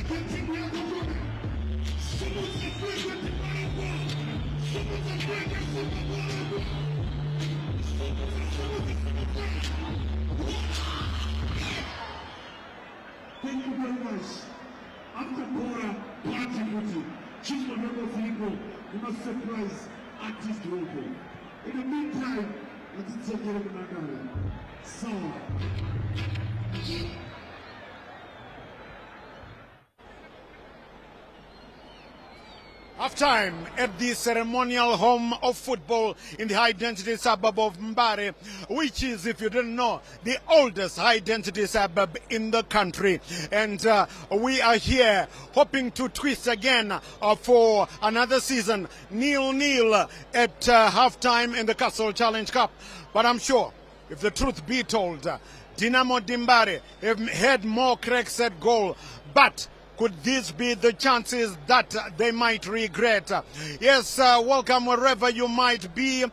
Thank you very much. After Bhora party with you, choose one number of people, you must surprise artist local. In the meantime, let's take care of another. So, halftime at the ceremonial home of football in the high-density suburb of Mumhari, which is, if you didn't know, the oldest high-density suburb in the country. And we are here hoping to twist again for another season, 0-0 at halftime in the Castle Challenge Cup. But I'm sure, if the truth be told, Dynamo Dimbare have had more cracks at goal, but could these be the chances that they might regret? Yes, welcome wherever you might be.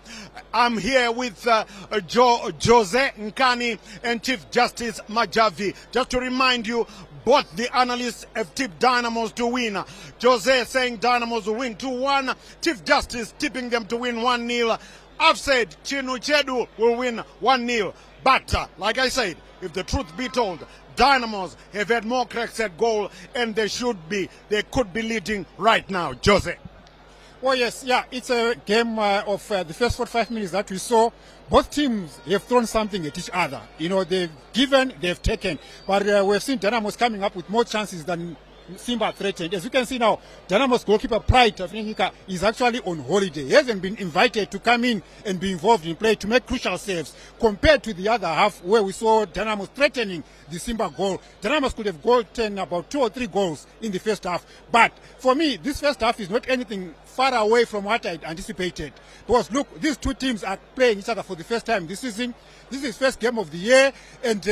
I'm here with Jose Nkani and Chief Justice Majavi. Just to remind you, both the analysts have tipped Dynamos to win. Jose saying Dynamos will win 2-1. Chief Justice tipping them to win 1-0. I've said Chinu Chedu will win 1-0. But, like I said, if the truth be told, Dynamos have had more cracks at goal, and they could be leading right now. Jose. Well, yes, yeah, it's a game of the first 45 minutes that we saw. Both teams have thrown something at each other. You know, they've given, they've taken. But we've seen Dynamos coming up with more chances than Simba threatened. As you can see now, Dynamos goalkeeper Pride is actually on holiday. He hasn't been invited to come in and be involved in play to make crucial saves, compared to the other half where we saw Dynamos threatening the Simba goal. Dynamos could have goaltended about 2 or 3 goals in the first half. But for me, this first half is not anything far away from what I anticipated. Because look, these two teams are playing each other for the first time this season. This is first game of the year, and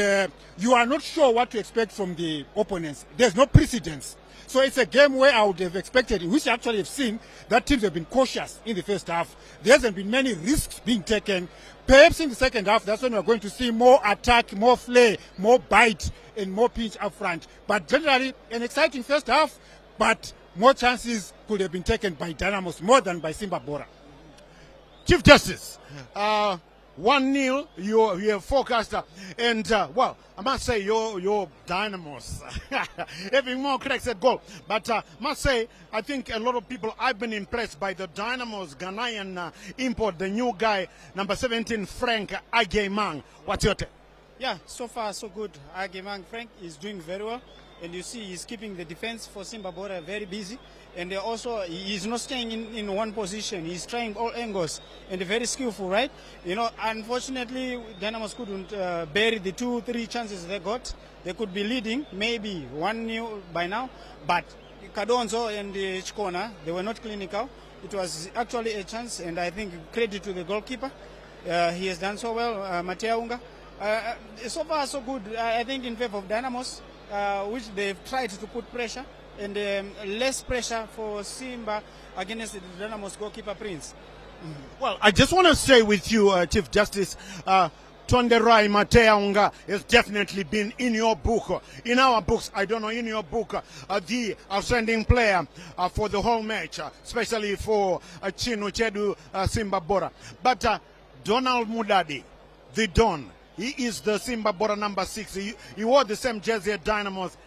you are not sure what to expect from the opponents. There's no precedence. So it's a game where I would have expected, which I actually have seen, that teams have been cautious in the first half. There hasn't been many risks being taken. Perhaps in the second half, that's when we're going to see more attack, more flair, more bite, and more pinch up front. But generally, an exciting first half, but more chances could have been taken by Dynamos more than by Simba Bhora. Chief Justice, 1-0, you have forecast, and well, I must say your Dynamos having more cracks at goal. But must say, I think a lot of people, I've been impressed by the Dynamos Ghanaian import, the new guy, number 17, Frank Agemang. What's your take? Yeah, so far so good. Agemang Frank is doing very well. And you see he's keeping the defense for Simba Bhora very busy. And also he's not staying in one position. He's trying all angles and very skillful, right? You know, unfortunately, Dynamos couldn't bury the 2-3 chances they got. They could be leading, maybe 1-0 by now. But Kadonzo and Chikona, they were not clinical. It was actually a chance, and I think credit to the goalkeeper. He has done so well, Matea Unga. So far so good, I think, in favor of Dynamos. Which they've tried to put pressure, and less pressure for Simba against the Dynamos goalkeeper Prince. Well, I just want to say with you, Chief Justice, Tonderai Mateaunga has definitely been in your book, in our books, I don't know, in your book, the outstanding player for the whole match, especially for Chinu Chedu Simba Bhora. But Donald Mudadi, the Don, he is the Simba Bhora number 6. He wore the same jersey at Dynamos.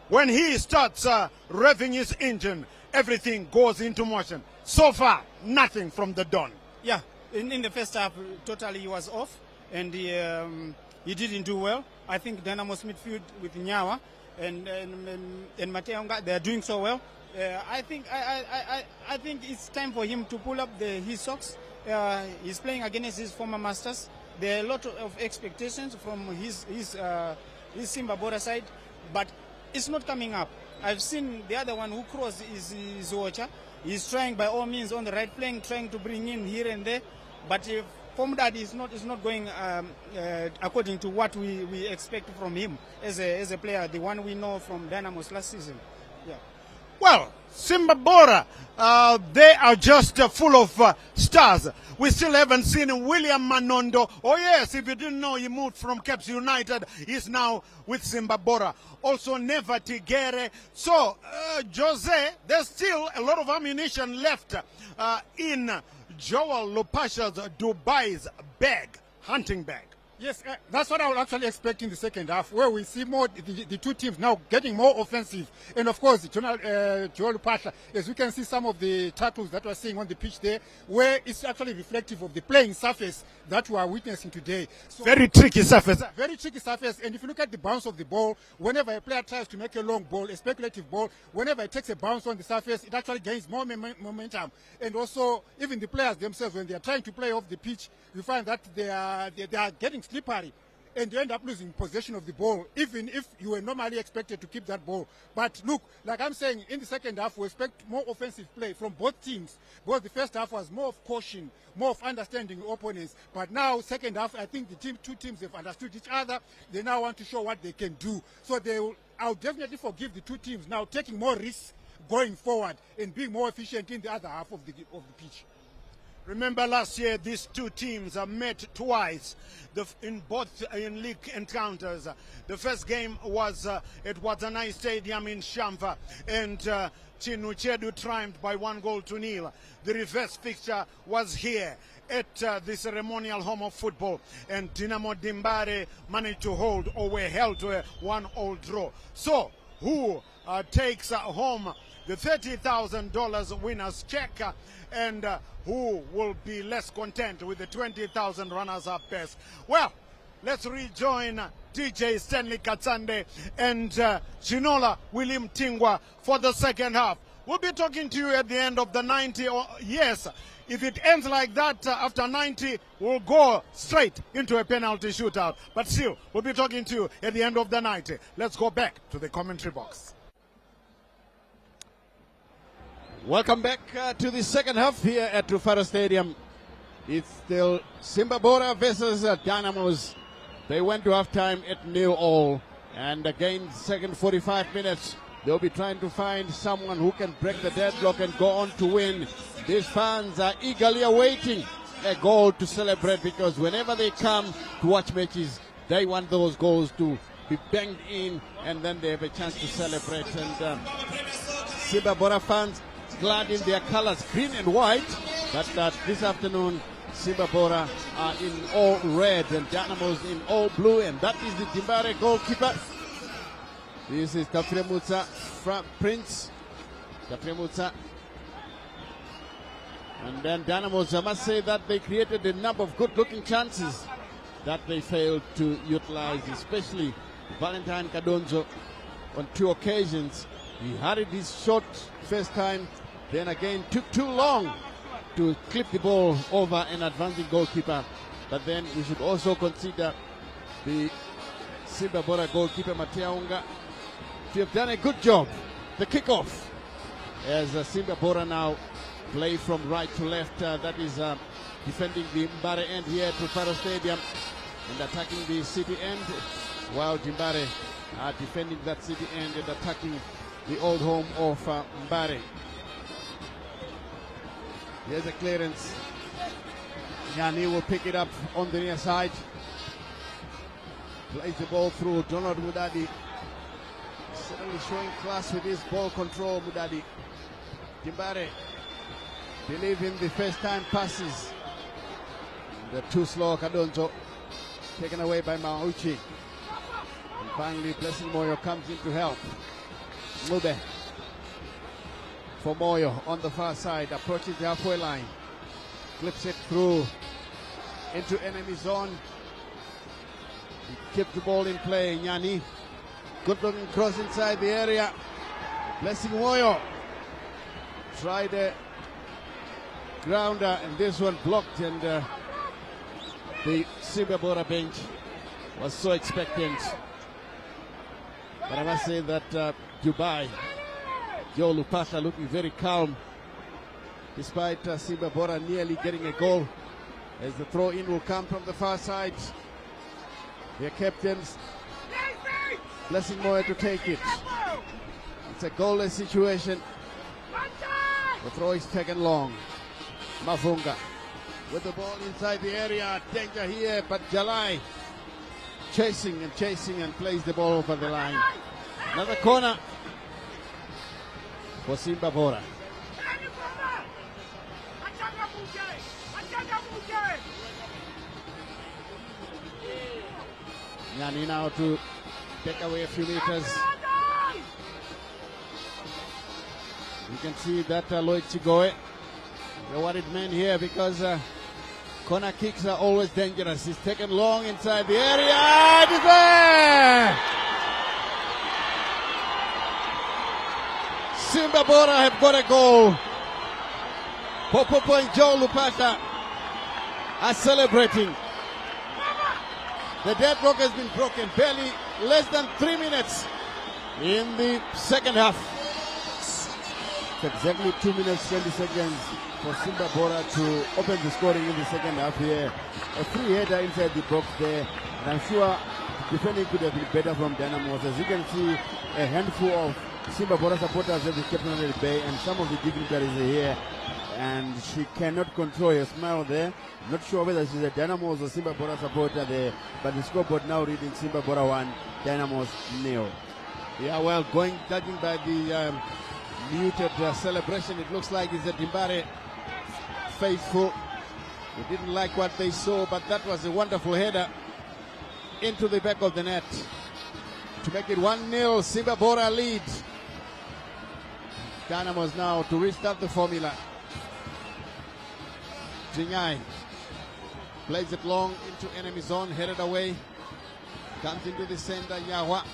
When he starts revving his engine, everything goes into motion. So far, nothing from the Don. Yeah, in the first half, totally he was off, and he didn't do well. I think Dynamos midfield with Nyawa and Mateaunga, they are doing so well. I think it's time for him to pull up his socks. He's playing against his former masters. There are a lot of expectations from his Simba Bhora side, but it's not coming up. I've seen the other one who crossed is Zocha. He's trying by all means on the right flank, trying to bring in here and there, but from that is not going according to what we expect from him as a player, the one we know from Dynamos last season. Yeah. Well, Simba Bhora, they are just full of stars. We still haven't seen William Manondo. Oh yes, if you didn't know, he moved from Caps United. He's now with Simba Bhora. Also Neva Tigere. So, Jose, there's still a lot of ammunition left in Joel Lupasha's Dubai's bag, hunting bag. Yes, that's what I would actually expect in the second half, where we see more the two teams now getting more offensive. And of course, Joel Pasha, as we can see some of the tackles that we're seeing on the pitch there, where it's actually reflective of the playing surface that we are witnessing today. So, very tricky surface. Very tricky surface. And if you look at the bounce of the ball, whenever a player tries to make a long ball, a speculative ball, whenever it takes a bounce on the surface, it actually gains more momentum. And also, even the players themselves, when they are trying to play off the pitch, you find that they are getting slippery, and you end up losing possession of the ball, even if you were normally expected to keep that ball. But look, like I'm saying, in the second half, we expect more offensive play from both teams, because the first half was more of caution, more of understanding opponents. But now, second half, I think the two teams have understood each other. They now want to show what they can do. So I'll definitely forgive the two teams now taking more risks going forward and being more efficient in the other half of the pitch. Remember last year, these two teams met twice in league encounters. The first game was at Watanabe Stadium in Shamva, and Chinuchedu triumphed by 1-0. The reverse fixture was here at the ceremonial home of football, and Dynamo Dimbare managed to hold, or were held to a 1-1 draw. So, who takes home the $30,000 winner's check, and who will be less content with the 20,000 runners-up best? Well, let's rejoin DJ Stanley Katsande and Chinola William Tingwa for the second half. We'll be talking to you at the end of the 90. Yes, if it ends like that after 90, we'll go straight into a penalty shootout. But still, we'll be talking to you at the end of the 90. Let's go back to the commentary box. Welcome back to the second half here at Rufaro Stadium. It's still Simba Bhora versus Dynamos. They went to halftime at 0-0, and again, second 45 minutes, they'll be trying to find someone who can break the deadlock and go on to win. These fans are eagerly awaiting a goal to celebrate, because whenever they come to watch matches, they want those goals to be banged in, and then they have a chance to celebrate. And Simba Bhora fans glad in their colors, green and white, but this afternoon Simba Bhora are in all red and Dynamos in all blue, and that is the Dimbare goalkeeper. This is Kafremutsa Prince. Kafremutsa. And then Dynamos, I must say that they created a number of good-looking chances that they failed to utilize, especially Valentine Kadonzo on 2 occasions. He hurried his shot first time, then again took too long to clip the ball over an advancing goalkeeper. But then we should also consider the Simba Bhora goalkeeper Mateaunga to have done a good job. The kickoff, as Simba Bhora now play from right to left. That is defending the Mbare end here at Rufaro Stadium and attacking the city end, while Jimbare are defending that city end and attacking the old home of Mbare. Here's a clearance. Nyani will pick it up on the near side. Plays the ball through. Donald Mudadi certainly showing class with his ball control. Mudadi. Jimbare believe in the first time passes. The too slow Kadonzo taken away by Mauchi. And finally Blessing Moyo comes in to help. Mube for Moyo on the far side, approaches the halfway line, flips it through into enemy zone. He kept the ball in play. Nyani, good looking cross inside the area. Blessing Moyo tried a grounder, and this one blocked, and the Simba Bhora bench was so expectant. But I must say that Dubai, Joe Lupata looking very calm, despite Simba Bhora nearly getting a goal, as the throw-in will come from the far side. Their captains, Blessing Moyo to take it. It's a goalless situation. The throw is taken long. Mavunga with the ball inside the area. Danger here, but Jalai chasing and plays the ball over the line. Another corner for Simba Bhora. Yani now to take away a few meters. You can see that Lloyd Chigoe, the worried man here because corner kicks are always dangerous. He's taken long inside the area. It is there! Simba Bhora have got a goal. Popopo and Joe Lupata are celebrating. The deadlock has been broken. Barely less than 3 minutes in the second half. It's exactly 2 minutes 20 seconds for Simba Bhora to open the scoring in the second half here. A free header inside the box there. And I'm sure defending could have been better from Dynamos. As you can see, a handful of Simba Bhora supporters have been kept on the bay, and some of the dignitaries are here. And she cannot control her smile there. Not sure whether she's a Dynamos or Simba Bhora supporter there, but the scoreboard now reading Simba Bhora 1, Dynamos 0. Yeah, well, judging by the muted celebration, it looks like it's the Dimbare faithful who didn't like what they saw, but that was a wonderful header into the back of the net to make it 1-0. Simba Bhora lead. Dynamos now to restart the formula. Jinyai plays it long into enemy zone, headed away, comes into the center. Yawa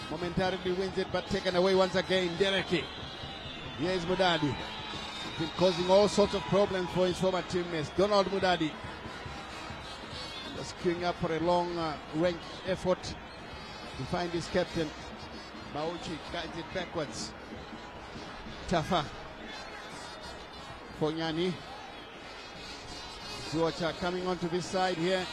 momentarily wins it, but taken away once again. Dereki. Here is Mudadi, been causing all sorts of problems for his former teammates. Donald Mudadi was queuing up for a long range effort to find his captain. Mauchi guides it backwards. Tafa for Nyani. Zuacha coming onto this side here.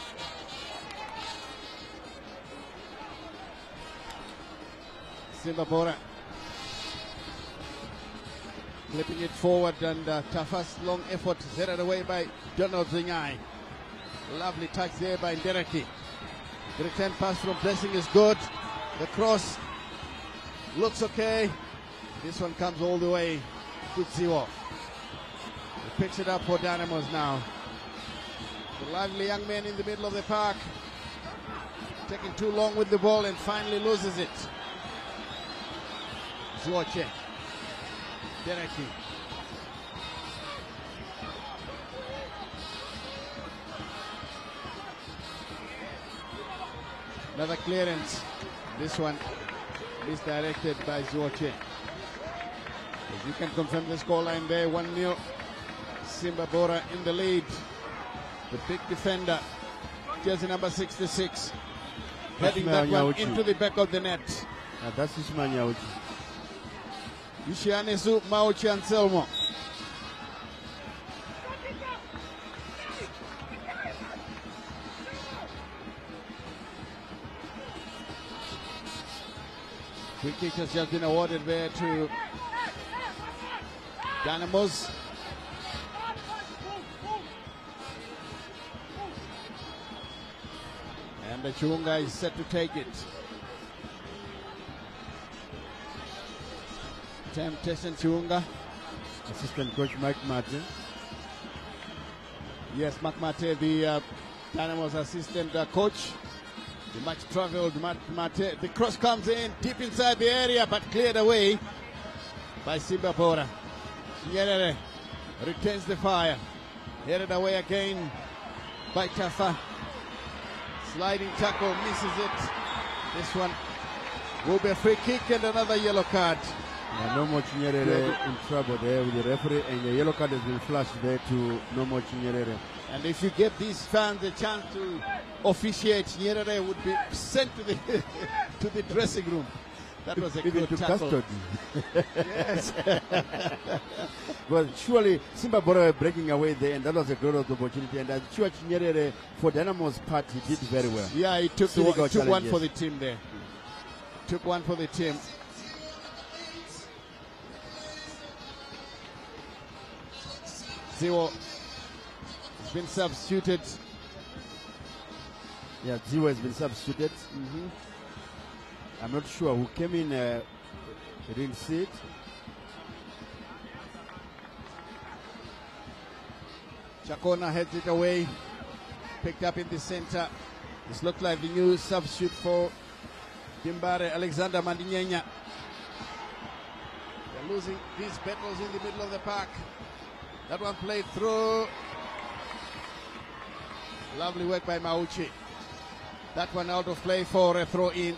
Simba Bhora flipping it forward, and Tafa's long effort headed away by Donald Zinyai. Lovely touch there by Ndereki. The return pass from Blessing is good. The cross looks okay. This one comes all the way. Kutsiwo. He picks it up for Dynamos now. The lively young man in the middle of the park, taking too long with the ball and finally loses it. Zuoche. Dereki. Another clearance. This one misdirected by Zuoche. As you can confirm the scoreline there, 1-0. Simba Bhora in the lead. The big defender, jersey number 66, heading that one into the back of the net. That's Ismail Nyauchi. Ishianesu Mauchi Anselmo. Free kick has just been awarded there to Dynamos. And the Chunga is set to take it. Temptation Chunga. Assistant coach Mike Martin. Yes, Mark Mate, the Dynamos assistant coach. The much traveled Mate. The cross comes in deep inside the area, but cleared away by Simba Bhora. Nyerere retains the fire. Headed away again by Tafa. Sliding tackle, misses it. This one will be a free kick and another yellow card. Nomo Chinyerere in trouble there with the referee, and the yellow card has been flashed there to Nomo Chinyerere. And if you give these fans a chance to officiate, Nyerere would be sent to the to the dressing room. That was a even good to tackle. custody. Yes. Well, surely Simba Bhora were breaking away there, and that was a glorious opportunity. And I'm sure Chinyerere, for Dynamo's part, he did very well. Yeah, he took, Silly took one challenges. for the team there. Took one for the team. Ziwo has been substituted. Yeah, Ziwo has been substituted. I'm not sure who came in. I didn't see it. Chakona heads it away. Picked up in the center. This looked like the new substitute for Dimbare, Alexander Mandinyenya. They're losing these battles in the middle of the park. That one played through. Lovely work by Mauchi. That one out of play for a throw in.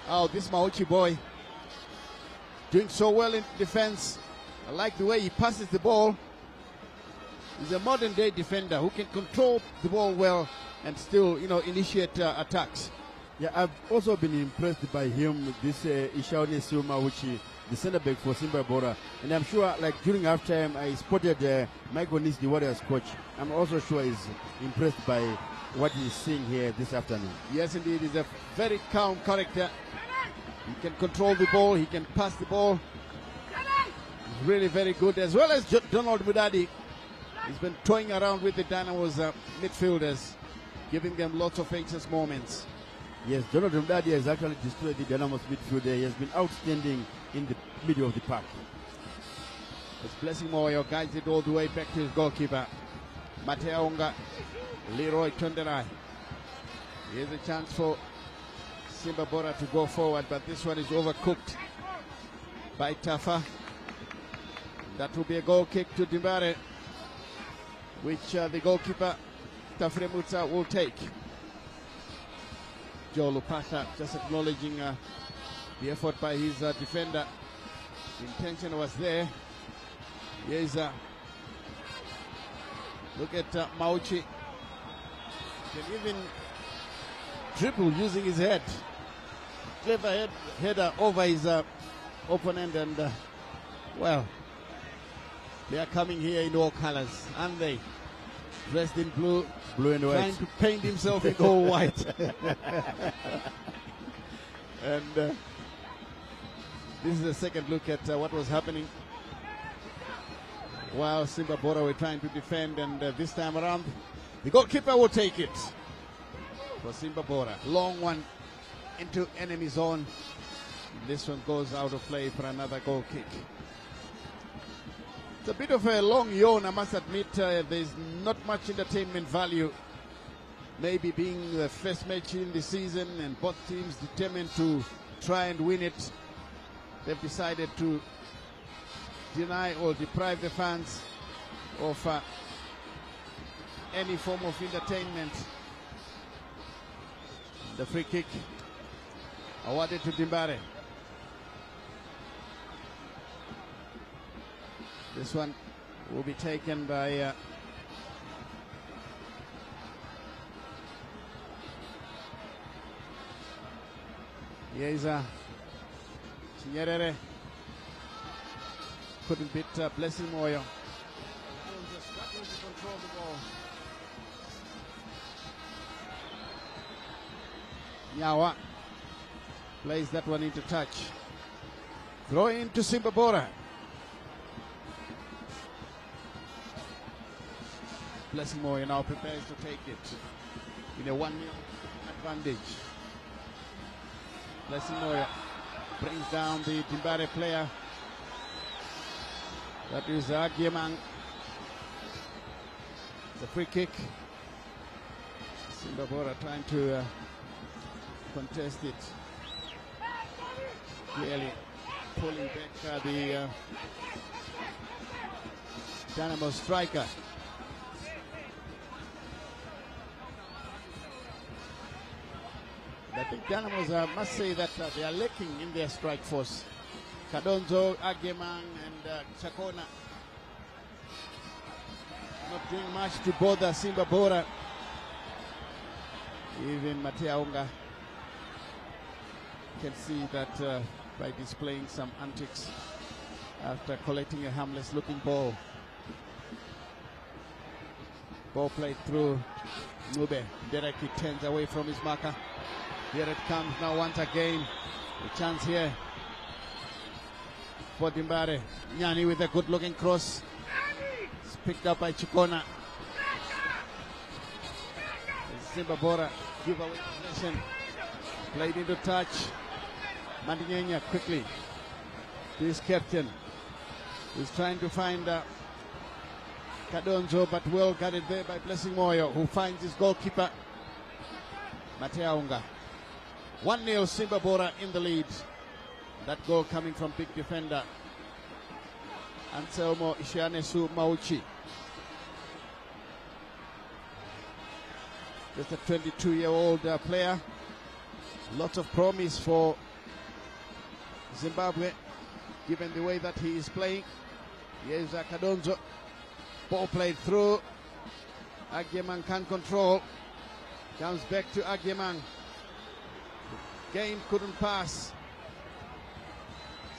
Oh, this Mauchi boy doing so well in defense. I like the way he passes the ball. He's a modern day defender who can control the ball well and still, initiate attacks. Yeah, I've also been impressed by him, this Ishaone Suma, which the center back for Simba Bhora. And I'm sure, like during halftime, I spotted Michael Nis, the Warriors coach. I'm also sure he's impressed by what he's seeing here this afternoon. Yes, indeed, he's a very calm character. He can control the ball, he can pass the ball. He's really very good, as well as Donald Mudadi. He's been toying around with the Dynamos midfielders, giving them lots of anxious moments. Yes, Donald Mudadi has actually destroyed the Dynamos midfielder. He has been outstanding in the middle of the park. It's Blessing Moyo, guides it all the way back to his goalkeeper, Mateaonga, Leroy Tonderai. Here's a chance for Simba Bhora to go forward, but this one is overcooked by Tafa. That will be a goal kick to Dimbare, which the goalkeeper Tafre Mutsa will take. Joe Lupata just acknowledging the effort by his defender. The intention was there. Here's look at Mauchi. Can even dribble using his head. Clever header over his opponent, and well, they are coming here in all colors, aren't they? Dressed in blue and white, trying to paint himself in all white. And this is a second look at what was happening while Simba Bhora were trying to defend, and this time around the goalkeeper will take it for Simba Bhora. Long one into enemy zone. This one goes out of play for another goal kick. It's a bit of a long yawn, I must admit. There's not much entertainment value. Maybe being the first match in the season and both teams determined to try and win it, they've decided to deny or deprive the fans of any form of entertainment. The free kick awarded to Dimbare. This one will be taken by Yeza Chinyerere. Couldn't beat Blessing Moyo. Just struggling to control the ball. Nyawa plays that one into touch. Throw into Simba Bhora. Blessing Moyo now prepares to take it in a 1-0 advantage. Blessing Moyo brings down the Dimbare player. That is Agiemang. It's a free kick. Simba Bhora trying to contest it. Clearly pulling back the Dynamo striker. I think Dynamos must say that they are lacking in their strike force. Kadonzo, Agemang, and Chakona not doing much to bother Simba Bhora. Even Mateaonga can see that by displaying some antics after collecting a harmless looking ball. Ball played through Nube. Dereki turns away from his marker. Here it comes now once again. A chance here for Dimbare. Nyani with a good looking cross. It's picked up by Chikona. Simba Bhora give away possession. Played into touch. Mandinenya quickly to his captain. He's trying to find Kadonzo, but well guarded there by Blessing Moyo, who finds his goalkeeper, Mateaunga. 1-0 Simba Bhora in the lead. That goal coming from big defender Anselmo Ishianesu Mauchi. Just a 22-year-old player. Lots of promise for Zimbabwe, given the way that he is playing. Here's Kadonzo. Ball played through. Agyemang can control. Comes back to Agyemang. The game couldn't pass.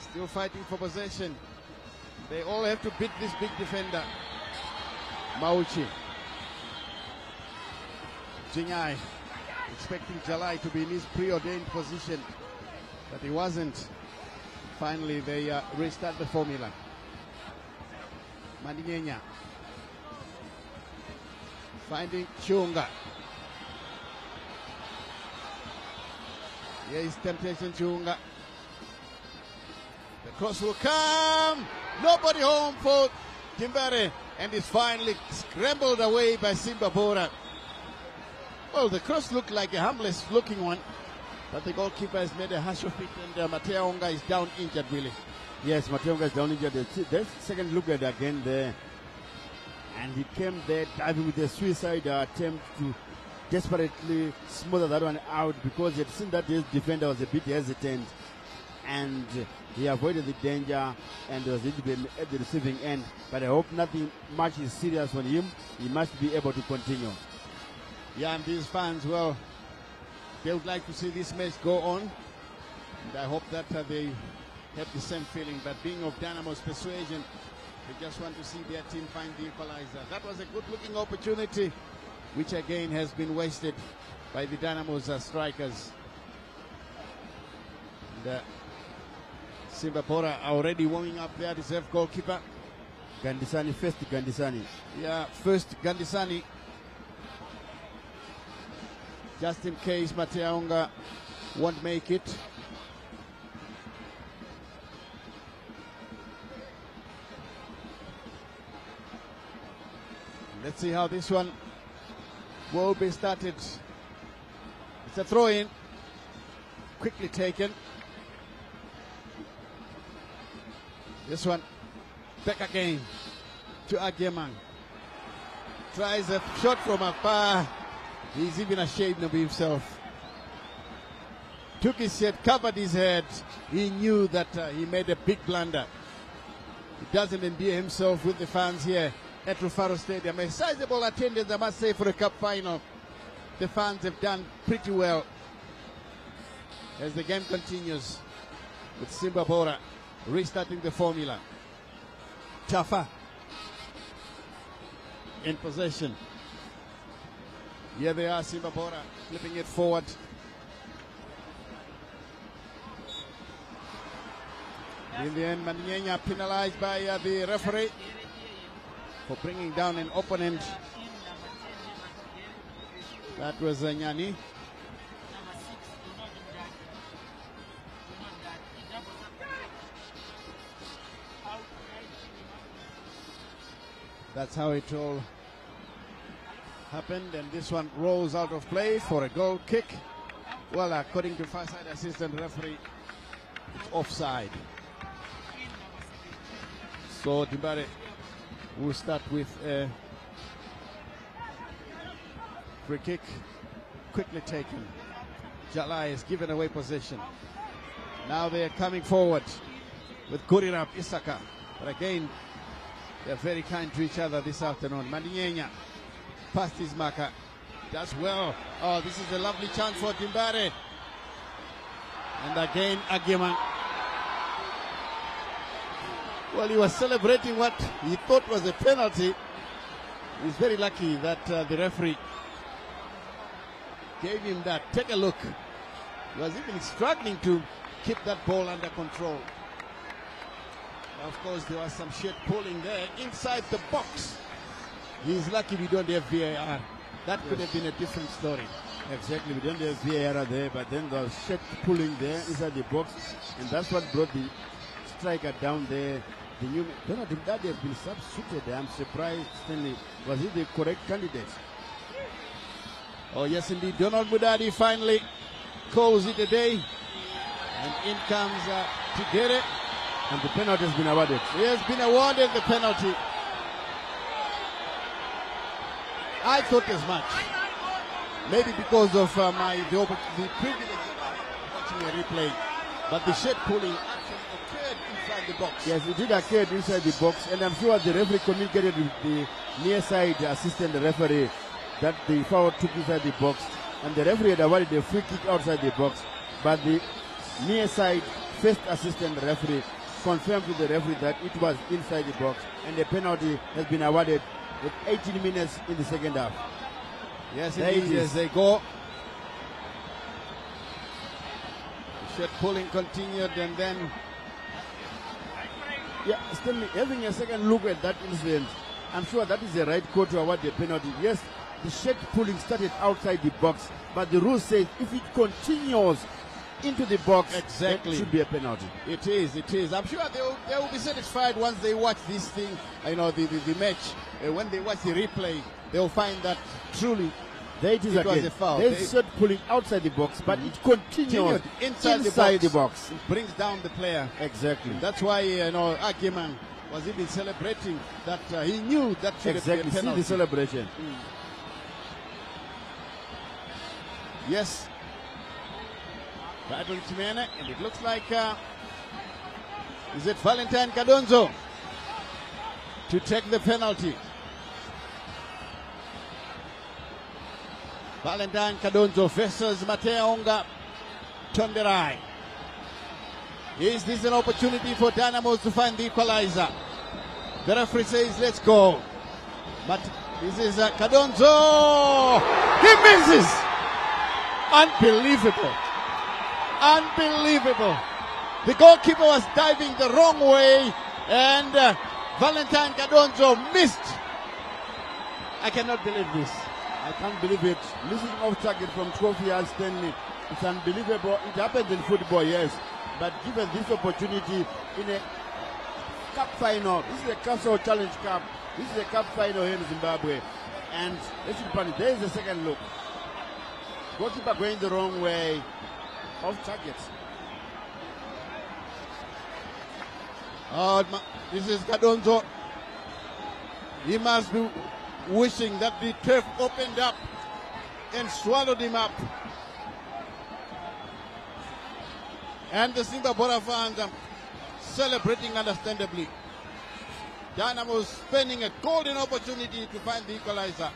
Still fighting for possession. They all have to beat this big defender. Mauchi. Jingai expecting Jalai to be in his preordained position, but he wasn't. Finally, they restart the formula. Mandinenya finding Chunga. Here is temptation Chunga. The cross will come. Nobody home for Timbare, and it's finally scrambled away by Simba Bhora. Well, the cross looked like a harmless looking one, but the goalkeeper has made a hash of it, and Mateaunga is down injured, really. Yes, Mateaunga is down injured. There's second look at it again there. And he came there diving with a suicide attempt to desperately smother that one out, because he had seen that his defender was a bit hesitant. And he avoided the danger and was at the receiving end. But I hope nothing much is serious on him. He must be able to continue. Yeah, and these fans, well, they would like to see this match go on. And I hope that they have the same feeling. But being of Dynamos persuasion, they just want to see their team find the equalizer. That was a good-looking opportunity, which again has been wasted by the Dynamos strikers. And, Simba Bhora already warming up their reserve goalkeeper. Gandisani, first Gandisani. Yeah, first Gandisani. Just in case Mateaunga won't make it. Let's see how this one will be started. It's a throw-in. Quickly taken. This one back again to Agyemang. Tries a shot from afar. He's even ashamed of himself. Took his head, covered his head. He knew that he made a big blunder. He doesn't endear himself with the fans here at Rufaro Stadium. A sizable attendance, I must say, for a cup final. The fans have done pretty well as the game continues with Simba Bhora restarting the formula. Chafa in possession. Here they are, Simba Bhora flipping it forward. In the end, Mandinenya penalized by the referee for bringing down an opponent. That was Nyani. That's how it all happened, and this one rolls out of play for a goal kick. Well, according to far-side assistant referee, it's offside. So Dimbare will start with a free kick, quickly taken. Jalai has given away possession. Now they are coming forward with Kurirap Isaka, but again, they're very kind to each other this afternoon. Mandinenya past his marker, does well. Oh, this is a lovely chance for Dimbare. And again, Agyemang. Well, he was celebrating what he thought was a penalty. He's very lucky that the referee gave him that. Take a look. He was even struggling to keep that ball under control. Of course, there was some shit pulling there inside the box. He's lucky we don't have VAR. That could have been a different story. Exactly, we don't have VAR there, but then the shot pulling there inside the box, and that's what brought the striker down there. The new Donald Mudadi has been substituted. I'm surprised, Stanley. Was he the correct candidate? Oh yes, indeed. Donald Mudadi finally calls it a day, and in comes Tigere. And the penalty has been awarded. He has been awarded the penalty. I thought as much. Maybe because of the privilege of watching a replay. But the shot pulling actually occurred inside the box. Yes, it did occur inside the box, and I'm sure the referee communicated with the near side assistant referee that the foul took inside the box, and the referee had awarded a free kick outside the box, but the near side first assistant referee confirmed to the referee that it was inside the box, and the penalty has been awarded with 18 minutes in the second half. Yes, There indeed, it is. as they go. The shot pulling continued, and then Yeah, Stanley, having a second look at that incident, I'm sure that is the right call to award the penalty. Yes, the shot pulling started outside the box, but the rule says if it continues into the box, Exactly. it should be a penalty. it is. I'm sure they will be satisfied once they watch this thing, the match. When they watch the replay, they will find that truly There it is it was again. a foul. There's shot pulling outside the box, but it continues inside the box. It brings down the player. Exactly. That's why Akiman was even celebrating that he knew that should Exactly. have been a See penalty. the celebration. Yes. Battle Chimene, and it looks like is it Valentine Kadonzo to take the penalty. Valentine Kadonzo versus Mateonga Tonderai. Is this an opportunity for Dynamos to find the equalizer? The referee says, let's go. But this is Kadonzo. He misses. Unbelievable. Unbelievable. The goalkeeper was diving the wrong way, and Valentine Kadonzo missed. I cannot believe this. I can't believe it. Missing off target from 12 yards, Stanley. It's unbelievable. It happens in football, yes. But given this opportunity in a cup final, this is a Castle Challenge Cup. This is a cup final here in Zimbabwe. And there is a second look. Goalkeeper going the wrong way. Off target. This is Kadonzo. He must be wishing that the turf opened up and swallowed him up. And the Simba Bhora fans are celebrating understandably. Dynamo spending a golden opportunity to find the equalizer.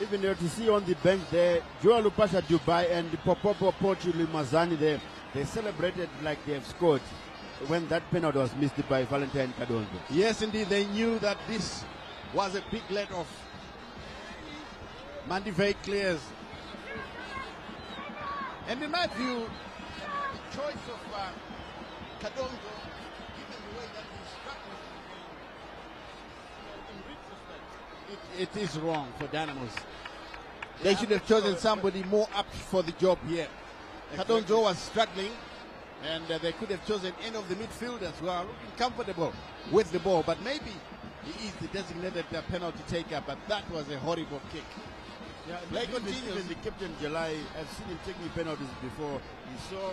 Even there to see on the bench there, Joel Lupasha Dubai and Popopo Pochulu Mazani there, they celebrated like they have scored when that penalty was missed by Valentine Kadonzo. Yes, indeed, they knew that this was a big let off. Mandivay clears. And in my view, choice of Kadonzo, given the way that he's struggling, in retrospect, it is wrong for Dynamos. They should have chosen somebody more apt for the job here. Kadonzo was struggling, and they could have chosen any of the midfielders who are looking comfortable with the ball. But maybe he is the designated penalty taker, but that was a horrible kick. Yeah, Play continues. even the captain July, I've seen him taking penalties before. He saw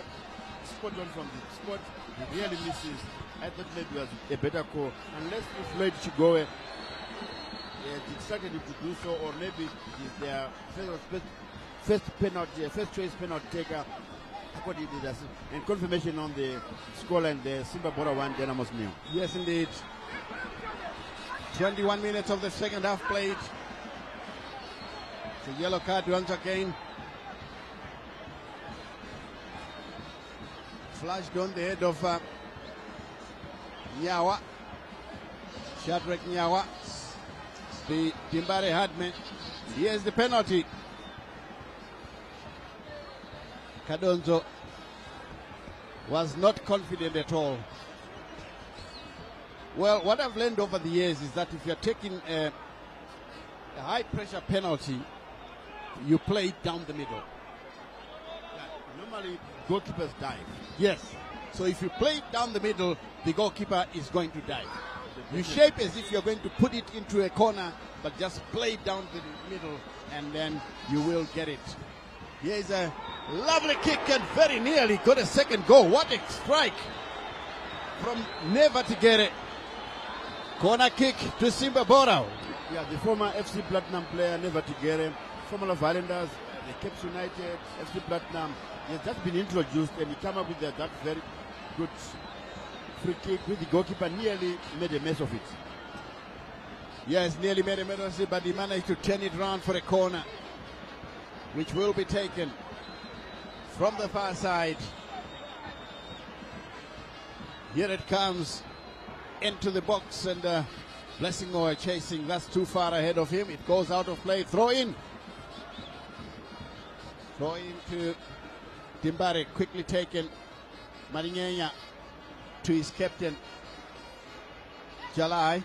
spot on from the spot, he really misses. I thought maybe it was a better call. Unless if Lloyd Chigoe instructed him to do so, or maybe he's their first choice penalty taker. According to that, and confirmation on the scoreline, the Simba Bhora 1, Dynamos 0. Yes, indeed. 21 minutes of the second half played. It's a yellow card once again. Flashed on the head of Nyawa. Shadrach Nyawa. The Dimbare Hadman. Here's the penalty. Kadonzo was not confident at all. Well, what I've learned over the years is that if you're taking a high-pressure penalty, you play it down the middle. Normally, goalkeepers dive. Yes. So if you play it down the middle, the goalkeeper is going to dive. You shape as if you're going to put it into a corner, but just play it down the middle, and then you will get it. Here's a lovely kick and very nearly got a second goal. What a strike from Never to get it. Corner kick to Simba Bhora. Yeah, the former FC Platinum player, Never Tigere, former of Islanders, the Cape United, FC Platinum. He has just been introduced and he came up with that very good free kick with the goalkeeper nearly made a mess of it. Yes, nearly made a mess of it, but he managed to turn it round for a corner, which will be taken from the far side. Here it comes into the box, and Blessing Moore chasing. That's too far ahead of him. It goes out of play. Throw in. Throw in to Dimbare. Quickly taken. Marinyenya to his captain. Jalai.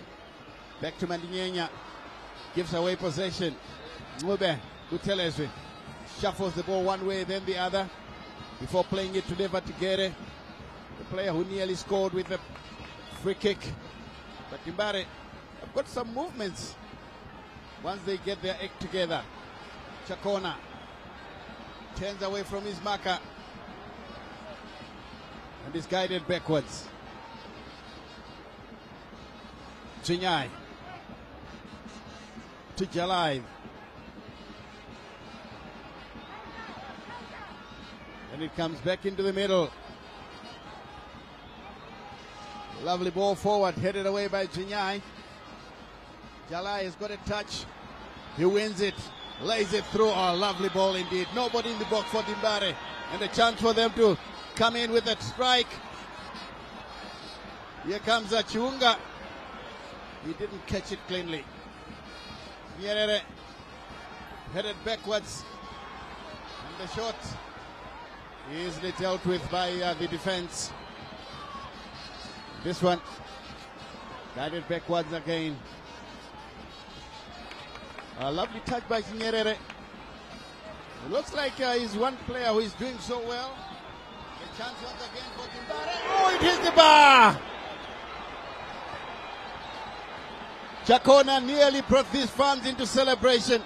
Back to Marinyenya. Gives away possession. Ngube Butelezwe shuffles the ball one way, then the other, before playing it to Never Tigere, the player who nearly scored with a free kick. But Dimbare have got some movements once they get their act together. Chakona turns away from his marker and is guided backwards. Chinyai to Jalai. And it comes back into the middle. Lovely ball forward, headed away by Chinyai. Jalai has got a touch. He wins it, lays it through. Oh, lovely ball indeed. Nobody in the box for Dimbare. And a chance for them to come in with a strike. Here comes Chiunga. He didn't catch it cleanly. Nyerere headed backwards. And the shot easily dealt with by the defense. This one guided backwards again. A lovely touch by Nyerere. It looks like he's one player who is doing so well. A chance once again for Dimbare. Oh, it hits the bar! Chakona nearly brought these fans into celebration.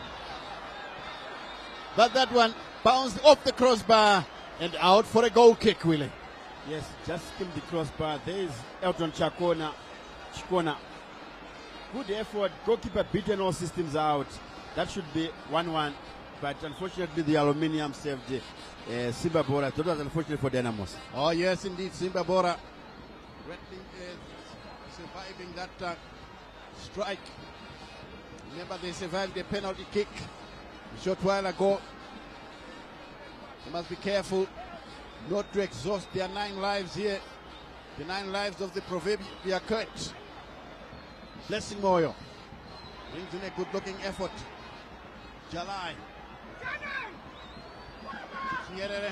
But that one bounced off the crossbar and out for a goal kick, Willie. Yes, just skimmed the crossbar. There is Elton Chakona. Good effort. Goalkeeper beaten all systems out. That should be 1-1. But unfortunately, the aluminium saved Simba Bhora. That was unfortunate for Dynamos. Oh, yes, indeed. Simba Bhora surviving that strike. Remember, they survived the penalty kick a short while ago. They must be careful not to exhaust their 9 lives here. The 9 lives of the proverbial Kurt. Blessing Moyo brings in a good-looking effort. Jalai. Nyerere.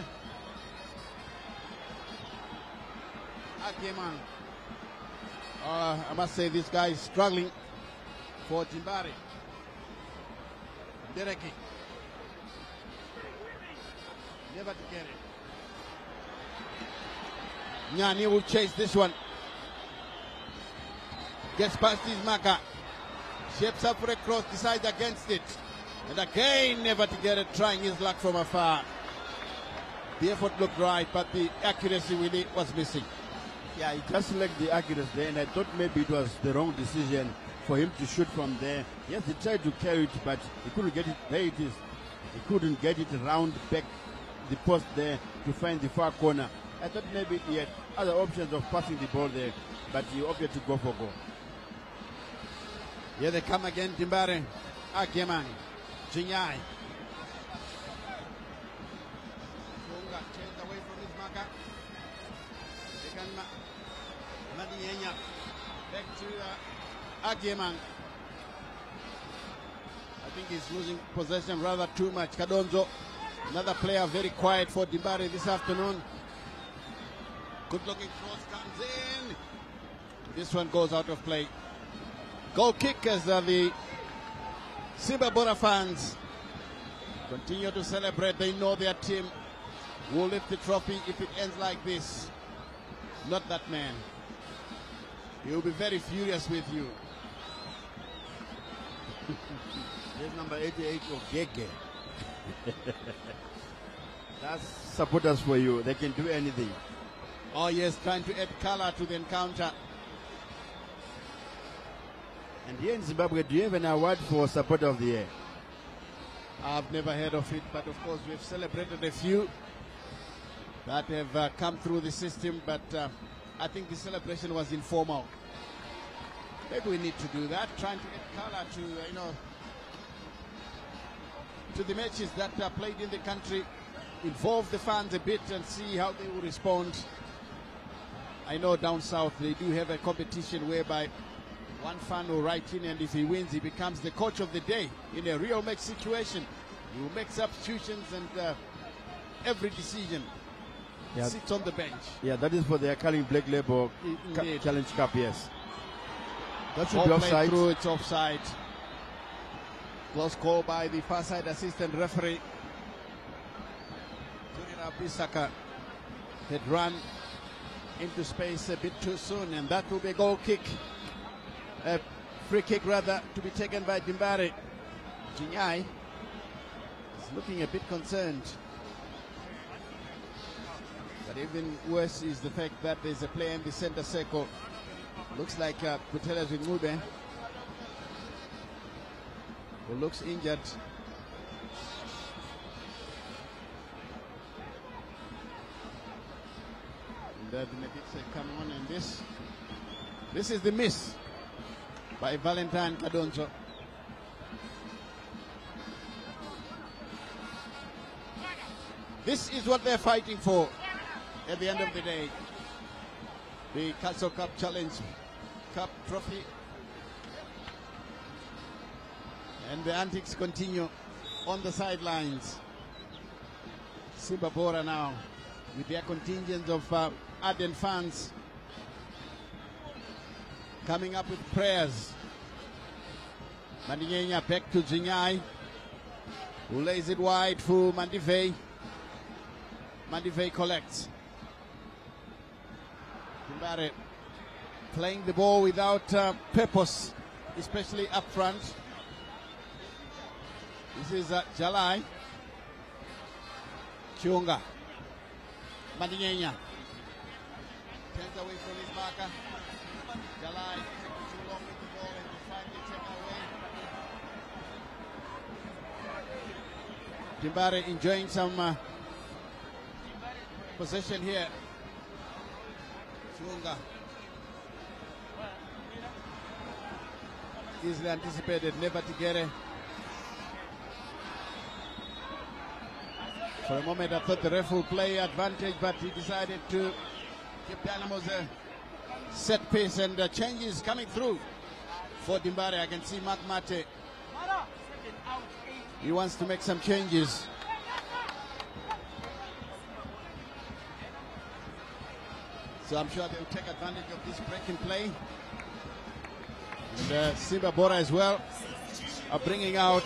Akeman. I must say this guy is struggling for Dimbare. Dereki. Never to get it. Nyani will chase this one. Gets past his marker. Shapes up for a cross, decides against it. And again, Never to get it, trying his luck from afar. The effort looked right, but the accuracy really was missing. Yeah, he just lacked the accuracy there, and I thought maybe it was the wrong decision for him to shoot from there. Yes, he tried to carry it, but he couldn't get it. There it is. He couldn't get it around back the post there to find the far corner. I thought maybe he had other options of passing the ball there, but he opted to go for goal. Here they come again, Dimbare. Akeman. Chinyai. Chunga turns away from his marker. Marinyenya. Back to Akeman. I think he's losing possession rather too much. Kadonzo, another player very quiet for Dimbare this afternoon. Good looking cross comes in. This one goes out of play. Goal kick as the Simba Bhora fans continue to celebrate. They know their team will lift the trophy if it ends like this. Not that man. He will be very furious with you. There's number 88 of Gege. That's supporters for you. They can do anything. Oh yes, trying to add color to the encounter. And here in Zimbabwe, do you have an award for supporter of the year? I've never heard of it, but of course we've celebrated a few that have come through the system, but I think the celebration was informal. Maybe we need to do that, trying to add color to, to the matches that are played in the country, involve the fans a bit and see how they will respond. I know down south they do have a competition whereby one fan will write in, and if he wins, he becomes the coach of the day in a real match situation. He will make substitutions, and every decision sits on the bench. Yeah, that is for the Akali Black Label Challenge Cup, yes. That should be offside. Through, it's offside. Close call by the far side assistant referee. Turina Bisaka had run into space a bit too soon, and that will be a goal kick. A free kick rather, to be taken by Dimbare. Jinyai is looking a bit concerned. But even worse is the fact that there's a player in the center circle. Looks like Putelas with Mube, who looks injured. And the medics come on, and this is the miss by Valentine Kadonzo. This is what they're fighting for at the end of the day. The Castle Cup Challenge Cup trophy. And the antics continue on the sidelines. Simba Bhora now with their contingent of ardent fans coming up with prayers. Mandingenya back to Jinyai, who lays it wide for Mandivei. Mandivei collects. Dimbare playing the ball without purpose, especially up front. This is Jalai. Chiunga. Mandingenya turns away from his marker. Jalai too long with the ball and finally taken away. Dimbare enjoying some possession here. Chiunga easily anticipated, never to get it. For a moment I thought the ref would play advantage, but he decided to give Dynamos a set piece, and changes coming through for Dimbare. I can see Mark Mate. He wants to make some changes. So I'm sure they'll take advantage of this break in play. And Simba Bhora as well are bringing out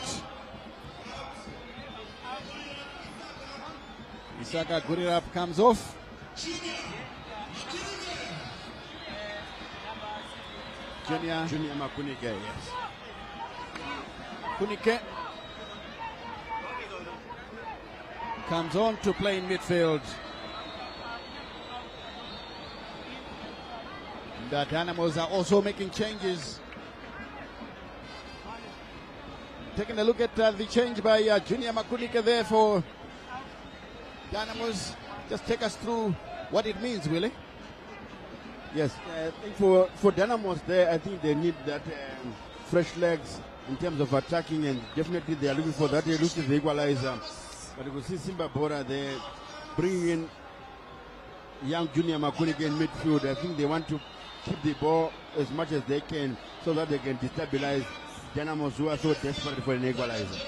Isaka Gurirap comes off. Junior Makunike, yes. Kunike comes on to play in midfield. The Dynamos are also making changes. Taking a look at the change by Junior Makunike there for Dynamos. Just take us through what it means, Willie. Yes, I think for Dynamos there, I think they need that fresh legs in terms of attacking, and definitely they are looking for that elusive equalizer. But you can see Simba Bhora, they bring in young Junior Makunike in midfield. I think they want to keep the ball as much as they can so that they can destabilize Dynamos, who are so desperate for an equalizer.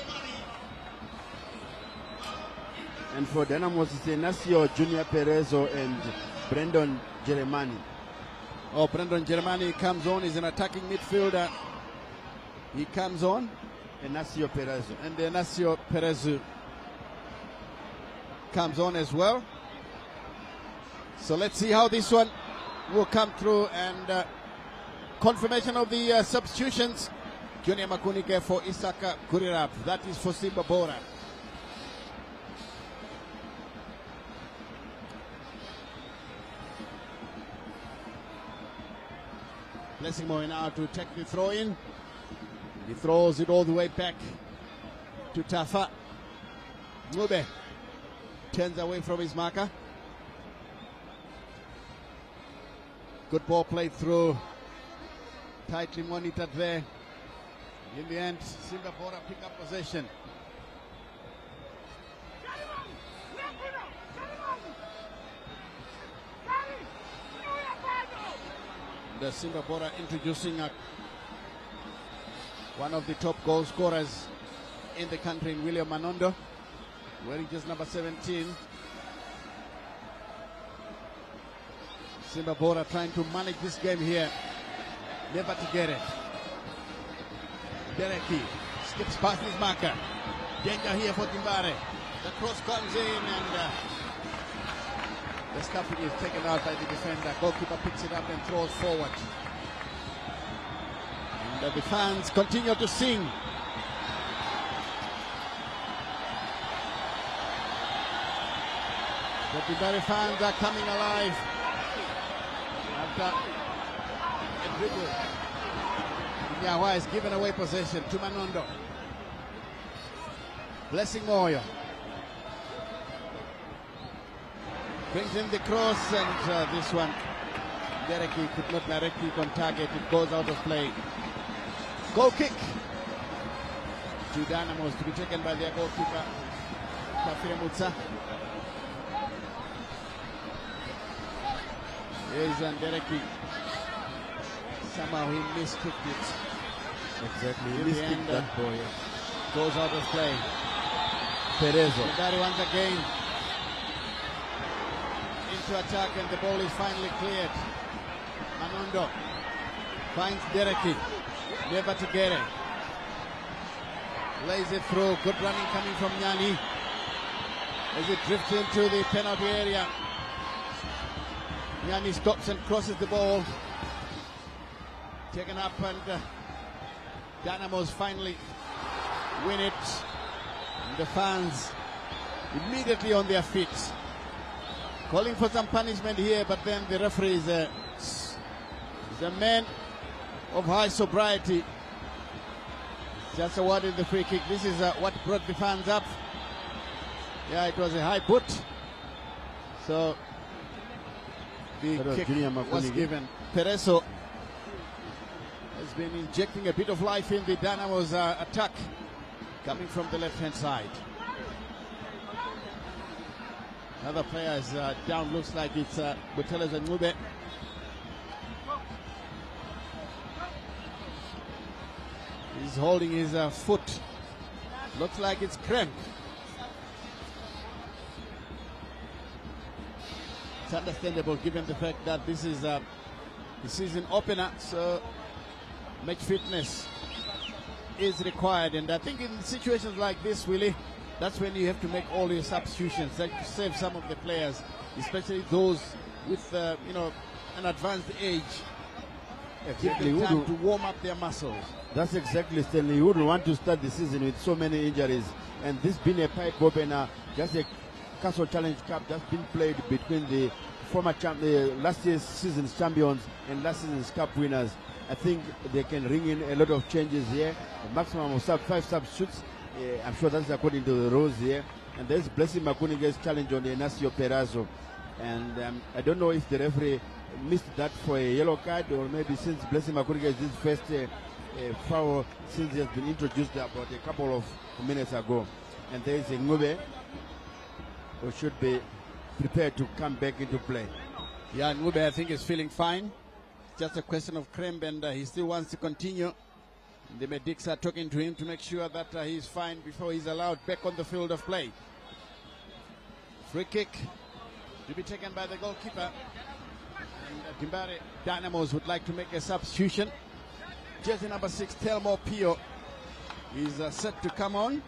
And for Dynamos, it's Ignacio Junior Perezo and Brandon Jeremani. Oh, Brandon Germani comes on. He's an attacking midfielder. He comes on. Enacio Perezo. And Enacio Perezo comes on as well. So let's see how this one will come through. And confirmation of the substitutions. Junior Makunike for Isaka Kurirab. That is for Simba Bhora. Blessing Moy now to take the throw in. He throws it all the way back to Tafa. Ngube turns away from his marker. Good ball played through. Tightly monitored there. In the end, Simba Bhora pick up possession. The Simba Bhora introducing one of the top goal scorers in the country, in William Manondo, wearing just number 17. Simba Bhora trying to manage this game here. Never to get it. Dereki skips past his marker. Danger here for Timbare. The cross comes in and the stuffing is taken out by the defender. Goalkeeper picks it up and throws forward. And the fans continue to sing. The Timbare fans are coming alive after a dribble. Nyawa has given away possession to Manondo. Blessing Moyo brings in the cross, and this one Dereki could not directly on target. It goes out of play. Goal kick to Dynamos to be taken by their goalkeeper Kafire Mutsa. Here's Dereki. Somehow he miskicked it. Exactly. In He the end, miskicked that ball. Yeah. goes out of play. Perezo. Mumhari once again into attack, and the ball is finally cleared. Manondo finds Dereki. Never to get it. Lays it through. Good running coming from Nyani as it drifts into the penalty area. Nyani stops and crosses the ball. Taken up, and Dynamos finally win it. And the fans immediately on their feet, calling for some punishment here, but then the referee is a man of high sobriety. Just awarded the free kick. This is what brought the fans up. Yeah, it was a high put. So the kick was given. Perezo has been injecting a bit of life in the Dynamos attack, coming from the left-hand side. Another player is down. Looks like it's Buteles and Ngube. He's holding his foot. Looks like it's cramp. It's understandable given the fact that this is the season opener, so match fitness is required. And I think in situations like this, Willie, that's when you have to make all your substitutions, like to save some of the players, especially those with an advanced age. Exactly. Give them time to warm up their muscles. That's exactly, Stanley. You wouldn't want to start the season with so many injuries. And this being a pipe opener, just a Castle Challenge Cup that's been played between the former last year's season's champions and last season's cup winners. I think they can ring in a lot of changes here. A maximum of 5 substitutes. I'm sure that's according to the rules here. And there's Blessing Makunige's challenge on Enacio Perezo. And I don't know if the referee missed that for a yellow card, or maybe since Blessing Makunige is his first foul since he has been introduced about a couple of minutes ago. And there is a Ngube who should be prepared to come back into play. Yeah, Ngube I think is feeling fine. Just a question of cramp, and he still wants to continue. The medics are talking to him to make sure that he's fine before he's allowed back on the field of play. Free kick to be taken by the goalkeeper. And Dimbare Dynamos would like to make a substitution. Jersey number 6, Telmo Pio, is set to come on.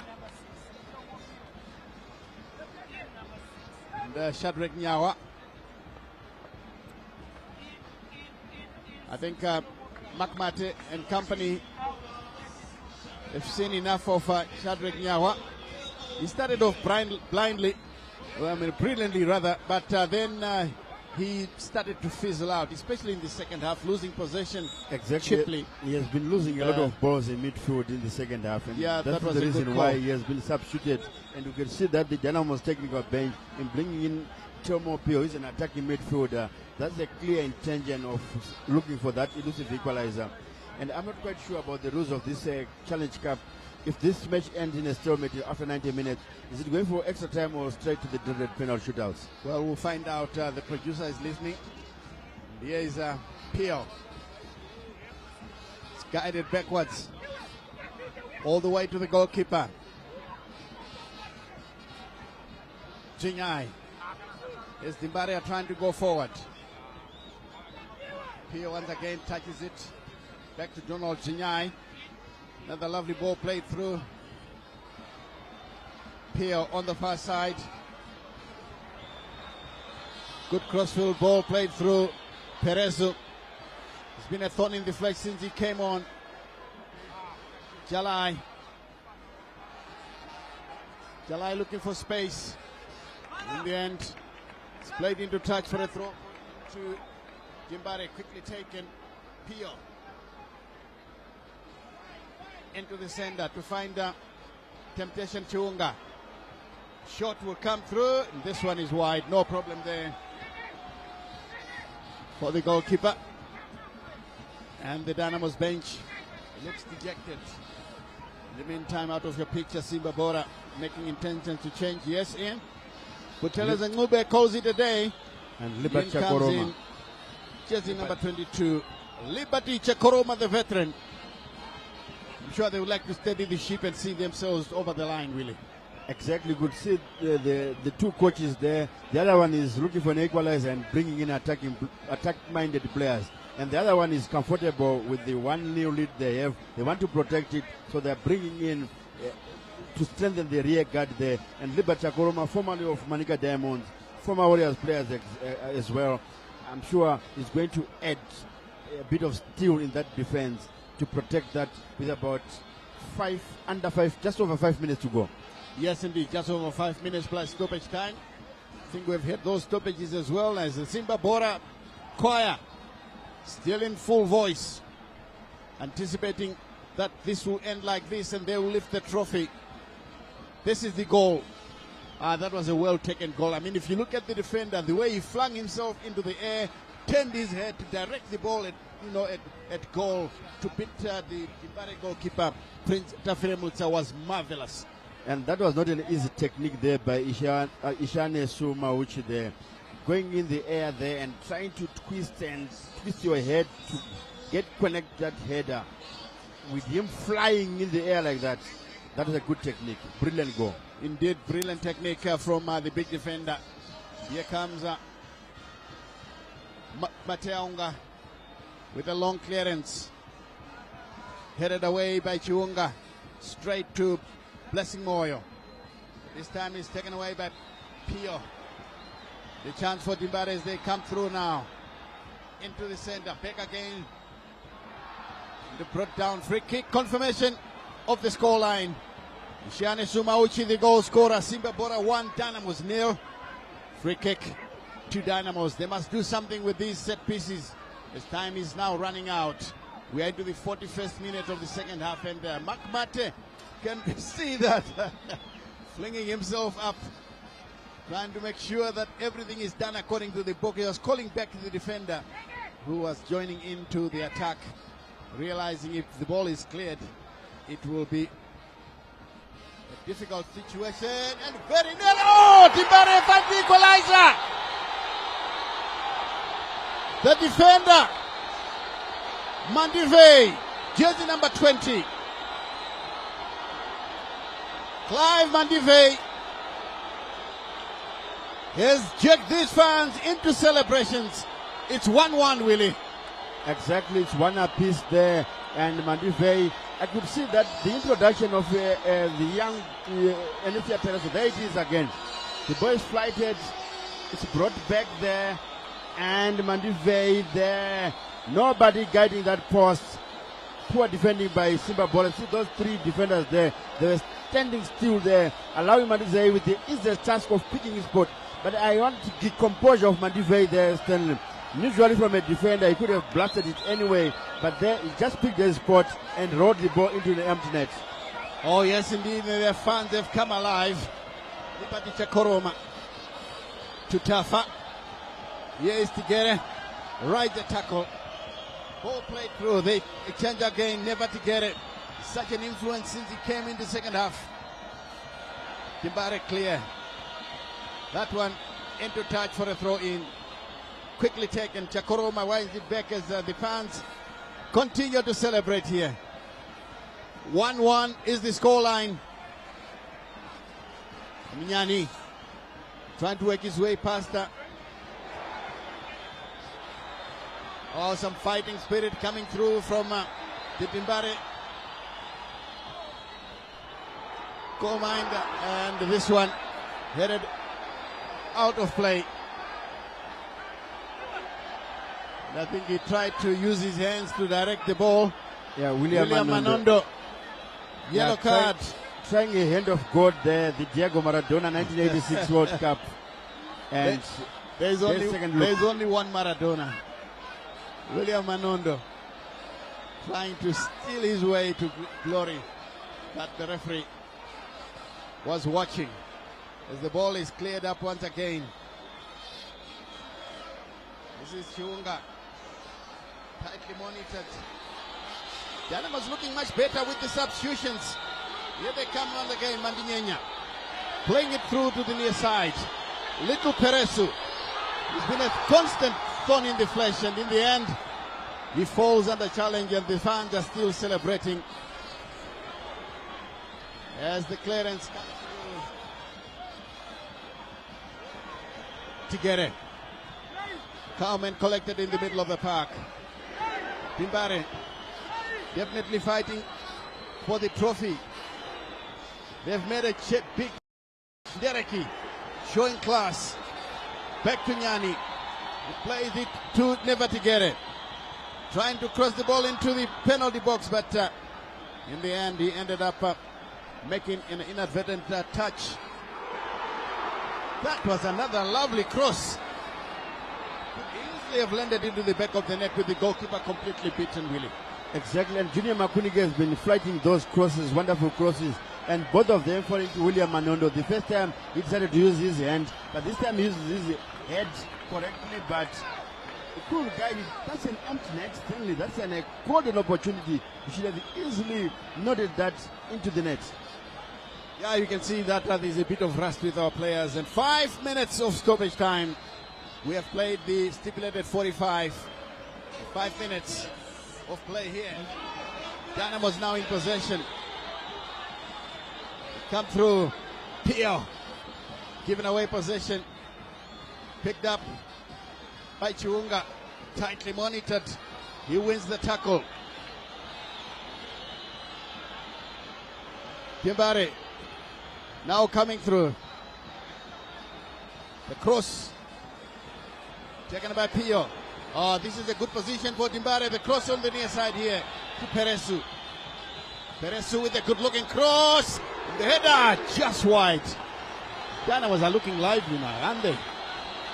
And Shadrach Nyawa. I think Makmate and company have seen enough of Shadrach Nyawa. He started off blindly, brilliantly rather, but then he started to fizzle out, especially in the second half, losing possession cheaply. He has been losing a lot of balls in midfield in the second half, and that was the reason why he has been substituted. And you can see that the Dynamos technical bench in bringing in Telmo Pio is an attacking midfielder. That's a clear intention of looking for that elusive equalizer. And I'm not quite sure about the rules of this Challenge Cup. If this match ends in a stalemate after 90 minutes, is it going for extra time or straight to the dreaded penalty shootouts? Well, we'll find out. The producer is listening. Here is Pio. It's guided backwards all the way to the goalkeeper. Jinyai. Is Dimbare trying to go forward. Pio once again touches it. Back to Donald Jinyai. Another lovely ball played through. Pio on the far side. Good crossfield ball played through Perezu. It's been a thorn in the flesh since he came on. Jalai looking for space. In the end, it's played into touch for a throw to Dimbare, quickly taken. Pio into the center to find Temptation Chiunga. Shot will come through, and this one is wide, no problem there for the goalkeeper. And the Dynamos bench looks dejected. In the meantime, out of your picture, Simba Bhora making intentions to change. Yes, Ian? Butelas Ngube calls it a day. And Liberty Ian comes in, jersey number 22. Liberty Chakoroma, the veteran. I'm sure they would like to steady the ship and see themselves over the line, really. Exactly, good. See the two coaches there. The other one is looking for an equalizer and bringing in attack-minded players. And the other one is comfortable with the 1-0 lead they have. They want to protect it, so they're bringing in to strengthen the rear guard there. And Liberty Chakoroma, formerly of Manica Diamonds, former Warriors players as well, I'm sure is going to add a bit of steel in that defense to protect that with about just over 5 minutes to go. Yes, indeed, just over 5 minutes plus stoppage time. I think we've had those stoppages as well, as the Simba Bhora choir still in full voice, anticipating that this will end like this and they will lift the trophy. This is the goal. That was a well-taken goal. I mean, if you look at the defender, the way he flung himself into the air, turned his head to direct the ball at goal to beat the Dimbare goalkeeper, Prince Tafire Mutsa, was marvelous. And that was not an easy technique there by Ishane Suma, which they're going in the air there and trying to twist your head to connect that header. With him flying in the air like that, that is a good technique. Brilliant goal. Indeed, brilliant technique from the big defender. Here comes Mateaunga with a long clearance. Headed away by Chiunga, straight to Blessing Moyo. This time is taken away by Pio. The chance for Dimbare as they come through now. Into the center, back again. The brought down free kick, confirmation of the scoreline. Shiane Sumauchi, the goal scorer. Simba Bhora 1, Dynamos 0. Free kick to Dynamos. They must do something with these set pieces. As time is now running out. We are into the 41st minute of the second half, and Makmate can see that flinging himself up, trying to make sure that everything is done according to the book. He was calling back to the defender who was joining into the attack, realizing if the ball is cleared, it will be a difficult situation, and very near. Oh, Dimbare finds the equalizer. The defender, Mandivei, jersey number 20. Clive Mandivei has jerked these fans into celebrations It's 1-1, Willie. Exactly, it's one apiece there, and Mandivei, I could see that the introduction of the young Alethea Tereso, there it is again. The ball is flighted, it's brought back there, and Mandivei there, nobody guiding that post. Poor defending by Simba Bhora. See those three defenders there, they were standing still there, allowing Mandivei with the easiest task of picking his spot. But I want the composure of Mandivei there, Stanley. Usually from a defender, he could have blasted it anyway, but there he just picked his spot and rolled the ball into the empty net. Oh yes, indeed, their fans have come alive. Liberty Chakoroma to Tafa. Here is Tigere, right the tackle. Ball played through, they exchange again, never Tigere. Such an influence since he came in the second half. Timbare clear. That one into touch for a throw in. Quickly taken. Chakoroma winds it back as the fans continue to celebrate here. 1-1 is the scoreline. Minyani trying to work his way past that. Oh, some fighting spirit coming through from the Timbare goal mind, and this one headed out of play. I think he tried to use his hands to direct the ball. Yeah, William Manondo. Yellow card. Trying a hand of God there, the Diego Maradona 1986 World Cup. And there's only one Maradona. William Manondo trying to steal his way to glory. But the referee was watching as the ball is cleared up once again. This is Chiunga. Tightly monitored. Dynamos looking much better with the substitutions. Here they come on again, Mandinyenya. Playing it through to the near side. Little Peresu. He's been a constant thorn in the flesh, and in the end, he falls under challenge, and the fans are still celebrating as the clearance comes through. Tigere. Calm and collected in the middle of the park. Timbare definitely fighting for the trophy. They've made a big Dereki showing class. Back to Nyani. He plays it to Never Tigere. Trying to cross the ball into the penalty box, but in the end he ended up making an inadvertent touch. That was another lovely cross. Could easily have landed into the back of the net with the goalkeeper completely beaten, Willie. Exactly, and Junior Makunige has been fighting those crosses, wonderful crosses, and both of them falling to William Manondo. The first time he decided to use his hand, but this time he uses his head correctly, but the cool guy, that's an empty net, Stanley. That's a golden opportunity. He should have easily nodded that into the net. Yeah, you can see that there's a bit of rust with our players, and 5 minutes of stoppage time. We have played the stipulated 45. 5 minutes of play here. Dynamos now in possession. Come through. Pio giving away possession. Picked up by Chiunga. Tightly monitored. He wins the tackle. Timbare now coming through. The cross taken by Pio. Oh, this is a good position for Timbare. The cross on the near side here to Peresu. Peresu with a good looking cross. The header just wide. Dynamos are looking lively now, aren't they?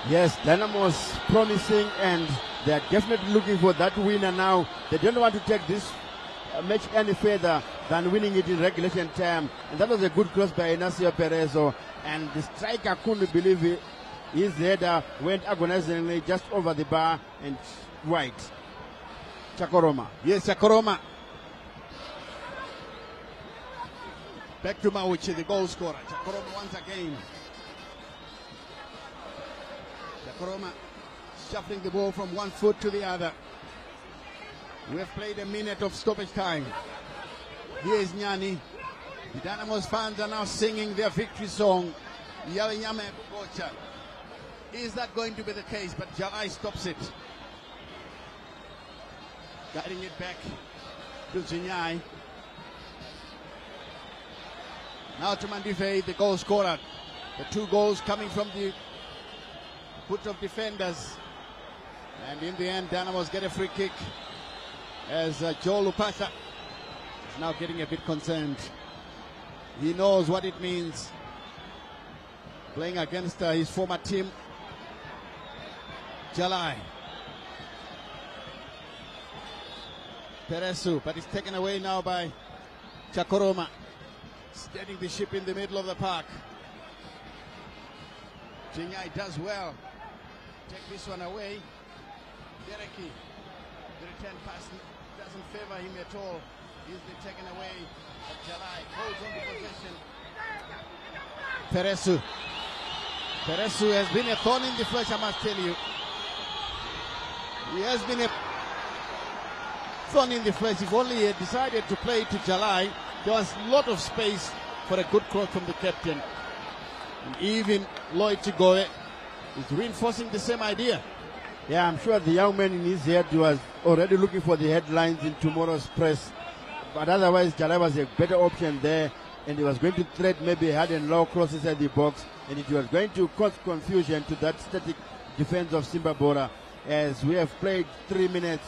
Yes, Dynamos promising, and they're definitely looking for that winner now. They don't want to take this match any further than winning it in regulation time. And that was a good cross by Inacio Perezo, and the striker couldn't believe it. His header went agonizingly just over the bar and wide. Chakoroma. Yes, Chakoroma. Back to Mauchi, the goal scorer. Chakoroma once again. Chakoroma shuffling the ball from one foot to the other. We have played a minute of stoppage time. Here is Nyani. The Dynamos fans are now singing their victory song. Yalinyame Bukocha. Is that going to be the case? But Jalai stops it. Guiding it back to Zinyai. Now to Mandife, the goal scorer. The 2 goals coming from the foot of defenders. And in the end, Dynamos get a free kick as Joe Lupata is now getting a bit concerned. He knows what it means playing against his former team, Jalai. Peresu, but it's taken away now by Chakoroma. Steadying the ship in the middle of the park. Jinyai does well. Take this one away. Dereki, the return pass doesn't favor him at all. Easily taken away. Jalai holds on to possession. Peresu. Peresu has been a thorn in the flesh, I must tell you. He has been a thorn in the flesh. If only he had decided to play to Jalai, there was a lot of space for a good cross from the captain. And even Lloyd Chigoe is reinforcing the same idea. Yeah, I'm sure the young man in his head was already looking for the headlines in tomorrow's press. But otherwise, Jalai was a better option there, and he was going to thread maybe hard and low crosses inside the box, and it was going to cause confusion to that static defense of Simba Bhora, as we have played 3 minutes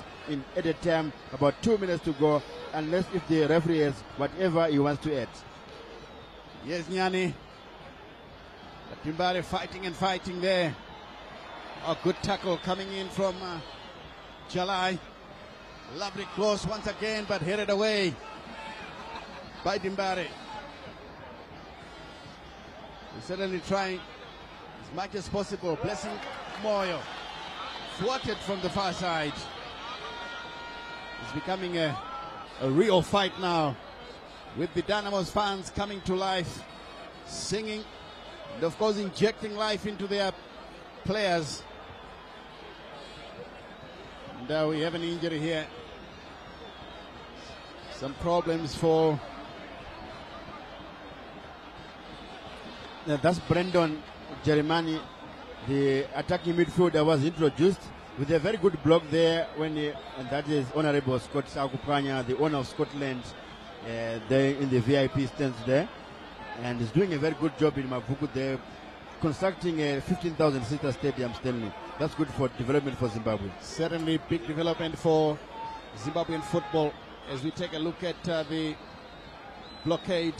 at a time, about 2 minutes to go, unless if the referee has whatever he wants to add. Yes, Nyani. Timbare fighting and fighting there. A good tackle coming in from Jalai. Lovely close once again, but headed away by Timbare. He's certainly trying as much as possible. Blessing Moyo. Thwarted from the far side. It's becoming a real fight now, with the Dynamos fans coming to life, singing, and of course injecting life into their players. And we have an injury here. Some problems for... That's Brendan Jeremani, the attacking midfielder, was introduced with a very good block there, and that is Honorable Scott Sakupanya, the owner of Scotland, there in the VIP stands there, and he's doing a very good job in Mavuku there, constructing a 15,000-seater stadium, Stanley. That's good for development for Zimbabwe. Certainly big development for Zimbabwean football as we take a look at the blockade.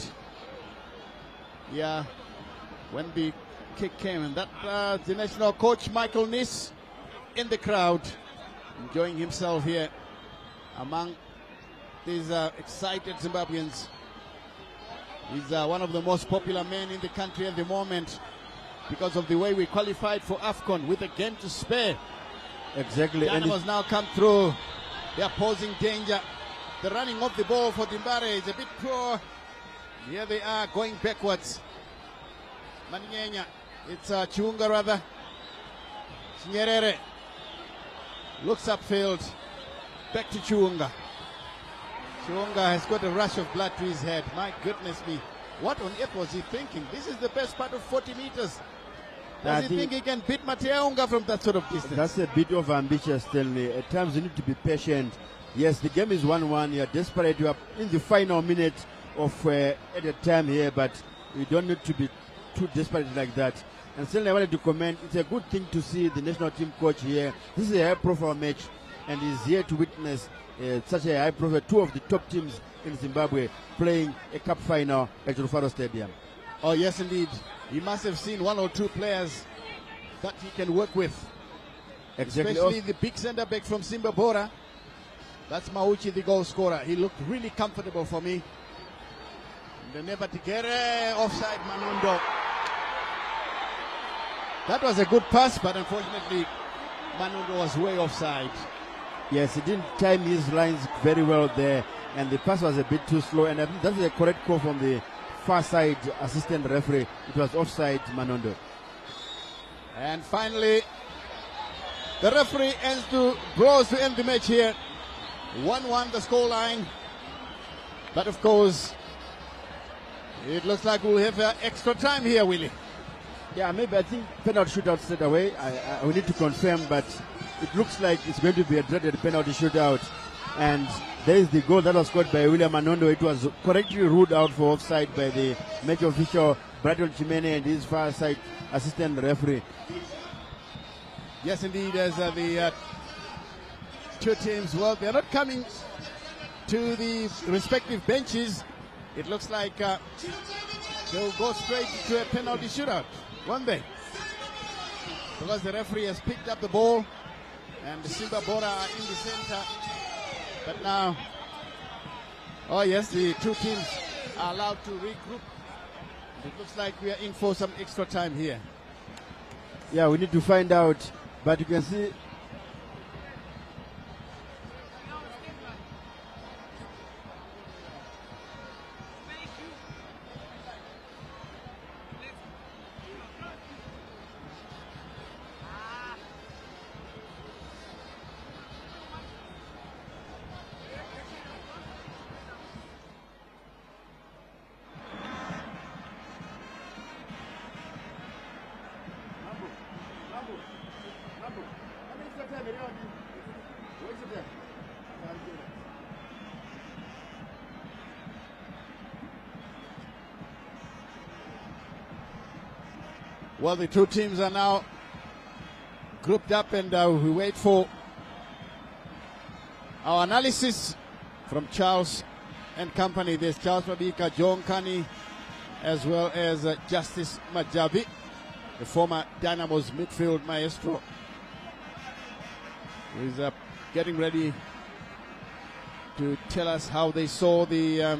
Yeah, when the kick came, and that the national coach Michael Nis in the crowd, enjoying himself here among these excited Zimbabweans. He's one of the most popular men in the country at the moment because of the way we qualified for AFCON with a game to spare. Exactly. Dynamos now come through. They are posing danger. The running of the ball for Timbare is a bit poor. Here they are going backwards. Maninyenya. It's Chiunga rather. Nyerere looks upfield. Back to Chiunga. Chiunga has got a rush of blood to his head. My goodness me. What on earth was he thinking? This is the best part of 40 meters. Does he think he can beat Mateunga from that sort of distance? That's a bit of ambitious, Stanley. At times you need to be patient. Yes, the game is 1-1. You're desperate. You are in the final minute of at a time here, but you don't need to be too desperate like that. And Stanley, I wanted to comment, it's a good thing to see the national team coach here. This is a high-profile match, and he's here to witness such a high-profile, 2 of the top teams in Zimbabwe playing a cup final at Rufaro Stadium. Oh, yes, indeed. He must have seen 1 or 2 players that he can work with. Exactly. Especially the big centre-back from Simba Bhora. That's Mauchi, the goal scorer. He looked really comfortable for me. The never to get offside, Manundo. That was a good pass, but unfortunately, Manundo was way offside. Yes, he didn't time his lines very well there, and the pass was a bit too slow, and I think that's a correct call from the far side assistant referee. It was offside, Manondo. And finally, the referee blows to end the match here. 1-1 the scoreline. But of course, it looks like we'll have extra time here, Willie. Yeah, maybe I think penalty shootout straight away. We need to confirm, but it looks like it's going to be a dreaded penalty shootout. And there is the goal that was scored by William Anondo. It was correctly ruled out for offside by the match official Bradley Chimene and his far side assistant referee. Yes, indeed, as the two teams, well, they're not coming to the respective benches. It looks like they'll go straight to a penalty shootout, won't they? Because the referee has picked up the ball and the Simba Bhora are in the center. But now, oh yes, the two teams are allowed to regroup. It looks like we are in for some extra time here. Yeah, we need to find out, but you can see well, the two teams are now grouped up and we wait for our analysis from Charles and company. There's Charles Mabika, John Kani, as well as Justice Majabi, the former Dynamos midfield maestro, who is getting ready to tell us how they saw the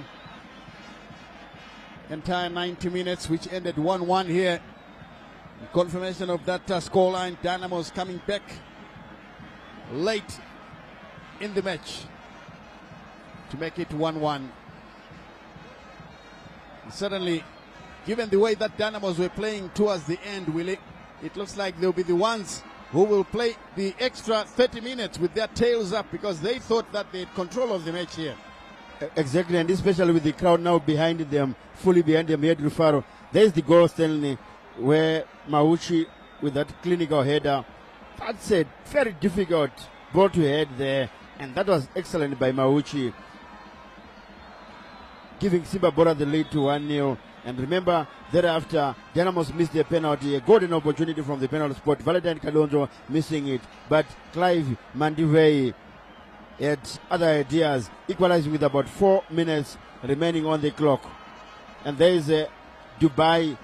entire 90 minutes, which ended 1-1 here. Confirmation of that scoreline, Dynamos coming back late in the match to make it 1-1. Certainly, given the way that Dynamos were playing towards the end, Willie, it looks like they'll be the ones who will play the extra 30 minutes with their tails up because they thought that they had control of the match here. exactly, and especially with the crowd now behind them, fully behind them here at Rufaro. There's the goal, Stanley, where Mauchi with that clinical header. That's a very difficult ball to head there, and that was excellent by Mauchi, giving Simba Bhora the lead to 1-0. And remember, thereafter, Dynamos missed their penalty, a golden opportunity from the penalty spot. Valentine Kalonzo missing it, but Clive Mandivei had other ideas, equalizing with about 4 minutes remaining on the clock. And there is a Dubai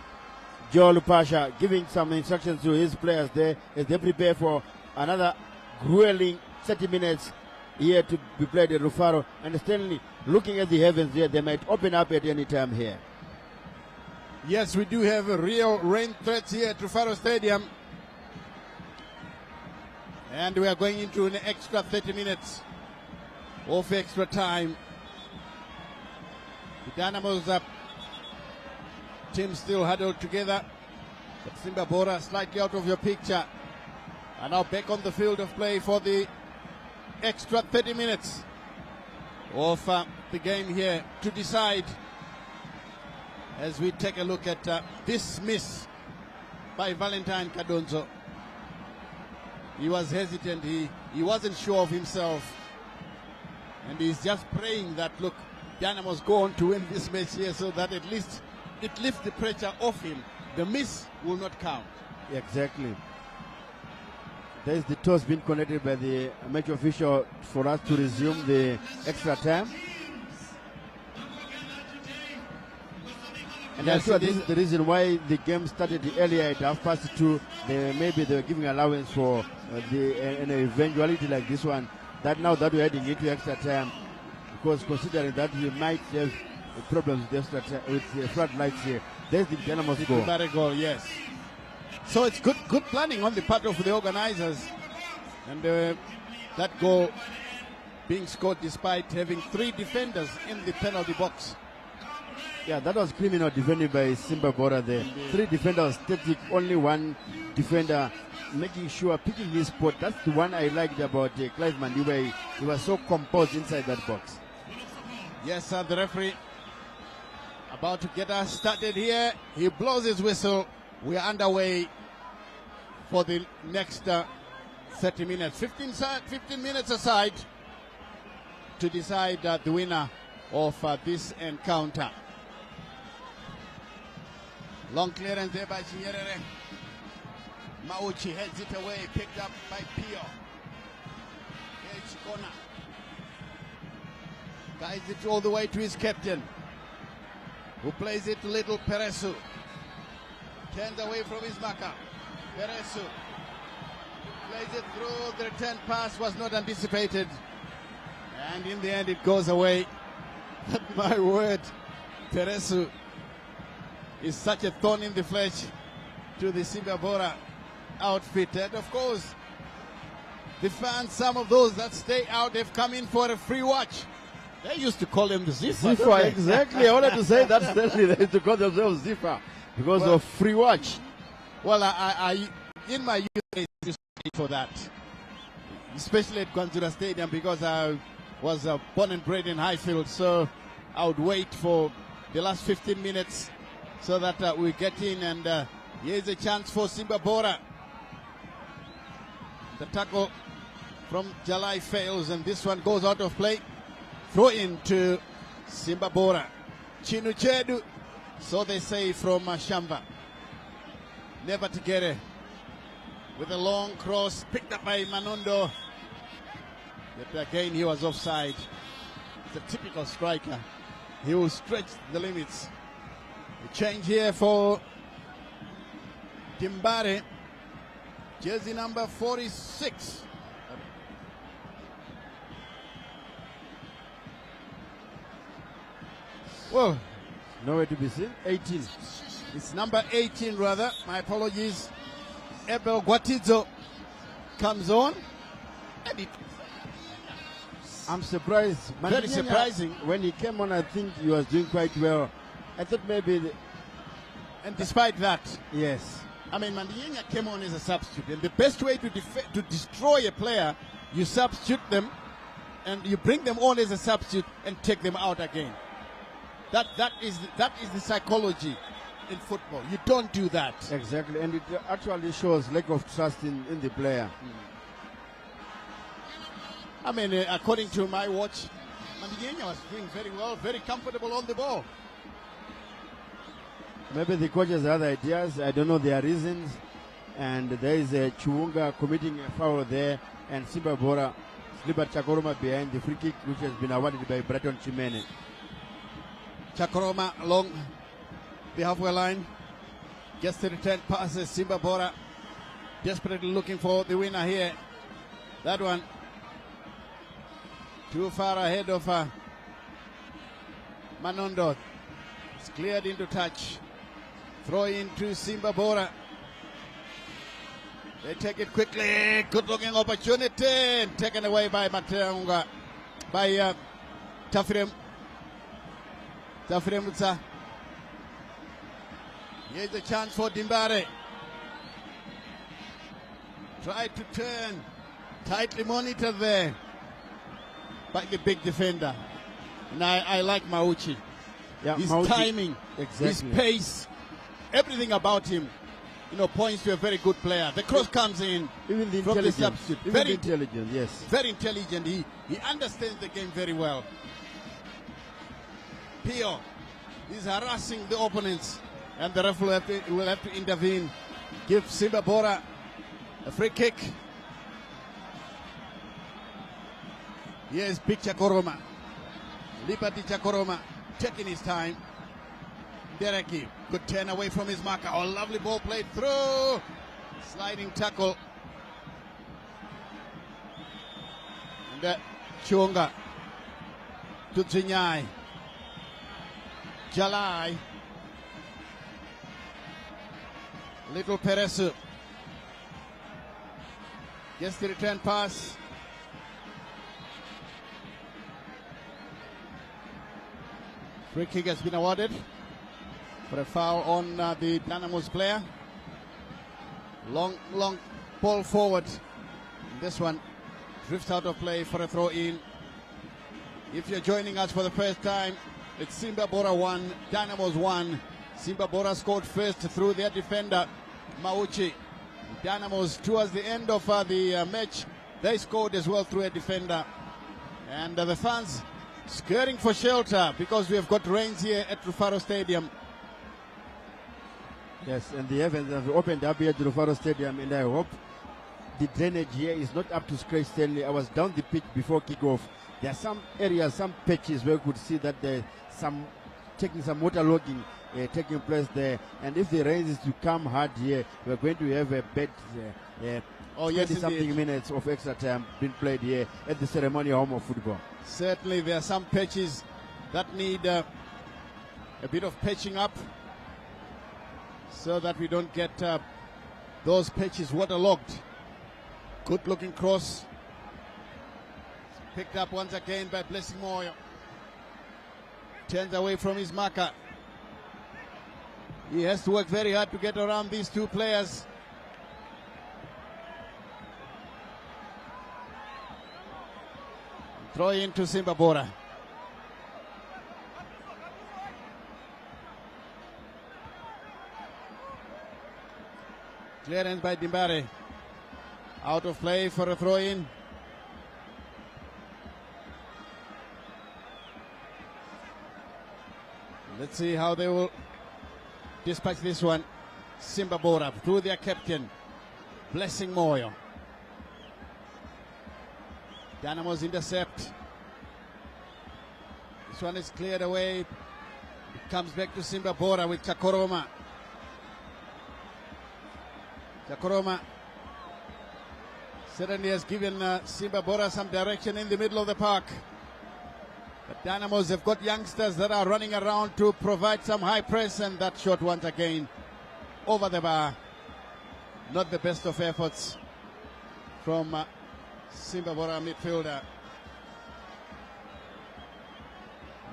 Joel Pasha giving some instructions to his players there as they prepare for another grueling 30 minutes here to be played at Rufaro. And Stanley, looking at the heavens here, they might open up at any time here. Yes, we do have a real rain threats here at Rufaro Stadium. And we are going into an extra 30 minutes of extra time. The Dynamos team still huddled together, but Simba Bhora slightly out of your picture. And now back on the field of play for the extra 30 minutes of the game here to decide, as we take a look at this miss by Valentine Kadonzo. He was hesitant, he wasn't sure of himself, and he's just praying that, look, Dynamos go on to win this match here so that at least it lifts the pressure off him. The miss will not count. Exactly. There's the toss being connected by the match official for us to resume the extra time. And I'm sure this is the reason why the game started earlier at 2:30. Maybe they're giving allowance for an eventuality like this one. That now that we're heading into extra time, because considering that we might have problems with the floodlights here. There's the Dynamos goal. Goal, yes. So it's good planning on the part of the organizers, and that goal being scored despite having 3 defenders in the penalty box. Yeah, that was criminal defending by Simba Bhora there. Indeed. 3 defenders static, only 1 defender making sure, picking his spot. That's the one I liked about Clive Mandiwe. He was so composed inside that box. Yes, the referee about to get us started here. He blows his whistle. We are underway for the next 30 minutes. 15 minutes aside. to decide the winner of this encounter. Long clearance there by Chinyerere. Mauchi heads it away, picked up by Pio. Edge corner. Guides it all the way to his captain, who plays it to little Peresu. Turns away from his marker. Peresu plays it through. The return pass was not anticipated. And in the end it goes away. My word, Peresu is such a thorn in the flesh to the Simba Bhora outfit. And of course, the fans, some of those that stay out, they've come in for a free watch. They used to call him the Zifa. Zifa, exactly. I wanted to say that. Certainly, they used to call themselves Zifa because of free watch. Well, I in my youth days used to pay for that, especially at Kwanzura Stadium, because I was born and bred in Highfield. So I would wait for the last 15 minutes so that we get in, and here's a chance for Simba Bhora. The tackle from Jalai fails, and this one goes out of play. Throw in to Simba Bhora. Chinuchedu, so they say from Shamba. Never to get it. With a long cross, picked up by Manondo. But again, he was offside. It's a typical striker. He will stretch the limits. The change here for Timbare. Jersey number 46. Well, Nowhere to be seen. 18. it's number 18 rather. My apologies. Ebel Guatizo comes on. And it, I'm surprised. Very Mandinyanya, surprising. When he came on, I think he was doing quite well. I thought maybe, and despite that, yes. I mean, Mandinyanya came on as a substitute. And the best way to destroy a player, you substitute them and you bring them on as a substitute and take them out again. That is the psychology in football. You don't do that. Exactly, and it actually shows lack of trust in the player. I mean, according to my watch, Mandinyanya was doing very well, very comfortable on the ball. Maybe the coaches have other ideas. I don't know their reasons. And there is a Chiwunga committing a foul there, and Simba Bhora, Slibat Chakoroma behind the free kick, which has been awarded by Breton Chimene. Chakoroma along the halfway line. Gets the return passes. Simba Bhora desperately looking for the winner here. That one too far ahead of Manondo. It's cleared into touch. Throw into Simba Bhora. They take it quickly. Good looking opportunity. Taken away by Mateunga. By Tafrem. Tafrem Mutsa. Here's a chance for Dimbare. Try to turn. Tightly monitored there by the big defender. And I like Mauchi. Yeah, His Mauchi, timing, exactly. his pace, everything about him, points to a very good player. The cross comes in Even the from the intelligence. substitute. Even Very the intelligence, yes. very intelligent. He understands the game very well. Pio is harassing the opponents, and the referee will have to intervene. Give Simba Bhora a free kick. Here's Big Chakoroma. Liberty Chakoroma taking his time. Dereki could turn away from his marker. Oh, lovely ball played through. Sliding tackle. And Chiwunga to Zinyai. Jalai. Little Peresu. Gets the return pass. Free kick has been awarded for a foul on the Dynamos player. Long ball forward. This one drifts out of play for a throw in. If you're joining us for the first time, it's Simba Bhora 1, Dynamos 1. Simba Bhora scored first through their defender, Mauchi. Dynamos, towards the end of the match, they scored as well through a defender, And the fans scurrying for shelter because we have got rains here at Rufaro Stadium. Yes, and the heavens have opened up here at Rufaro Stadium, and I hope the drainage here is not up to scratch. Stanley, I was down the pitch before kickoff. There are some areas, some patches where we could see that there's some water logging taking place there. And if the rain is to come hard here, we're going to have a bad 20-something minutes of extra time being played here at the ceremonial home of football. Certainly, there are some patches that need a bit of patching up so that we don't get those patches waterlogged. Good looking cross. Picked up once again by Blessing Moyo. Turns away from his marker. He has to work very hard to get around these two players. Throw into Simba Bhora. Clearance by Dimbare. Out of play for a throw-in. Let's see how they will dispatch this one. Simba Bhora through their captain, Blessing Moyo. Dynamos intercept. This one is cleared away. It comes back to Simba Bhora with Chakoroma. Chakoroma certainly has given Simba Bhora some direction in the middle of the park. But Dynamos have got youngsters that are running around to provide some high press, and that shot once again over the bar. Not the best of efforts from Simba Bhora midfielder.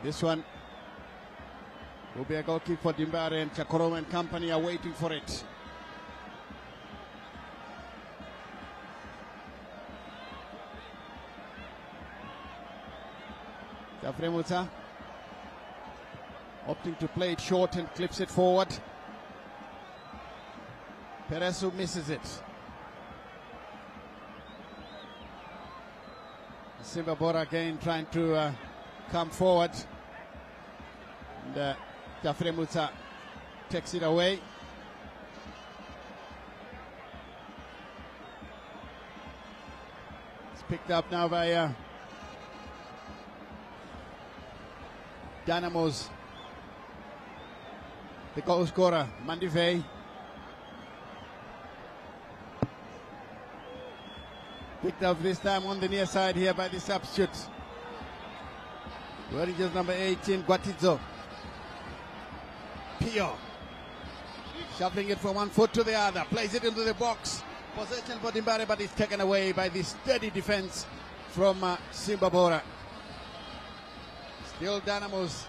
This one will be a goal kick for Dimbare, and Chakoroma and company are waiting for it. Tafremuta opting to play it short and clips it forward. Peresu misses it. Simba Bhora again trying to come forward. And Tafremuta takes it away. It's picked up now by Dynamos, the goal scorer, Mandivei. Picked up this time on the near side here by the substitute. Wearing just number 18, Guatizo. Pio. Shuffling it from one foot to the other. Plays it into the box. Possession for Dimbare, but it's taken away by the steady defense from Simba Bhora. Still Dynamos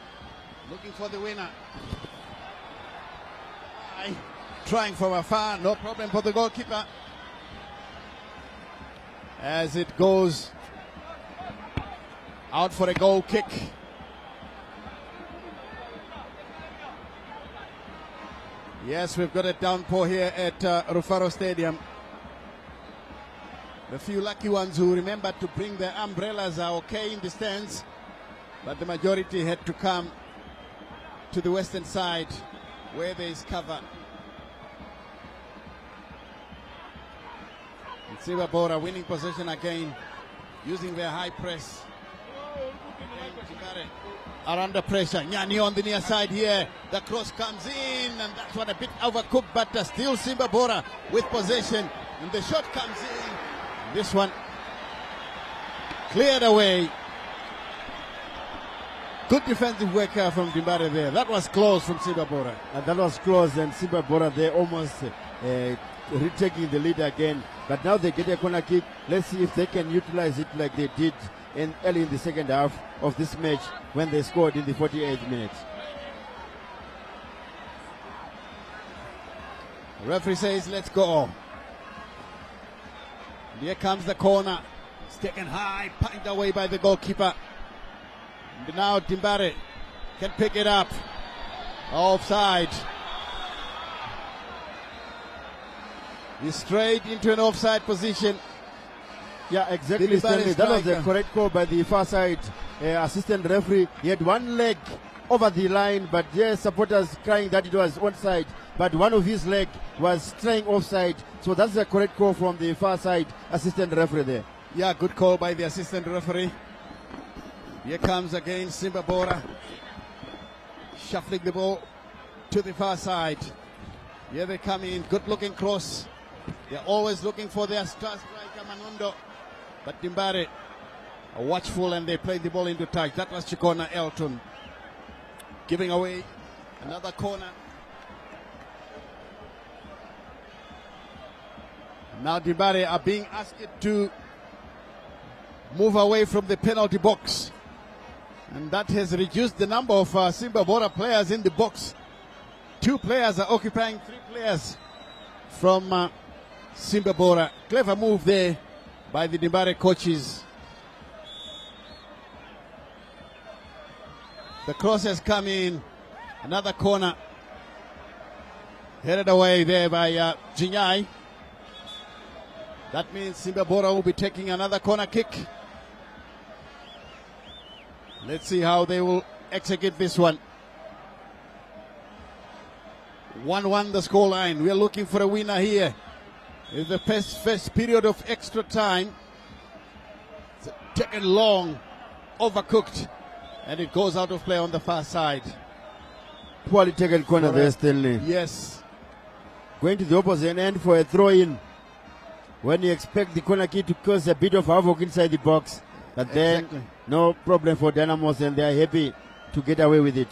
looking for the winner. Trying from afar, no problem for the goalkeeper. As it goes out for a goal kick. Yes, we've got a downpour here at Rufaro Stadium. The few lucky ones who remembered to bring their umbrellas are okay in the stands, but the majority had to come to the western side where there is cover. And Simba Bhora winning possession again, using their high press. Are under pressure. Nyani on the near side here. The cross comes in, and that's what a bit overcooked, but still Simba Bhora with possession. And the shot comes in. This one cleared away. Good defensive work from Dimbare there. That was close from Simba Bhora. And that was close, and Simba Bhora there almost retaking the lead again. But now they get a corner kick. Let's see if they can utilize it like they did early in the second half of this match when they scored in the 48th minute. The referee says, let's go. And here comes the corner. It's taken high, punched away by the goalkeeper. And now Dimbare can pick it up. Offside. He's straight into an offside position. Yeah, exactly, Delivery Stanley. That was the striker. correct call by the far side assistant referee. He had one leg over the line, but yes, supporters crying that it was onside, but one of his leg was straying offside. So that's the correct call from the far side assistant referee there. Yeah, good call by the assistant referee. Here comes again Simba Bhora, shuffling the ball to the far side. Here they come in, good looking cross. They're always looking for their star striker Manondo, but Dimbare are watchful and they play the ball into touch. That was Chikona Elton giving away another corner. Now Dimbare are being asked to move away from the penalty box, and that has reduced the number of Simba Bhora players in the box. 2 players are occupying 3 players from Simba Bhora. Clever move there by the Dimbare coaches. The cross has come in, another corner headed away there by Jinyai. That means Simba Bhora will be taking another corner kick. Let's see how they will execute this one. 1-1 the scoreline. We are looking for a winner here. In the first period of extra time, it's taken long, overcooked, and it goes out of play on the far side. Poorly taken corner there, Stanley. Yes. Going to the opposite end for a throw-in. When you expect the corner kick to cause a bit of havoc inside the box, but then Exactly. no problem for Dynamos, and they are happy to get away with it.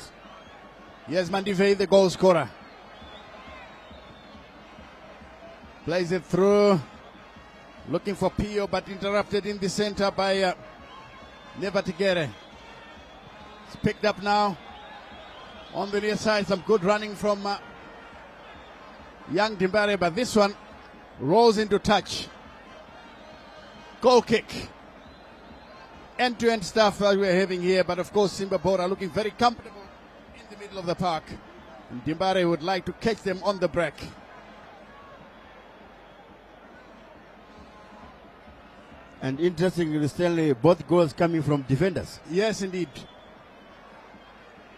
Yes, Mandivei, the goal scorer. Plays it through, looking for Pio, but interrupted in the center by Nevatigere. It's picked up now on the near side. Some good running from young Dimbare, but this one rolls into touch. Goal kick. End-to-end stuff that we're having here, but of course Simba Bhora looking very comfortable in the middle of the park. And Dimbare would like to catch them on the break. And interestingly, Stanley, both goals coming from defenders. Yes, indeed.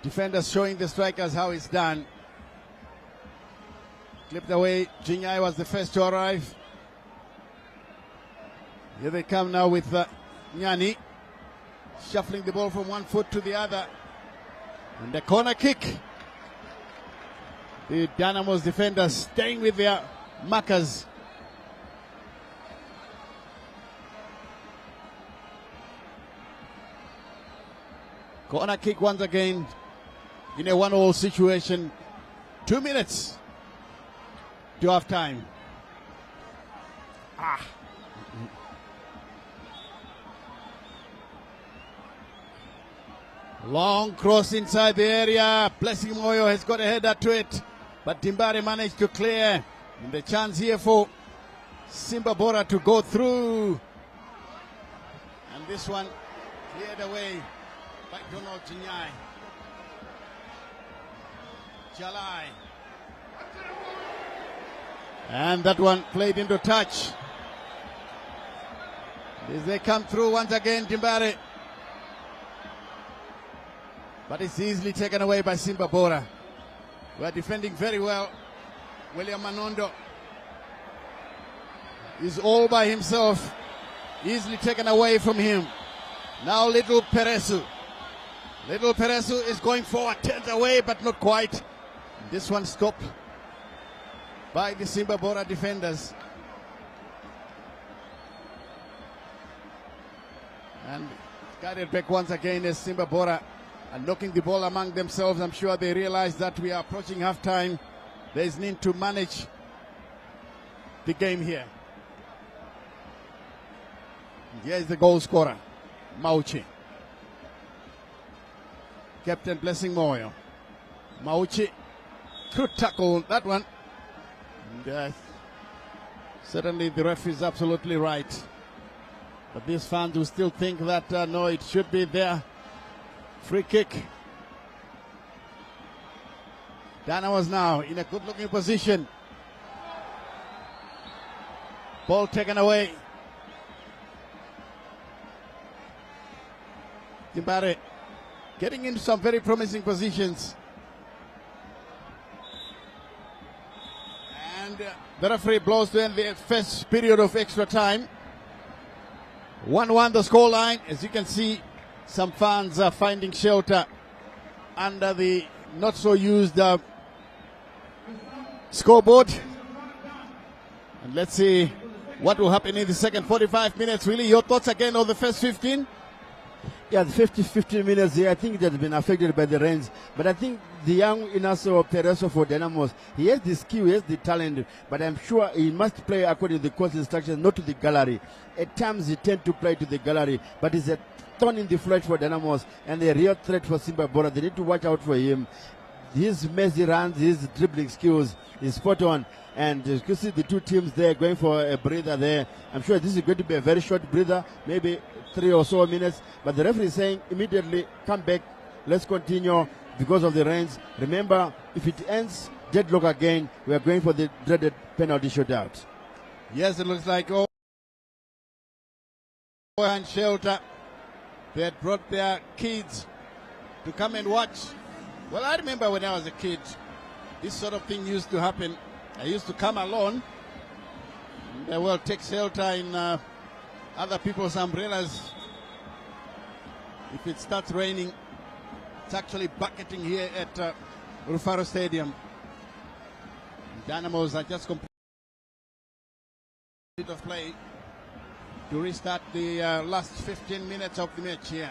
Defenders showing the strikers how it's done. Clipped away. Jinyai was the first to arrive. Here they come now with Nyani. Shuffling the ball from one foot to the other. And the corner kick. The Dynamos defenders staying with their markers. Corner kick once again in a 1-1 situation. 2 minutes to half time. Long cross inside the area. Blessing Moyo has got a header to it, but Dimbare managed to clear. And the chance here for Simba Bhora to go through. And this one cleared away by Donald Jinyai. Jalai. And that one played into touch. As they come through once again, Dimbare. But it's easily taken away by Simba Bhora. We are defending very well. William Manondo is all by himself. Easily taken away from him. Now Little Peresu. Little Peresu is going forward, turns away, but not quite. This one stopped by the Simba Bhora defenders. And guided back once again as Simba Bhora are knocking the ball among themselves. I'm sure they realize that we are approaching half-time. There is need to manage the game here. Here is the goal scorer, Mauchi. Captain Blessing Moyo. Mauchi could tackle that one. And, certainly the ref is absolutely right. But these fans will still think that no, it should be their free kick. Dynamos now in a good looking position. Ball taken away. Timbare getting into some very promising positions. And the referee blows to end the first period of extra time. 1-1 the scoreline. As you can see, some fans are finding shelter under the not so used scoreboard. And let's see what will happen in the second 45 minutes. Really, your thoughts again on the first 15? Yeah, the 15 minutes here, I think it has been affected by the rains. But I think the young Inaso Pereso for Dynamos, he has the skill, he has the talent, but I'm sure he must play according to the course instructions, not to the gallery. At times he tends to play to the gallery, but he's a thorn in the flesh for Dynamos and a real threat for Simba Bhora. They need to watch out for him. His messy runs, his dribbling skills is spot on. And you can see the two teams there going for a breather there. I'm sure this is going to be a very short breather, maybe 3 or so minutes. But the referee is saying immediately, come back, let's continue because of the rains. Remember, if it ends deadlock again, we are going for the dreaded penalty shootout. Yes, it looks like and shelter. They had brought their kids to come and watch. Well, I remember when I was a kid, this sort of thing used to happen. I used to come alone and take shelter in other people's umbrellas. If it starts raining, it's actually bucketing here at Rufaro Stadium. Dynamos are just completed of play to restart the last 15 minutes of the match here.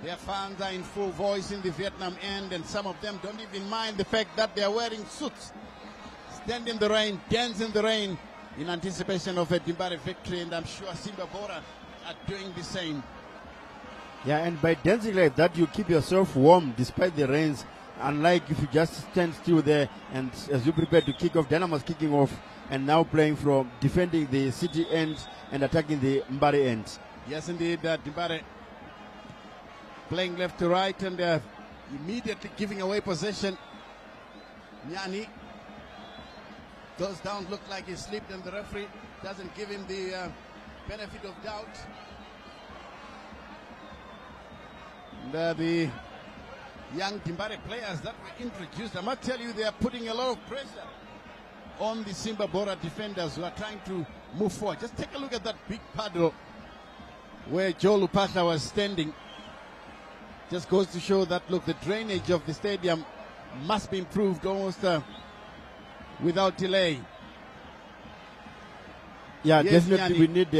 Their fans are in full voice in the Vietnam end, and some of them don't even mind the fact that they are wearing suits. Stand in the rain, dance in the rain in anticipation of a Timbare victory, and I'm sure Simba Bhora are doing the same. Yeah, and by dancing like that, you keep yourself warm despite the rains, unlike if you just stand still there and as you prepare to kick off, Dynamos kicking off and now playing from defending the city end and attacking the Mumhari end. Yes, indeed, Timbare playing left to right and immediately giving away possession. Nyani goes down, look like he slipped, and the referee doesn't give him the benefit of doubt. And, the young Timbare players that were introduced, I must tell you, they are putting a lot of pressure on the Simba Bhora defenders who are trying to move forward. Just take a look at that big paddle where Joe Lupata was standing. Just goes to show that, look, the drainage of the stadium must be improved almost without delay. Yeah, Yes, definitely Nyani. we need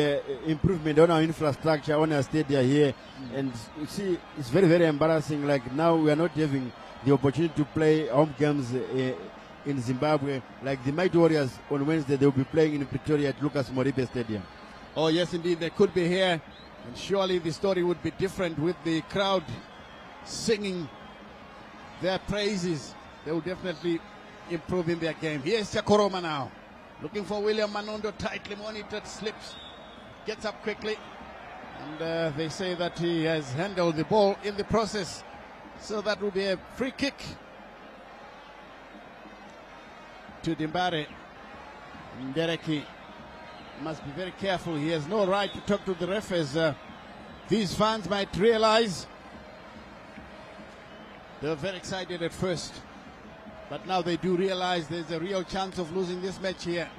improvement on our infrastructure, on our stadium here. And you see, it's very, very embarrassing. Like now we are not having the opportunity to play home games in Zimbabwe. Like the Mighty Warriors on Wednesday, they will be playing in Pretoria at Lucas Moribe Stadium. Oh, yes, indeed, they could be here. And surely the story would be different with the crowd singing their praises. They will definitely improve in their game. Here's Chakoroma now. Looking for William Manondo, tightly monitored, slips, gets up quickly. And they say that he has handled the ball in the process. So that will be a free kick to Dimbare. Ndereki must be very careful. He has no right to talk to the ref, as these fans might realize. They were very excited at first, but now they do realize there's a real chance of losing this match here.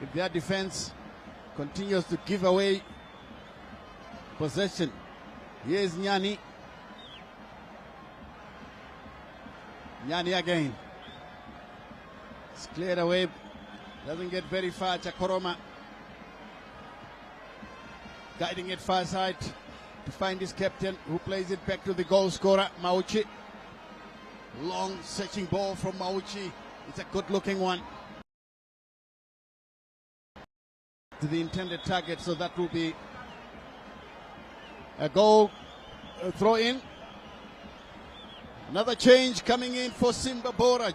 If their defense continues to give away possession. Here's Nyani. Nyani again. It's cleared away. Doesn't get very far. Chakoroma guiding it far side to find his captain, who plays it back to the goal scorer, Mauchi. Long searching ball from Mauchi. It's a good looking one to the intended target, so that will be a goal, throw in. Another change coming in for Simba Bhora.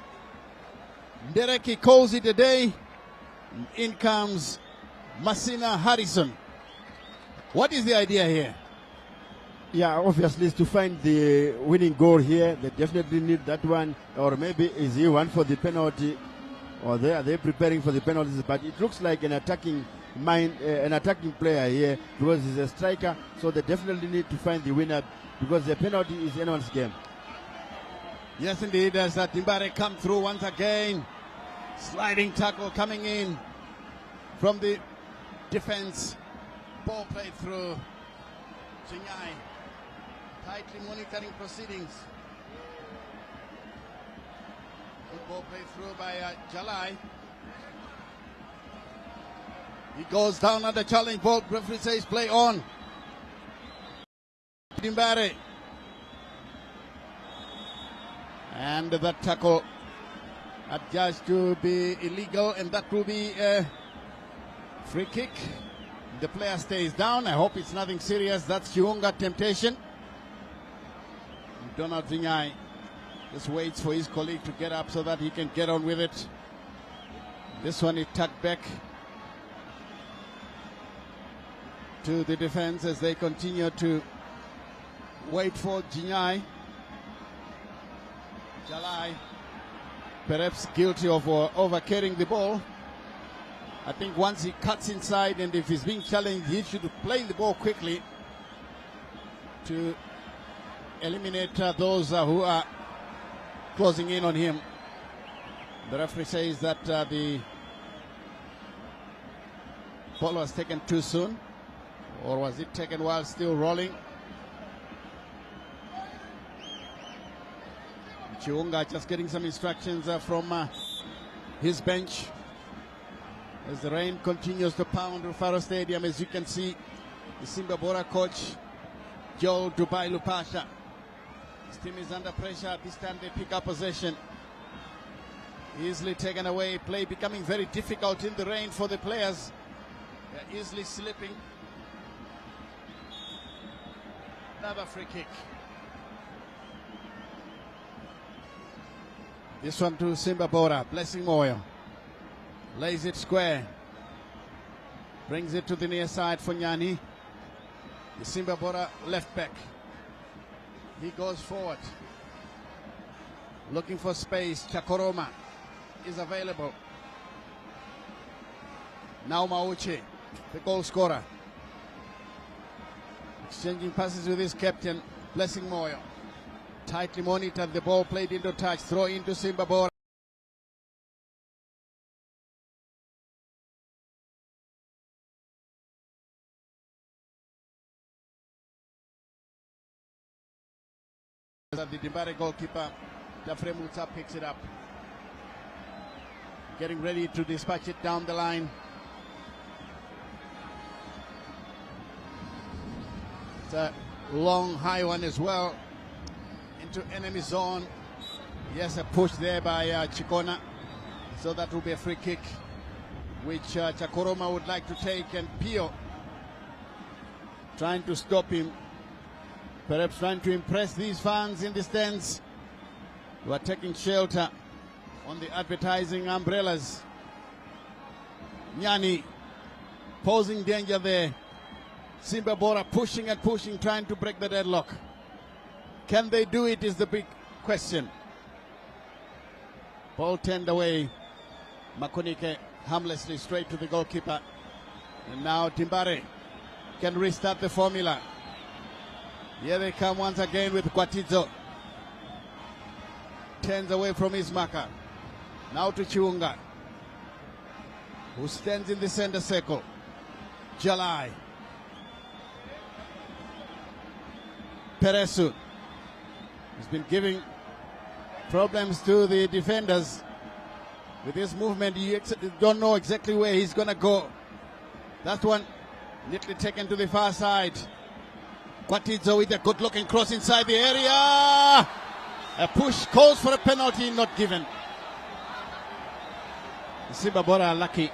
Ndereki calls it a day. In comes Masina Harrison. What is the idea here? Yeah, obviously it's to find the winning goal here. They definitely need that one. Or maybe is he one for the penalty? Or are they preparing for the penalties? But it looks like an attacking mind an attacking player here because he's a striker, so they definitely need to find the winner because the penalty is anyone's game. Yes, indeed, as Timbare come through once again. Sliding tackle coming in from the defense. Ball played through. Chinyai tightly monitoring proceedings. Good ball played through by Jalai. He goes down on the challenge ball. Referee says play on. Timbare. And that tackle adjudged to be illegal, and that will be a free kick. The player stays down. I hope it's nothing serious. That's Chiunga temptation. Donald Zinyai just waits for his colleague to get up so that he can get on with it. This one is tucked back to the defense as they continue to wait for Zinyai. Jalai, perhaps guilty of over-carrying the ball. I think once he cuts inside and if he's being challenged, he should play the ball quickly to eliminate those who are closing in on him. The referee says that the ball was taken too soon, or was it taken while still rolling? Chiunga just getting some instructions from his bench as the rain continues to pound Rufaro Stadium. As you can see, the Simba Bhora coach Joel Dubai Lupasha, his team is under pressure. This time they pick up possession, easily taken away. Play becoming very difficult in the rain for the players. They're easily slipping. Another free kick. This one to Simba Bhora. Blessing Moyo lays it square, brings it to the near side for Nyani. The Simba Bhora left back. He goes forward, looking for space. Chakoroma is available. Now Mauchi, the goal scorer, exchanging passes with his captain, Blessing Moyo. Tightly monitored, the ball played into touch, throw into Simba Bhora. The Dimbare goalkeeper, Dafre Mutsa, picks it up. Getting ready to dispatch it down the line. It's a long, high one as well. Into enemy zone. Yes, a push there by Chikona. So that will be a free kick, which Chakoroma would like to take, and Pio trying to stop him. Perhaps trying to impress these fans in the stands who are taking shelter on the advertising umbrellas. Nyani posing danger there. Simba Bhora pushing and pushing, trying to break the deadlock. Can they do it is the big question. Ball turned away. Makonike harmlessly straight to the goalkeeper. And now Timbare can restart the formula. Here they come once again with Kwatizo. Turns away from his marker. Now to Chiunga, who stands in the center circle. Jalai. Peresu has been giving problems to the defenders. With his movement, you don't know exactly where he's going to go. That one neatly taken to the far side. Kwatizo with a good looking cross inside the area. A push calls for a penalty, not given. Simba Bhora lucky.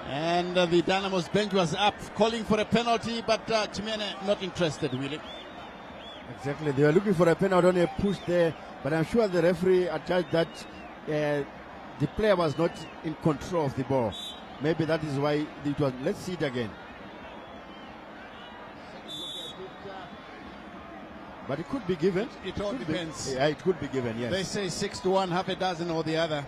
And the Dynamos bench was up calling for a penalty, but Chimene not interested, really. Exactly, they were looking for a penalty, only a push there, but I'm sure the referee adjudged that the player was not in control of the ball. Maybe that is why it was. Let's see it again. But it could be given. It all depends. Yeah, it could be given, yes. They say 6-1, half a dozen or the other.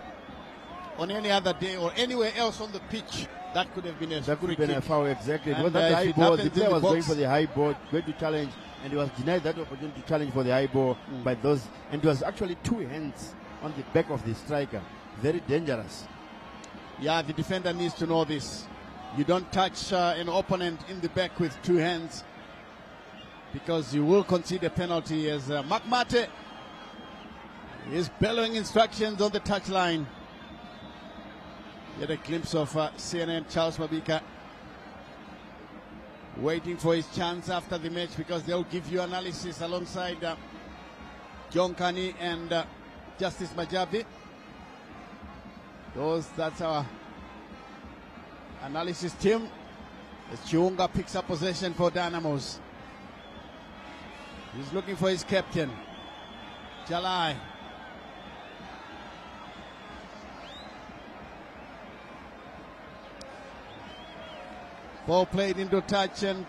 On any other day or anywhere else on the pitch, That could have been a That could free have been a kick. foul, exactly. And, Because that if high it ball, happens the in player the was going box- for the high ball, going to challenge, and he was denied that opportunity to challenge for the high ball by those. And it was actually two hands on the back of the striker. Very dangerous. Yeah, the defender needs to know this. You don't touch an opponent in the back with two hands, because you will concede a penalty, as Makmate is bellowing instructions on the touchline. Get a glimpse of CNN Charles Mabika waiting for his chance after the match, because they'll give you analysis alongside John Kani and Justice Majabi. That's our analysis team. As Chiunga picks up possession for Dynamos. He's looking for his captain, Jalai. Ball played into touch, and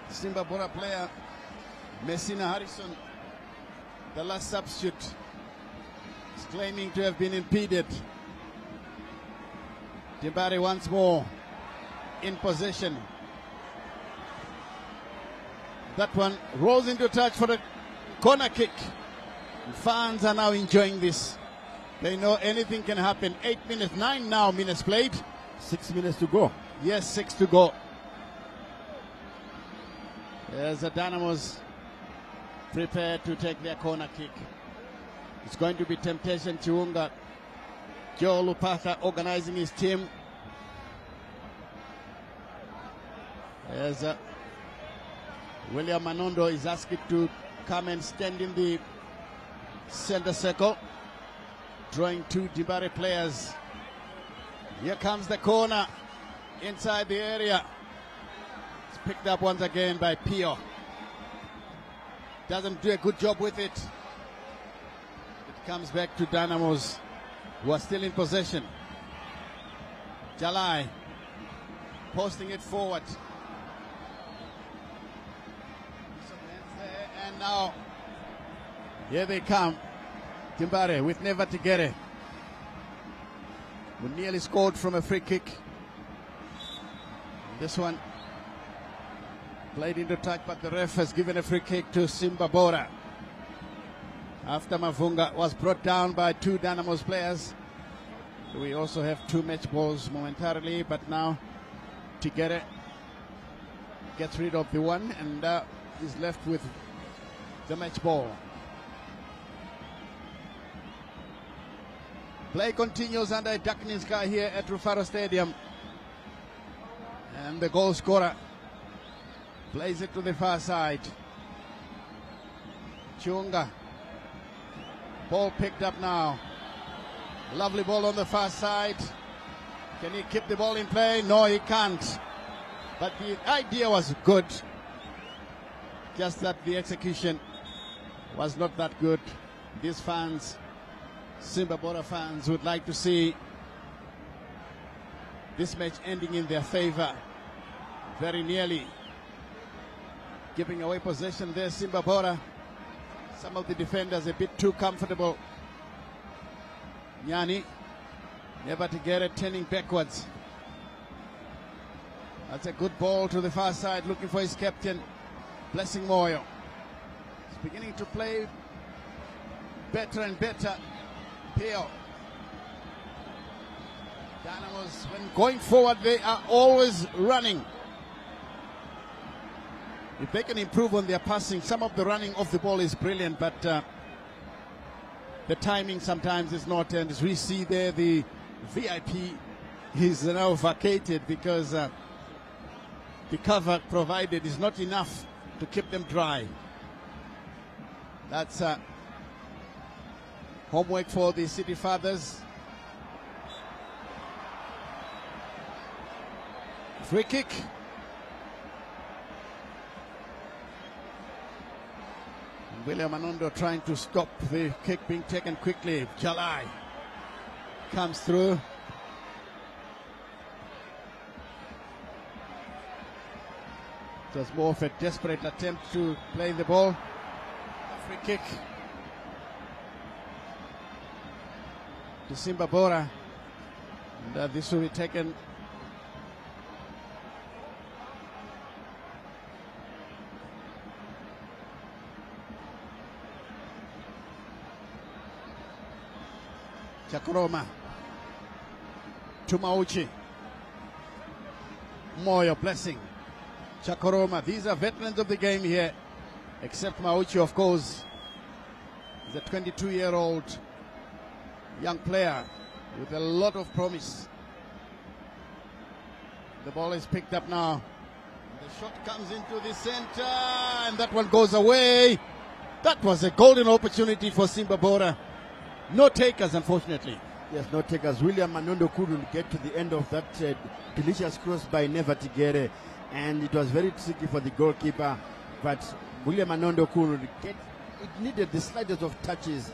Simba Bhora player Messina Harrison, the last substitute, is claiming to have been impeded. Dibari once more in possession. That one rolls into touch for a corner kick. And fans are now enjoying this. They know anything can happen. 9 minutes played. 6 minutes to go. Yes, 6 to go. There's the Dynamos prepared to take their corner kick. It's going to be Temptation Chiunga. Joe Lupata organizing his team. As William Manondo is asked to come and stand in the center circle, drawing two Dibare players. Here comes the corner inside the area. It's picked up once again by Pio. Doesn't do a good job with it. It comes back to Dynamos, who are still in possession. Jalai posting it forward. Some hands there, and now here they come. Timbare with Never to get it. We nearly scored from a free kick. This one played into touch, but the ref has given a free kick to Simba Bhora. After Mavunga was brought down by two Dynamos players. We also have two match balls momentarily, but now Tigere gets rid of the one and is left with the match ball. Play continues under a darkening sky here at Rufaro Stadium. And the goal scorer plays it to the far side. Chiunga. Ball picked up now. Lovely ball on the far side. Can he keep the ball in play? No, he can't. But the idea was good. Just that the execution was not that good. These fans, Simba Bhora fans, would like to see this match ending in their favor. Very nearly giving away possession there, Simba Bhora. Some of the defenders a bit too comfortable. Nyani, never to get it, turning backwards. That's a good ball to the far side, looking for his captain, Blessing Moyo. He's beginning to play better and better. Pio. Dynamos, when going forward, they are always running. If they can improve on their passing, some of the running off the ball is brilliant, but the timing sometimes is not. And as we see there, the VIP is now vacated because the cover provided is not enough to keep them dry. That's homework for the City Fathers. Free kick. William Anondo trying to stop the kick being taken quickly. Jalai comes through. It was more of a desperate attempt to play the ball. A free kick to Simba Bhora. And this will be taken. Chakuroma to Mauchi. Moyo blessing. Chakuroma. These are veterans of the game here, except Mauchi, of course. He's a 22-year-old young player with a lot of promise. The ball is picked up now. The shot comes into the center, and that one goes away. That was a golden opportunity for Simba Bhora. No takers, unfortunately. Yes, no takers. William Manondo couldn't get to the end of that delicious cross by Neva Tigere, and it was very tricky for the goalkeeper, but William Manondo couldn't get. It needed the slightest of touches,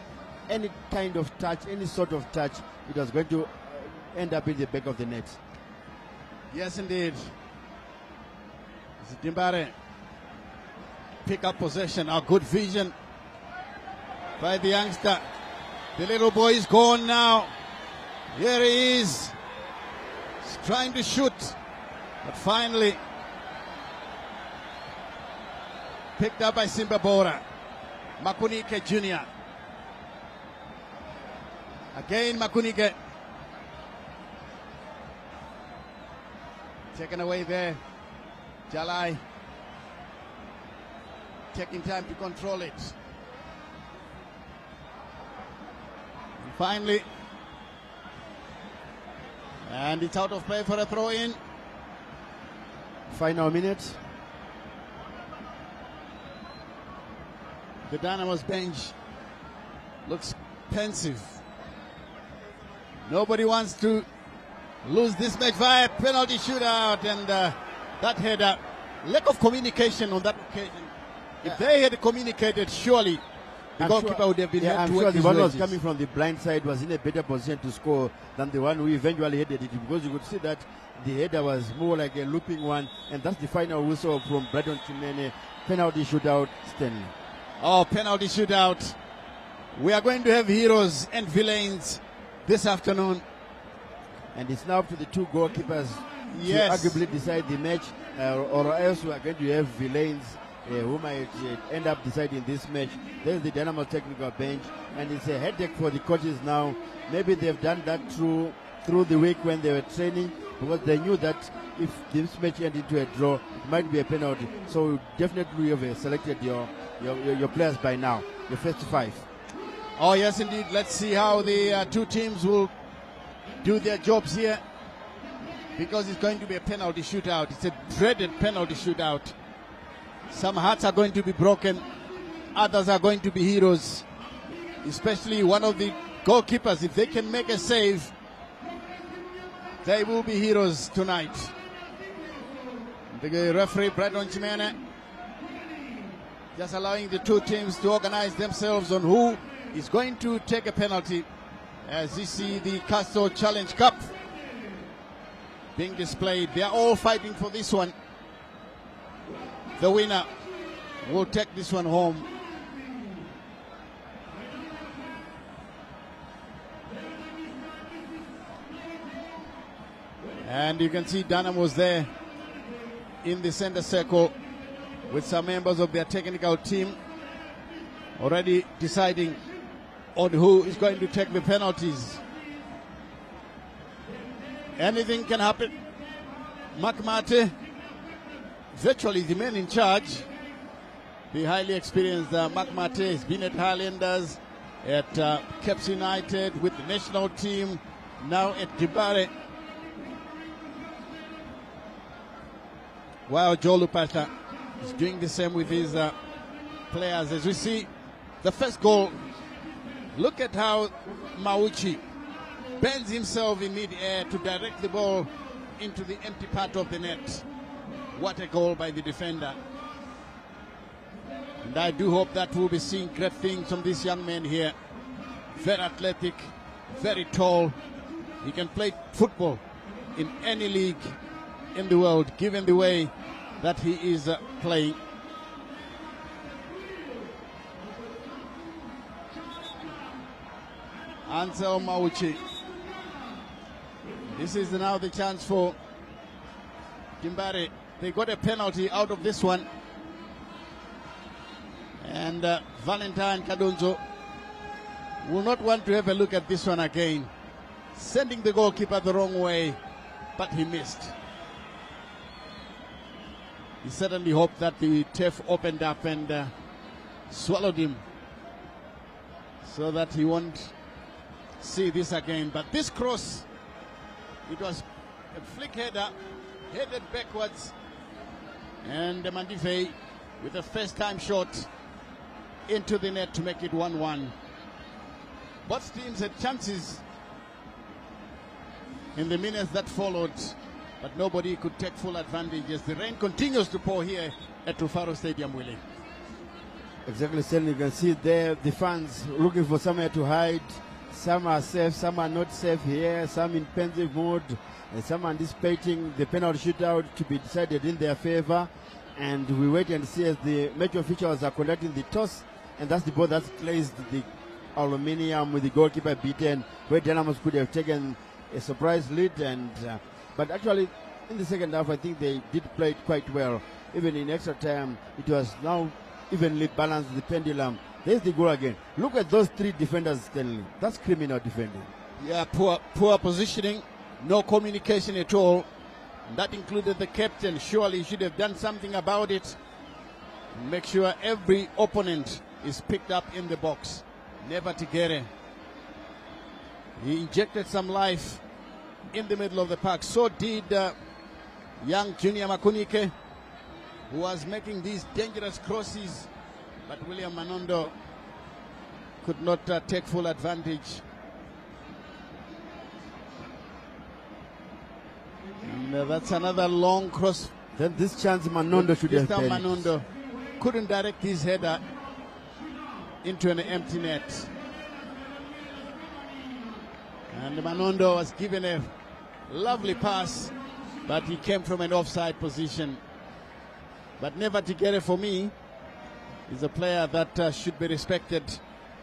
any kind of touch, any sort of touch. It was going to end up in the back of the net. Yes, indeed. Dimbare pick up possession. A good vision by the youngster. The little boy is gone now. Here he is. He's trying to shoot, but finally picked up by Simba Bhora. Makunike Jr. Again Makunike. Taken away there. Jalai taking time to control it. And finally, and it's out of play for a throw in. Final minute. The Dynamos bench looks pensive. Nobody wants to lose this match via penalty shootout, and that header, lack of communication on that occasion. If they had communicated, surely the goalkeeper would have been able to I'm work sure the his one was wedges. coming from the blind side was in a better position to score than the one who eventually headed it, because you could see that the header was more like a looping one, and that's the final whistle from Braddon Chimene. Penalty shootout, Stanley. Oh, penalty shootout. We are going to have heroes and villains this afternoon. And it's now up to the two goalkeepers Yes. to arguably decide the match, or else we are going to have villains who might end up deciding this match. There's the Dynamo technical bench, and it's a headache for the coaches now. Maybe they've done that through the week when they were training, because they knew that if this match ended into a draw, it might be a penalty. So definitely you have selected your players by now, your first five. Oh, yes, indeed. Let's see how the two teams will do their jobs here, because it's going to be a penalty shootout. It's a dreaded penalty shootout. Some hearts are going to be broken. Others are going to be heroes, especially one of the goalkeepers. If they can make a save, they will be heroes tonight. The referee, Braddon Chimene, just allowing the two teams to organize themselves on who is going to take a penalty, as you see the Castro Challenge Cup being displayed. They are all fighting for this one. The winner will take this one home. And you can see Dynamos there in the center circle with some members of their technical team already deciding on who is going to take the penalties. Anything can happen. Makmate, virtually the man in charge. The highly experienced Makmate has been at Highlanders, at Caps United, with the national team, now at Dibare. While Joe Lupata is doing the same with his players. As we see the first goal, look at how Mauchi bends himself in mid-air to direct the ball into the empty part of the net. What a goal by the defender. And I do hope that we'll be seeing great things from this young man here. Very athletic, very tall. He can play football in any league in the world, given the way that he is playing. Ansel Mauchi This is now the chance for Timbare. They got a penalty out of this one. And Valentine Kadunzo will not want to have a look at this one again. Sending the goalkeeper the wrong way, but he missed. He certainly hoped that the turf opened up and swallowed him so that he won't see this again. But this cross, it was a flick header, headed backwards, and Mandife with a first-time shot into the net to make it 1-1. Both teams had chances in the minutes that followed, but nobody could take full advantage as the rain continues to pour here at Rufaro Stadium, Willie. Exactly, Stanley. You can see there the fans looking for somewhere to hide. Some are safe, some are not safe here, some in pensive mode, and some anticipating the penalty shootout to be decided in their favor. And we wait and see as the match officials are conducting the toss, and that's the ball that's glazed the aluminium with the goalkeeper beaten, where Dynamos could have taken a surprise lead. And but actually in the second half I think they did play it quite well. Even in extra time it was now evenly balanced, the pendulum. There's the goal again. Look at those three defenders, Stanley. That's criminal defending. Yeah, poor positioning, no communication at all. And that included the captain. Surely he should have done something about it. Make sure every opponent is picked up in the box. Never to get it. He injected some life in the middle of the park. So did young Junior Makunike, who was making these dangerous crosses, but William Manondo could not take full advantage. And that's another long cross. Then this chance Manondo should have taken. been. Manondo couldn't direct his header into an empty net. And Manondo was given a lovely pass, but he came from an offside position. But Never Tigere, for me, is a player that should be respected.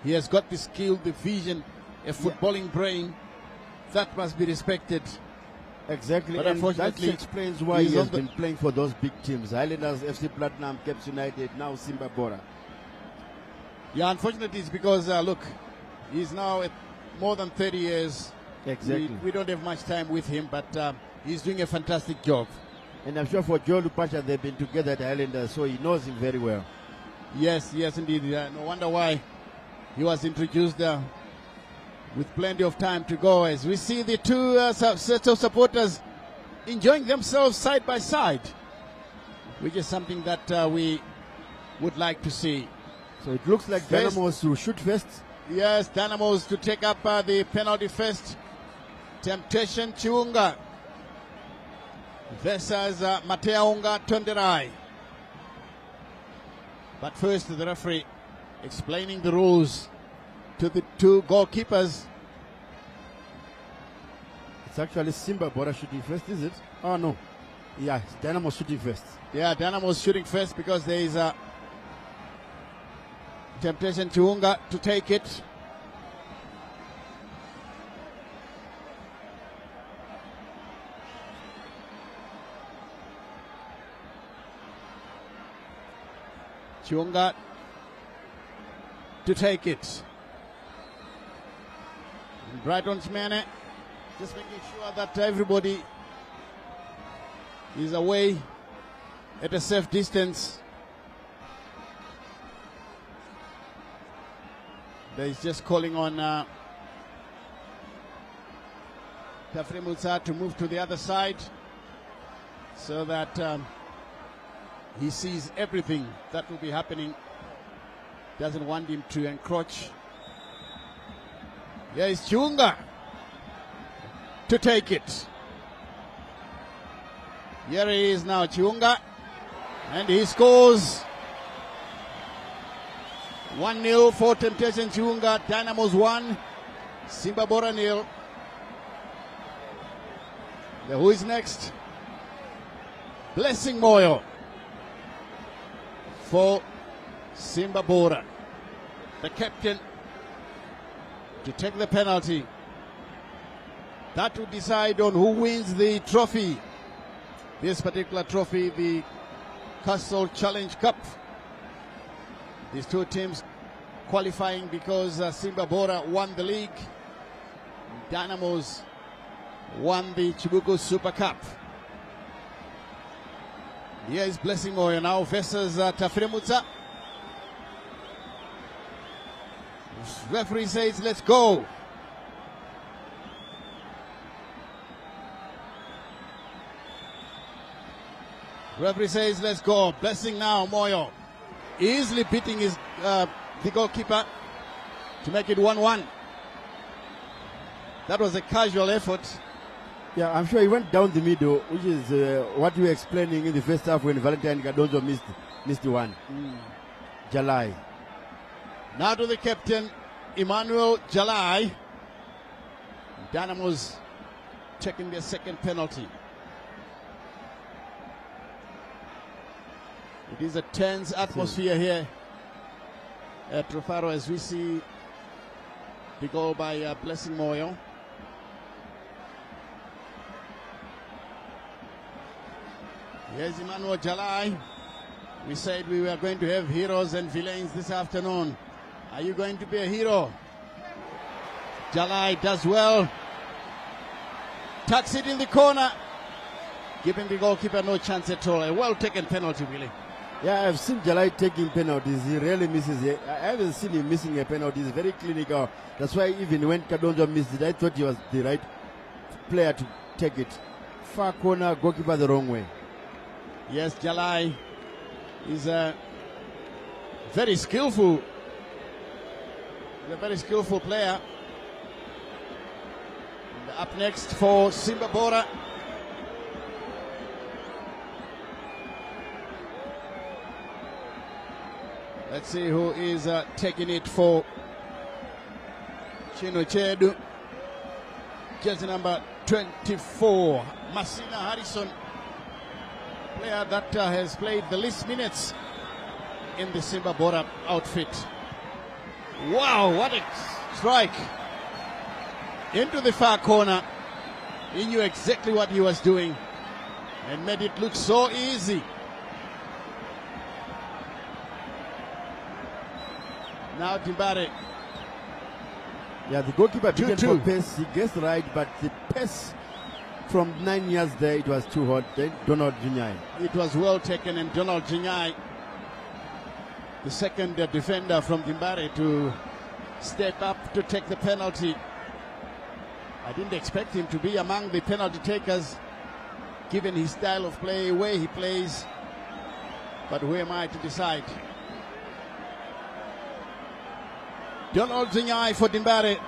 He has got the skill, the vision, a footballing brain that must be respected. Exactly, but and unfortunately, that explains why he has been playing for those big teams. Highlanders, FC Platinum, Caps United, now Simba Bhora. Yeah, unfortunately it's because, look, he's now at more than 30 years. Exactly. We don't have much time with him, but he's doing a fantastic job. And I'm sure for Joe Lupasha, they've been together at Highlanders, so he knows him very well. Yes, indeed. No wonder why he was introduced with plenty of time to go, as we see the two sets of supporters enjoying themselves side by side, which is something that we would like to see. So it looks like Dynamos will shoot first. Yes, Dynamos to take up the penalty first. Temptation Chiunga versus Mateaunga Tonderai. But first, the referee explaining the rules to the two goalkeepers. It's actually Simba Bhora shooting first, is it? Oh no. Yeah, it's Dynamos shooting first. Yeah, Dynamos shooting first because there is a Temptation Chiunga to take it. Chiunga to take it. And Brighton's Mane just making sure that everybody is away at a safe distance. He's just calling on Tafri Musa to move to the other side so that he sees everything that will be happening. Doesn't want him to encroach. Here is Chiunga to take it. Here he is now, Chiunga, and he scores. 1-0 for Temptation Chiunga. Dynamos 1, Simba Bhora 0. Who is next? Blessing Moyo for Simba Bhora, the captain, to take the penalty. That will decide on who wins the trophy. This particular trophy, the Castle Challenge Cup. These two teams qualifying because Simba Bhora won the league. Dynamos won the Chibuku Super Cup. Here is Blessing Moyo now versus Tafiremutsa. Referee says, let's go. Referee says, let's go. Blessing now, Moyo. Easily beating his the goalkeeper to make it 1-1. That was a casual effort. Yeah, I'm sure he went down the middle, which is what you were explaining in the first half when Valentine Cardozo missed the one. Jalai. Now to the captain, Emmanuel Jalai. Dynamos taking their second penalty. It is a tense atmosphere here at Rufaro as we see the goal by Blessing Moyo. Here's Emmanuel Jalai. We said we were going to have heroes and villains this afternoon. Are you going to be a hero? Jalai does well. Tucks it in the corner, giving the goalkeeper no chance at all. A well-taken penalty, really. Yeah, I've seen Jalai taking penalties. He rarely misses it. I haven't seen him missing a penalty. He's very clinical. That's why even when Cardozo missed it, I thought he was the right player to take it. Far corner, goalkeeper the wrong way. Yes, Jalai is a very skillful. He's a very skillful player. And up next for Simba Bhora. Let's see who is taking it for Chino Chedu. Jersey number 24, Masina Harrison. Player that has played the least minutes in the Simba Bhora outfit. Wow, what a strike. Into the far corner. He knew exactly what he was doing and made it look so easy. Now Timbare. Yeah, the goalkeeper began 2-2. for pace. He gets right, but the pace from 9 yards there, it was too hot. Then Donald Jinyai. It was well taken, and Donald Jinyai, the second defender from Timbare, to step up to take the penalty. I didn't expect him to be among the penalty takers, given his style of play, where he plays. But who am I to decide? Donald Zinyai for Timbare,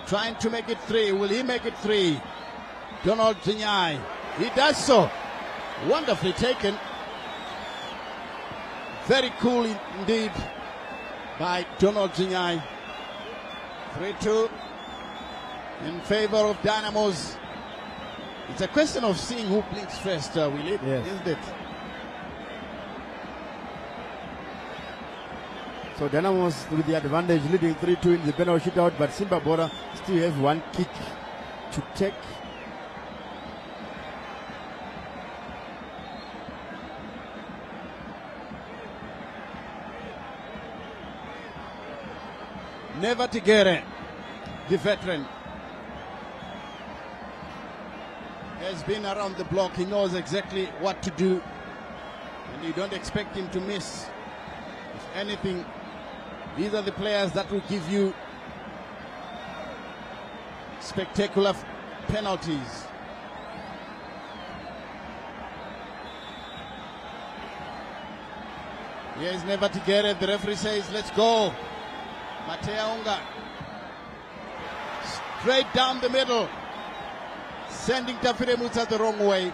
trying to make it 3. Will he make it 3? Donald Zinyai, he does so. Wonderfully taken. Very cool indeed by Donald Zinyai. 3-2 in favor of Dynamos. It's a question of seeing who blinks first, Willie, Yes. isn't it? So Dynamos with the advantage, leading 3-2 in the penalty shootout, but Simba Bhora still has one kick to take. Never Tigere, the veteran, has been around the block. He knows exactly what to do, and you don't expect him to miss. If anything, these are the players that will give you spectacular penalties. Here is Never Tigere. The referee says, let's go. Matea Unga. Straight down the middle. Sending Tafiremutsa the wrong way.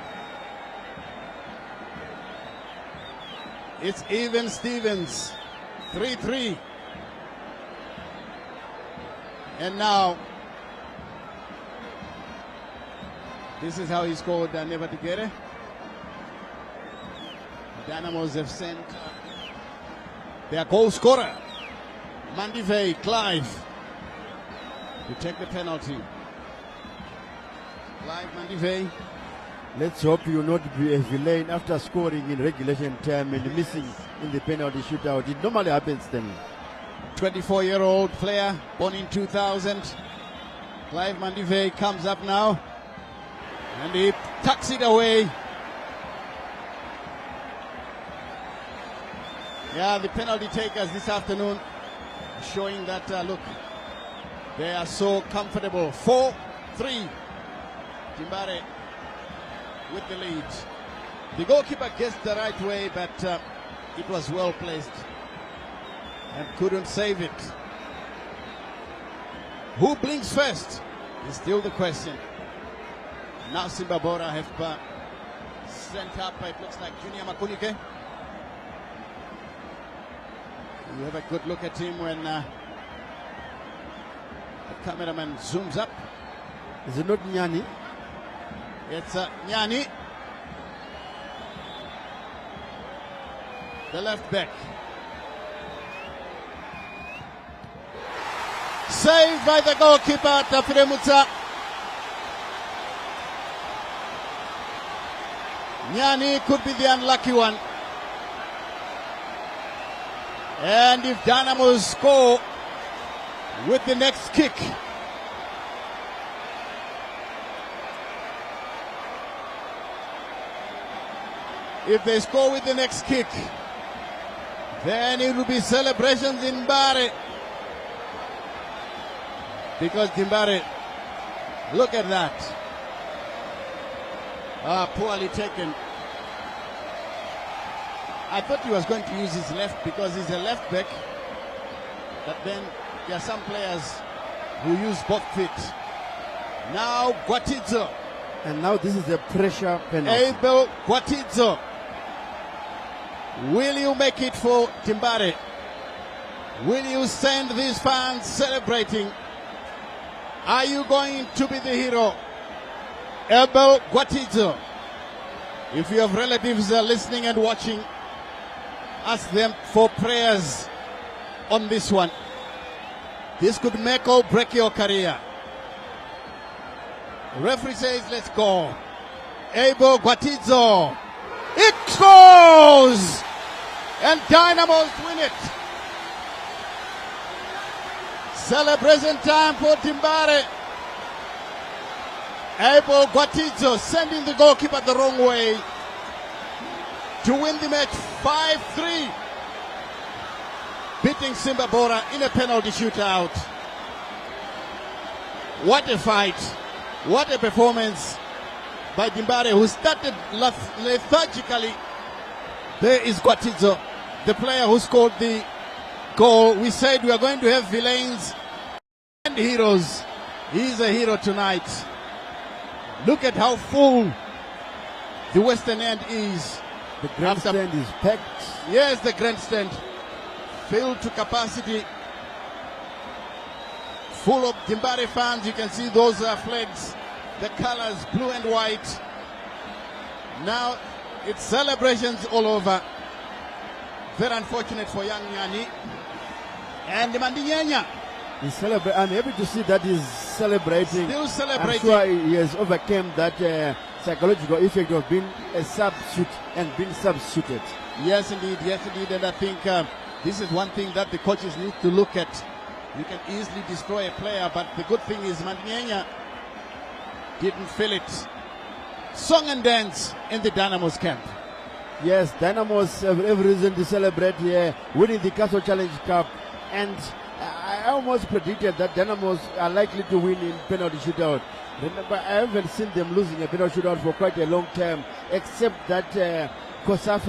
It's even Stevens. 3-3. And now, this is how he scored Never Tigere. Dynamos have sent their goal scorer, Mandivei Clive, to take the penalty. Clive Mandivei. Let's hope you not be a villain after scoring in regulation time and missing in the penalty shootout. It normally happens then. 24-year-old player, born in 2000. Clive Mandivei comes up now. And he tucks it away. Yeah, the penalty takers this afternoon showing that, look, they are so comfortable. 4-3. Timbare with the lead. The goalkeeper guessed the right way, but it was well placed and couldn't save it. Who blinks first is still the question. Now Simba Bhora have sent up, it looks like Junior Makunike. You have a good look at him when the cameraman zooms up. Is it not Nyani? It's Nyani, the left back. Saved by the goalkeeper, Tafiremutsa. Nyani could be the unlucky one. And if Dynamos score with the next kick, if they score with the next kick, then it will be celebrations in Mbare. Because Mbare, look at that. Poorly taken. I thought he was going to use his left because he's a left back. But then there are some players who use both feet. Now Gwatidzo. And now this is a pressure penalty. Abel Gwatidzo. Will you make it for Timbare? Will you send these fans celebrating? Are you going to be the hero? Abel Gwatidzo. If you have relatives listening and watching, ask them for prayers on this one. This could make or break your career. Referee says, let's go. Abel Gwatidzo. It goes! And Dynamos win it. Celebration time for Timbare. Abel Gwatidzo sending the goalkeeper the wrong way to win the match 5-3. Beating Simba Bhora in a penalty shootout. What a fight. What a performance by Timbare, who started lethargically. There is Gwatidzo, the player who scored the goal. We said we are going to have villains and heroes. He's a hero tonight. Look at how full the Western End is. The grandstand is packed. Yes, the grandstand filled to capacity. Full of Timbare fans. You can see those flags, the colors blue and white. Now it's celebrations all over. Very unfortunate for young Nyani. And Mandinyanya. I'm happy to see that he's celebrating. Still celebrating. I'm sure he has overcome that psychological effect of being a substitute and being substituted. Yes, indeed. Yes, indeed. And I think this is one thing that the coaches need to look at. You can easily destroy a player, but the good thing is Mandinyanya didn't feel it. Song and dance in the Dynamos camp. Yes, Dynamos have every reason to celebrate here, winning the Castle Challenge Cup. And I almost predicted that Dynamos are likely to win in penalty shootout. Remember, I haven't seen them losing a penalty shootout for quite a long time, except that CAF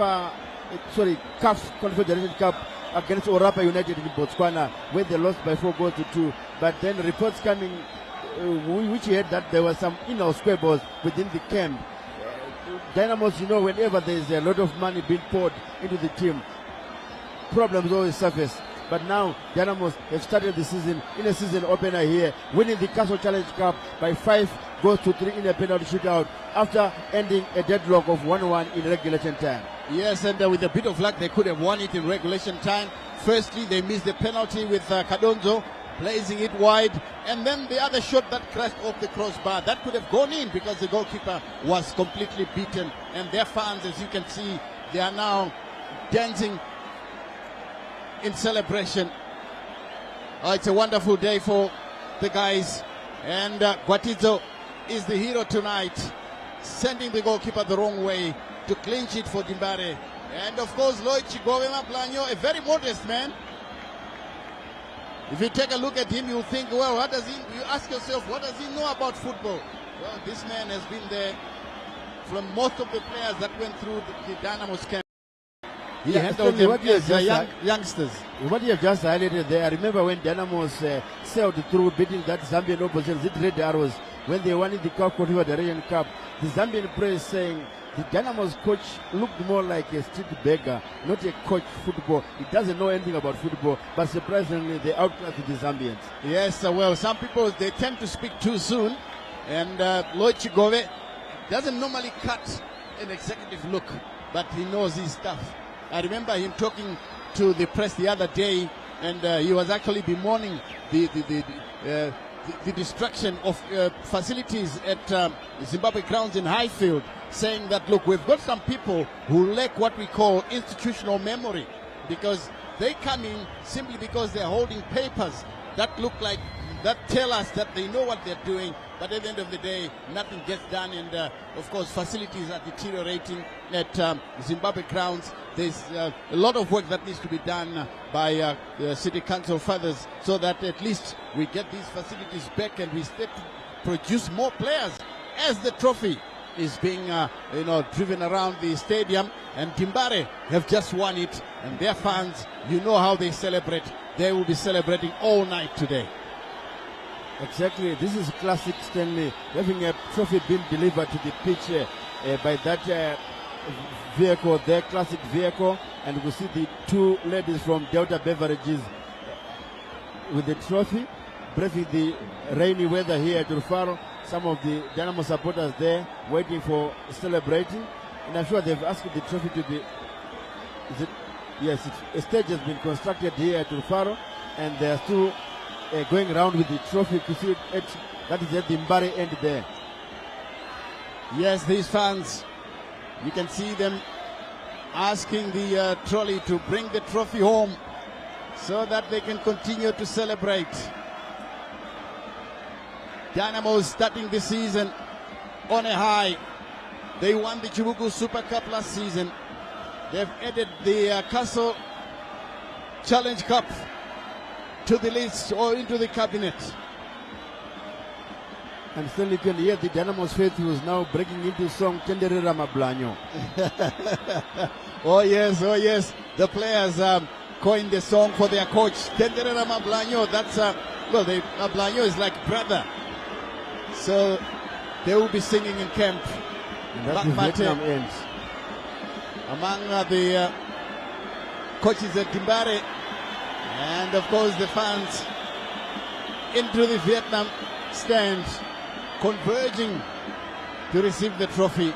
Confederation Cup against Orapa United in Botswana, where they lost by 4-2. But then reports coming, which had that there were some square balls within the camp. Dynamos, you know, whenever there is a lot of money being poured into the team, problems always surface. But now Dynamos have started the season in a season opener here, winning the Castle Challenge Cup by 5-3 in a penalty shootout after ending a deadlock of 1-1 in regulation time. Yes, and with a bit of luck, they could have won it in regulation time. Firstly, they missed the penalty with Kadonzo, placing it wide, and then the other shot that crashed off the crossbar, that could have gone in because the goalkeeper was completely beaten. And their fans, as you can see, they are now dancing in celebration. Oh, it's a wonderful day for the guys, and Gwatidzo is the hero tonight, sending the goalkeeper the wrong way to clinch it for Dimbare. And of course, Lloyd Chigowema Blanyo, a very modest man. If you take a look at him, you'll think, well, what does he, you ask yourself, what does he know about football? Well, this man has been there from most of the players that went through the Dynamos camp. He handled them as youngsters. What you have just highlighted there, I remember when Dynamos sailed through beating that Zambian opposition, the Red Arrows, when they won in the Cup, the Region Cup, the Zambian press saying the Dynamos coach looked more like a street beggar, not a coach football. He doesn't know anything about football, but surprisingly they outclassed the Zambians. Yes, well, some people, they tend to speak too soon, and Lloyd Chigove doesn't normally cut an executive look, but he knows his stuff. I remember him talking to the press the other day, and he was actually bemoaning the destruction of facilities at Zimbabwe grounds in Highfield, saying that, look, we've got some people who lack what we call institutional memory, because they come in simply because they're holding papers that look like, that tell us that they know what they're doing, but at the end of the day, nothing gets done, and of course, facilities are deteriorating at Zimbabwe grounds. There's a lot of work that needs to be done by city council fathers, so that at least we get these facilities back and we start to produce more players as the trophy is being driven around the stadium. And Dimbare have just won it, and their fans, you know how they celebrate. They will be celebrating all night today. Exactly, this is classic Stanley, having a trophy being delivered to the pitch by that vehicle, their classic vehicle, and we see the two ladies from Delta Beverages with the trophy, braving the rainy weather here at Rufaro. Some of the Dynamo supporters there waiting for celebrating, and I'm sure they've asked the trophy to be, a stage has been constructed here at Rufaro, and they are still going around with the trophy to see it that is at the Mumhari end there. Yes, these fans, you can see them asking the trolley to bring the trophy home so that they can continue to celebrate. Dynamos starting the season on a high. They won the Chibuku Super Cup last season. They've added the Castle Challenge Cup to the list or into the cabinet. And still you can hear the Dynamos faithful is now breaking into song Tenderera Mablanyo. Oh yes, the players coined the song for their coach, Tenderera Mablanyo. That's Mablanyo is like brother, so they will be singing in camp. And that's the Vietnam ends. Among the coaches at Dimbare, and of course the fans into the Vietnam stand, converging to receive the trophy.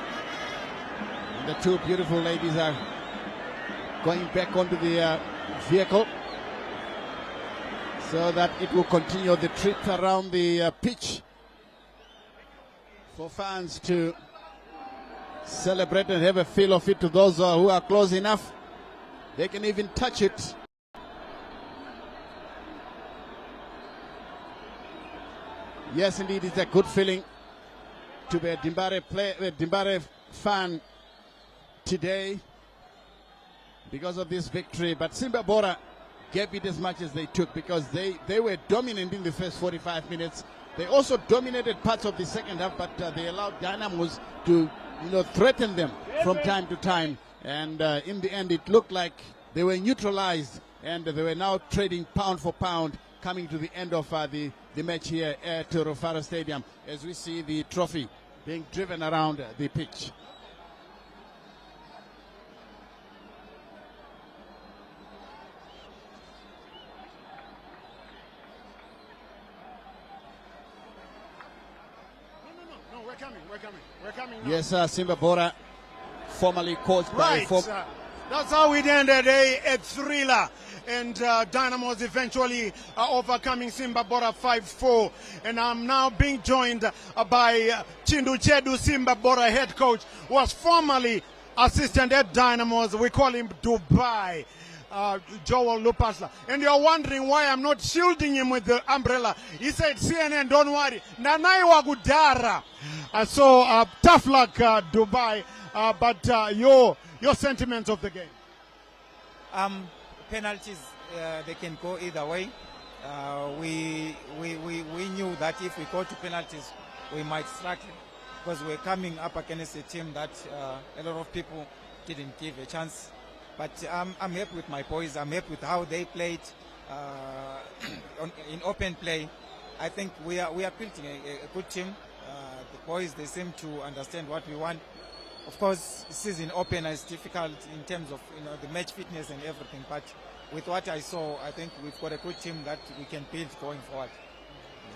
And the two beautiful ladies are going back onto the vehicle so that it will continue the trip around the pitch for fans to celebrate and have a feel of it. To those who are close enough, they can even touch it. Yes, indeed, it's a good feeling to be a Dimbare fan today because of this victory. But Simba Bhora gave it as much as they took, because they were dominant in the first 45 minutes. They also dominated parts of the second half, but they allowed Dynamos to threaten them from time to time. And in the end, it looked like they were neutralized, and they were now trading pound for pound, coming to the end of the match here at Rufaro Stadium, as we see the trophy being driven around the pitch. No, we're coming. Yes, Simba Bhora, formerly coached by That's how it ended, a thriller. And Dynamos eventually overcoming Simba Bhora 5-4. And I'm now being joined by Chindu Chedu, Simba Bhora head coach, who was formerly assistant at Dynamos. We call him Dubai. Joel Lupasla. And you're wondering why I'm not shielding him with the umbrella. He said, CNN, don't worry. Nanai Wagudara. So tough luck, Dubai. But your sentiments of the game? Penalties, they can go either way. We knew that if we go to penalties, we might struggle because we're coming up against a team that a lot of people didn't give a chance. But I'm happy with my boys. I'm happy with how they played in open play. I think we are building a good team. The boys, they seem to understand what we want. Of course, season opener is difficult in terms of the match fitness and everything. But with what I saw, I think we've got a good team that we can build going forward.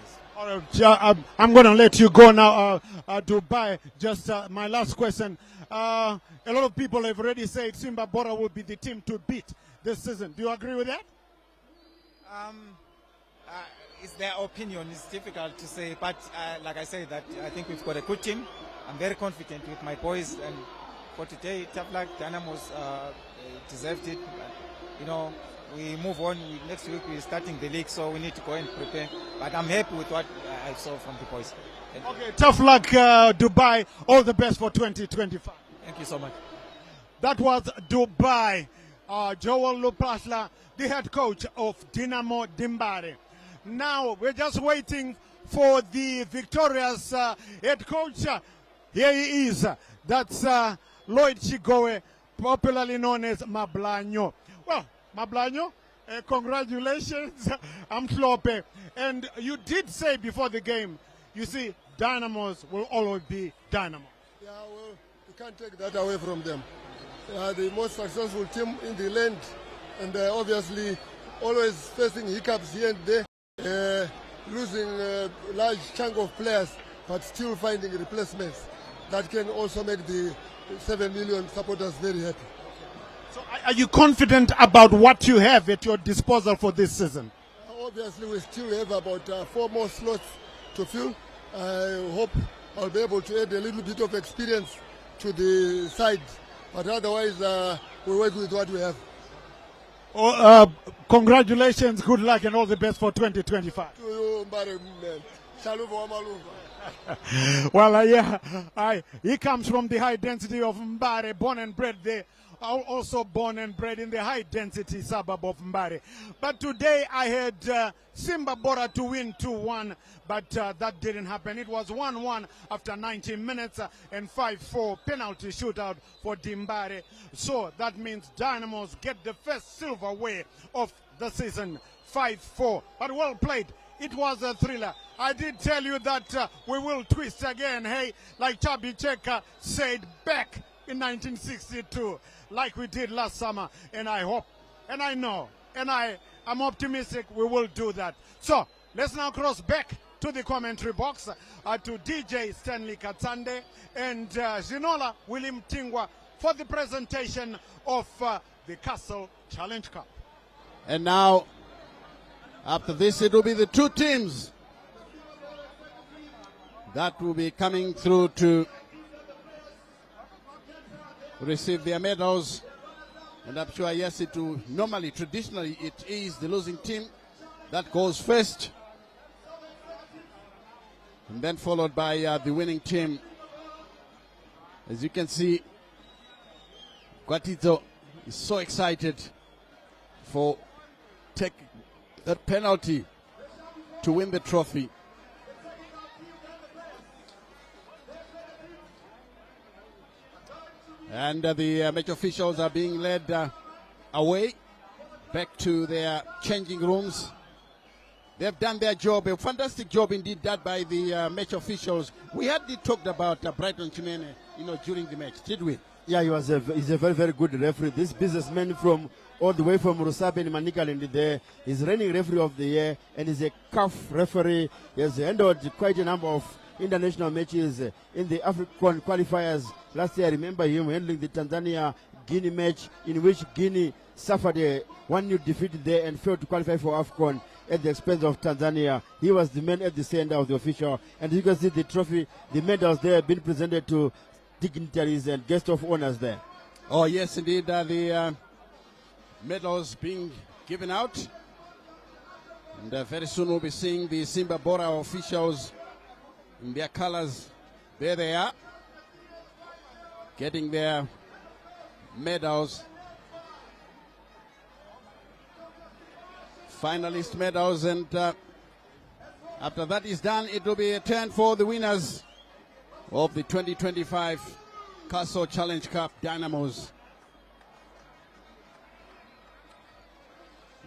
Yes. All right, I'm going to let you go now, Dubai. Just my last question. A lot of people have already said Simba Bhora will be the team to beat this season. Do you agree with that? It's their opinion. It's difficult to say, but like I said, that I think we've got a good team. I'm very confident with my boys, and for today, tough luck. Dynamos deserved it. We move on. Next week we're starting the league, so we need to go and prepare. But I'm happy with what I saw from the boys. Okay, tough luck, Dubai. All the best for 2025. Thank you so much. That was Dubai. Joel Lupasla, the head coach of Dynamo Dimbare. Now we're just waiting for the victorious head coach. Here he is. That's Lloyd Chigoe, popularly known as Mablanyo. Well, Mablanyo, congratulations. I'm Slope. And you did say before the game, you see, Dynamos will always be Dynamo. Yeah, well, you can't take that away from them. They are the most successful team in the land, and obviously always facing hiccups here and there, losing a large chunk of players, but still finding replacements. That can also make the 7 million supporters very happy. So are you confident about what you have at your disposal for this season? Obviously, we still have about 4 more slots to fill. I hope I'll be able to add a little bit of experience to the side. But otherwise, we work with what we have. Congratulations, good luck, and all the best for 2025. To you, Mumhari, man. Shaluva Wamaluva. Well, he comes from the high density of Mumhari, born and bred there. Also born and bred in the high density suburb of Mumhari. But today I had Simba Bhora to win 2-1, but that didn't happen. It was 1-1 after 90 minutes and 5-4 penalty shootout for Dimbare. So that means Dynamos get the first silverware of the season, 5-4. But well played. It was a thriller. I did tell you that we will twist again, hey, like Chabi Cheka said back in 1962, like we did last summer, and I hope, and I know, and I'm optimistic we will do that. So let's now cross back to the commentary box to DJ Stanley Katsande and Zinola William Tingwa for the presentation of the Castle Challenge Cup. And now, after this, it will be the 2 teams that will be coming through to receive their medals. And I'm sure, yes, it will normally, traditionally, it is the losing team that goes first, and then followed by the winning team. As you can see, Guatito is so excited for taking that penalty to win the trophy. And the match officials are being led away back to their changing rooms. They've done their job, a fantastic job indeed done by the match officials. We hardly talked about Brighton Chimene, during the match, did we? Yeah, he's a very, very good referee. This businessman from all the way from Rusabe and Manicaland there is reigning referee of the year, and is a CAF referee. He has handled quite a number of international matches in the African qualifiers. Last year, I remember him handling the Tanzania Guinea match in which Guinea suffered a 1-0 defeat there and failed to qualify for AFCON at the expense of Tanzania. He was the man at the center of the official. And you can see the trophy, the medals there have been presented to dignitaries and guest of honors there. Oh, yes, indeed. The medals being given out. And very soon we'll be seeing the Simba Bhora officials in their colors. There they are, getting their medals. Finalist medals, and after that is done, it will be a turn for the winners of the 2025 Castle Challenge Cup Dynamos.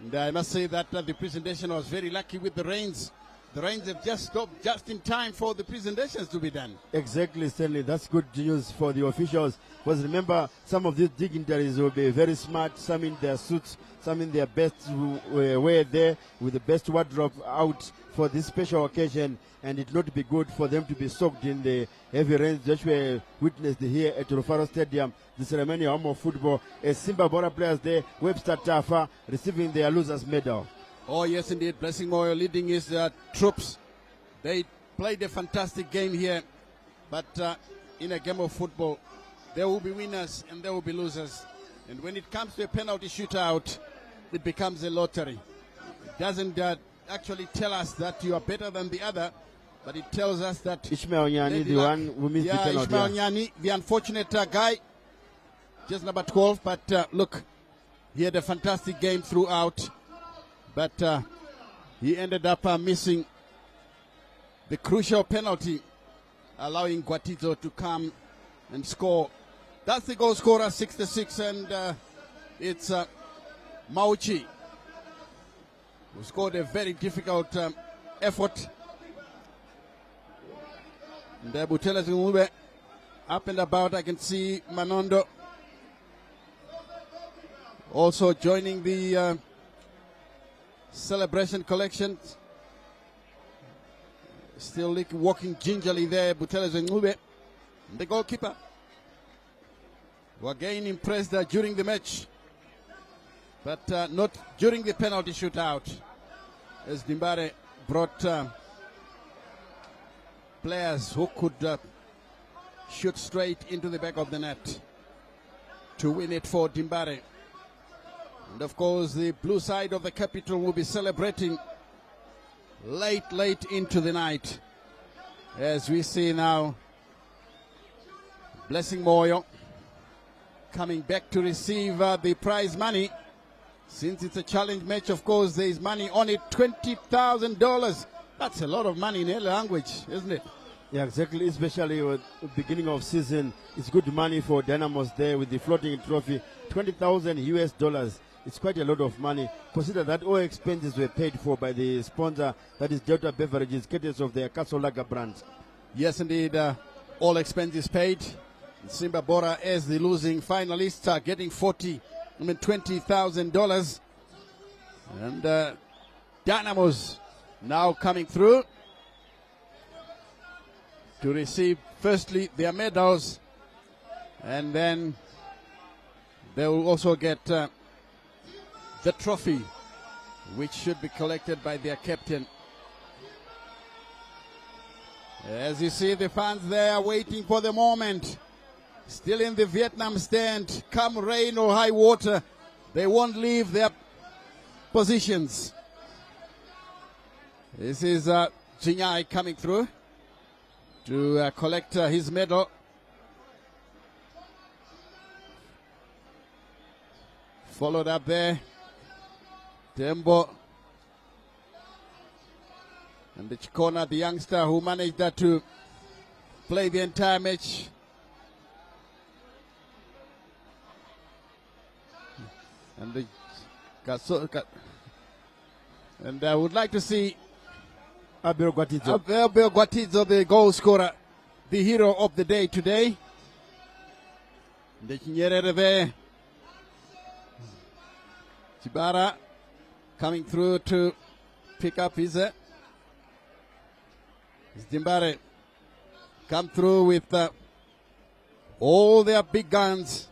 And I must say that the presentation was very lucky with the rains. The rains have just stopped just in time for the presentations to be done. Exactly, Stanley. That's good news for the officials. Because remember, some of these dignitaries will be very smart, some in their suits, some in their best wear there, with the best wardrobe out for this special occasion. And it not be good for them to be soaked in the heavy rains that were witnessed here at Rufaro Stadium, the ceremony of football. As Simba Bhora players there, Webster Tafa receiving their losers medal. Oh, yes, indeed. Blessing Moyo leading his troops. They played a fantastic game here. But in a game of football, there will be winners and there will be losers. And when it comes to a penalty shootout, it becomes a lottery. It doesn't actually tell us that you are better than the other, but it tells us that Ishmael Nyani, the one who missed the penalty. Ishmael Nyani, the unfortunate guy, just number 12. But look, he had a fantastic game throughout. But he ended up missing the crucial penalty, allowing Gwatizo to come and score. That's the goal scorer, 66, and it's Mauchi, who scored a very difficult effort. And Butela Zimube up and about. I can see Manondo also joining the celebration collection. Still walking gingerly there, Butela Zimube, the goalkeeper, who again impressed during the match, but not during the penalty shootout, as Dimbare brought players who could shoot straight into the back of the net to win it for Dimbare. And of course, the blue side of the capital will be celebrating late into the night, as we see now Blessing Moyo coming back to receive the prize money. Since it's a challenge match, of course, there is money on it, $20,000. That's a lot of money in any language, isn't it? Yeah, exactly, especially at the beginning of season. It's good money for Dynamos there with the floating trophy, $20,000 US. It's quite a lot of money. Consider that all expenses were paid for by the sponsor, that is Delta Beverages, courtesy of their Castle Lager brand. Yes, indeed, all expenses paid. Simba Bhora, as the losing finalists, are getting $20,000. And Dynamos now coming through to receive firstly their medals, and then they will also get the trophy, which should be collected by their captain. As you see, the fans there waiting for the moment, still in the Vietnam stand. Come rain or high water, they won't leave their positions. This is Chinyai coming through to collect his medal. Followed up there, Tembo and the Chikona, the youngster who managed to play the entire match. And the and I would like to see Abel Gwatizo. Abel Gwatizo, the goal scorer, the hero of the day today. The Chinyerere there. Chibara coming through to pick up his Dimbare come through with all their big guns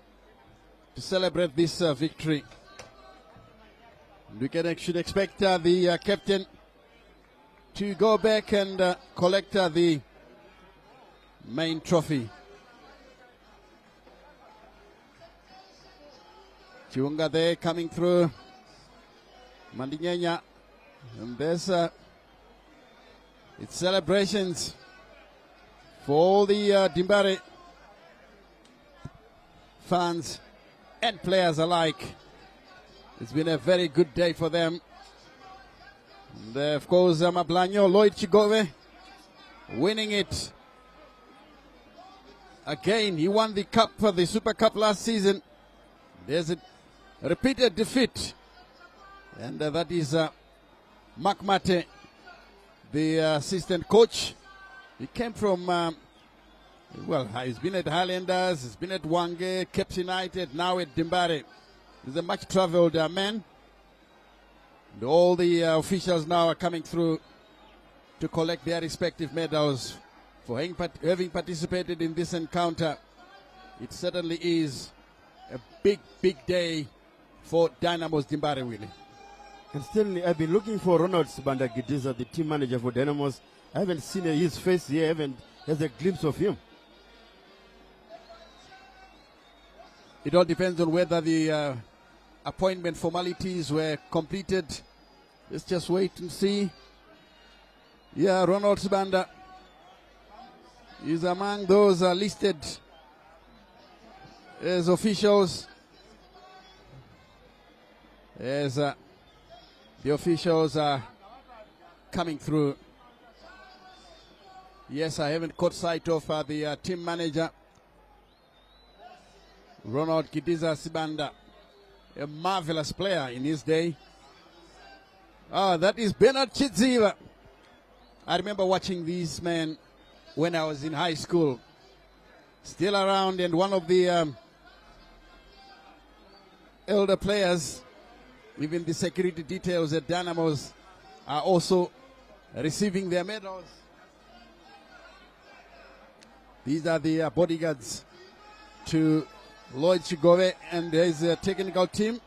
to celebrate this victory. We should expect the captain to go back and collect the main trophy. Chiunga there coming through. Mandinyanya. And there's it's celebrations for all the Dimbare fans and players alike. It's been a very good day for them. And of course, Mablanyo Lloyd Chigove winning it again. He won the cup for the Super Cup last season. There's a repeated defeat, and that is Mark Mate, the assistant coach. He came from, well, he's been at Highlanders, he's been at Wange, Caps United, now at Dimbare. He's a much-traveled man. And all the officials now are coming through to collect their respective medals for having participated in this encounter. It certainly is a big, big day for Dynamos Dimbare, Willie. And still, I've been looking for Ronald Sibanda Gidiza, the team manager for Dynamos. I haven't seen his face here, has a glimpse of him. It all depends on whether the appointment formalities were completed. Let's just wait and see. Yeah, Ronald Sibanda is among those listed as officials. As the officials are coming through. Yes, I haven't caught sight of the team manager, Ronald Kidiza Sibanda, a marvelous player in his day. That is Bernard Chidziva. I remember watching these men when I was in high school. Still around, and one of the elder players. Even the security details at Dynamos are also receiving their medals. These are the bodyguards to Lloyd Chigove and his technical team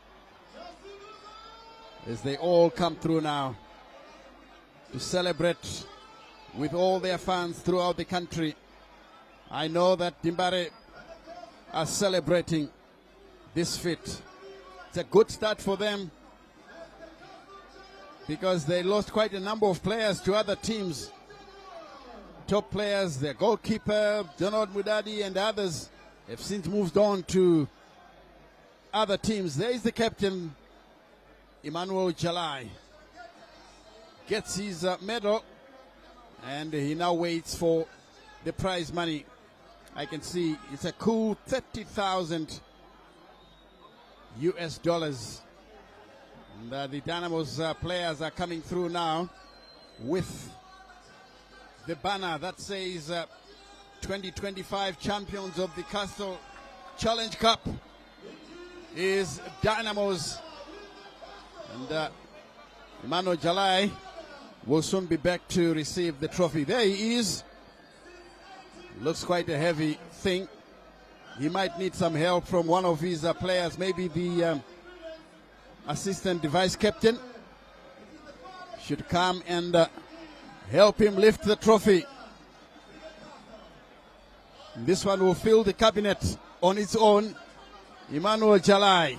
as they all come through now to celebrate with all their fans throughout the country. I know that Dimbare are celebrating this feat. It's a good start for them, because they lost quite a number of players to other teams. Top players, their goalkeeper, Donald Mudadi and others have since moved on to other teams. There is the captain, Emmanuel Jalai. Gets his medal, and he now waits for the prize money. I can see it's a cool $30,000 US. And the Dynamos players are coming through now with the banner that says 2025 champions of the Castle Challenge Cup is Dynamos. And Emmanuel Jalai will soon be back to receive the trophy. There he is. Looks quite a heavy thing. He might need some help from one of his players, maybe the assistant vice captain should come and help him lift the trophy. This one will fill the cabinet on its own. Emmanuel Jalai.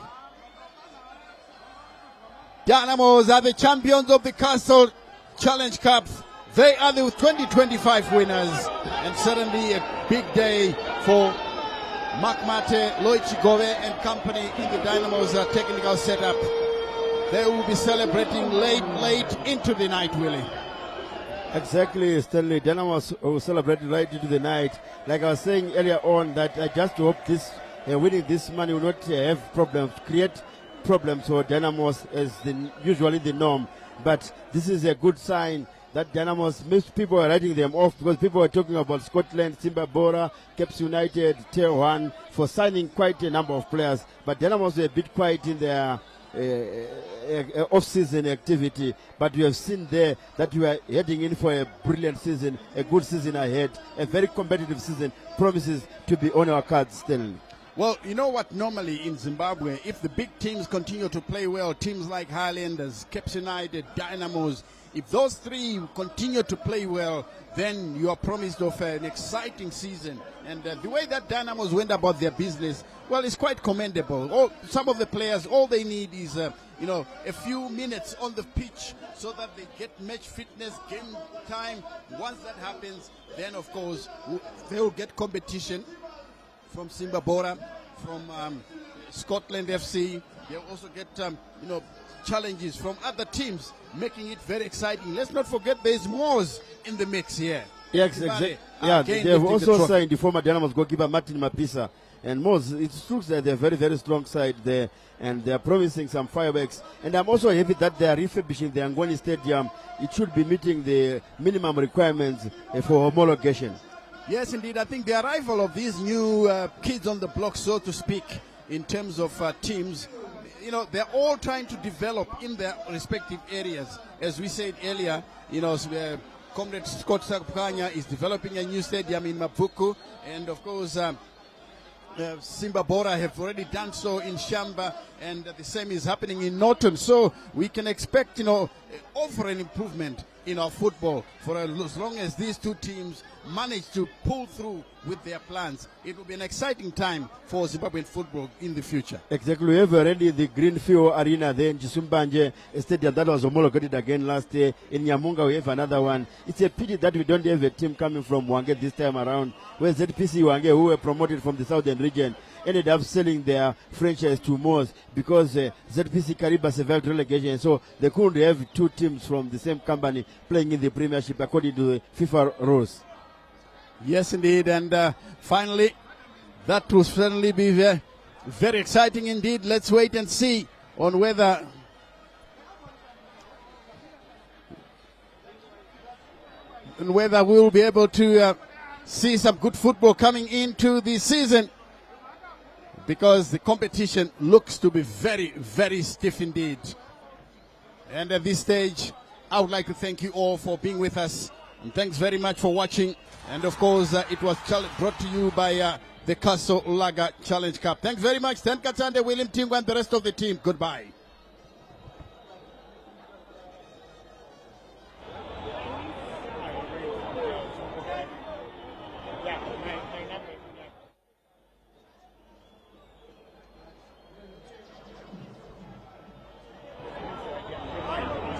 Dynamos are the champions of the Castle Challenge Cup. They are the 2025 winners, and certainly a big day for Mark Mate, Lloyd Chigove and company in the Dynamos technical setup. They will be celebrating late into the night, Willie. Exactly, Stanley. Dynamos will celebrate right into the night. Like I was saying earlier on, that I just hope this winning this money will not have problems, create problems for Dynamos as usually the norm. But this is a good sign that Dynamos, most people are writing them off because people are talking about Scotland, Simba, Bhora, Caps United, Tier 1 for signing quite a number of players. But Dynamos were a bit quiet in their off-season activity. But we have seen there that we are heading in for a brilliant season, a good season ahead, a very competitive season. Promises to be on our cards still. Well, you know what, normally in Zimbabwe, if the big teams continue to play well, teams like Highlanders, Cape United, Dynamos, if those three continue to play well, then you are promised of an exciting season. And the way that Dynamos went about their business, well, it's quite commendable. Some of the players, all they need is, a few minutes on the pitch so that they get match fitness, game time. Once that happens, then of course they will get competition from Simba Bhora, from Scotland FC. They'll also get challenges from other teams, making it very exciting. Let's not forget there's Moors in the mix here. Yes, exactly. Yeah, they've also signed the former Dynamos goalkeeper Martin Mapisa. And Moors, it looks that they're a very, very strong side there, and they're promising some fireworks. And I'm also happy that they are refurbishing the Angoni Stadium. It should be meeting the minimum requirements for homologation. Yes, indeed. I think the arrival of these new kids on the block, so to speak, in terms of teams, they're all trying to develop in their respective areas. As we said earlier, Comrade Scott Sakukanya is developing a new stadium in Mapuku, and of course Simba Bhora have already done so in Shamba, and the same is happening in Norton. So we can expect, over an improvement in our football for as long as these two teams manage to pull through with their plans. It will be an exciting time for Zimbabwean football in the future. Exactly. We have already the Greenfield Arena there in Chisumbanje, a stadium that was homologated again last year. In Nyamunga we have another one. It's a pity that we don't have a team coming from Wange this time around, where ZPC Wange, who were promoted from the southern region, ended up selling their franchise to Moors because ZPC Kariba survived relegation, so they couldn't have two teams from the same company playing in the Premiership according to the FIFA rules. Yes, indeed. And finally, that will certainly be very, very exciting indeed. Let's wait and see on whether we'll be able to see some good football coming into the season, because the competition looks to be very, very stiff indeed. And at this stage, I would like to thank you all for being with us. And thanks very much for watching. And of course, it was brought to you by the Castle Lager Challenge Cup. Thanks very much. Stan Katsande, William Tingu, and the rest of the team. Goodbye.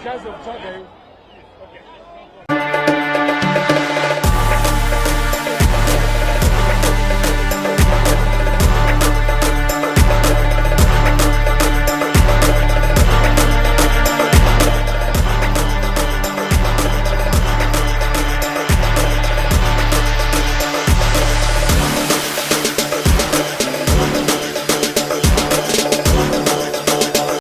Guys of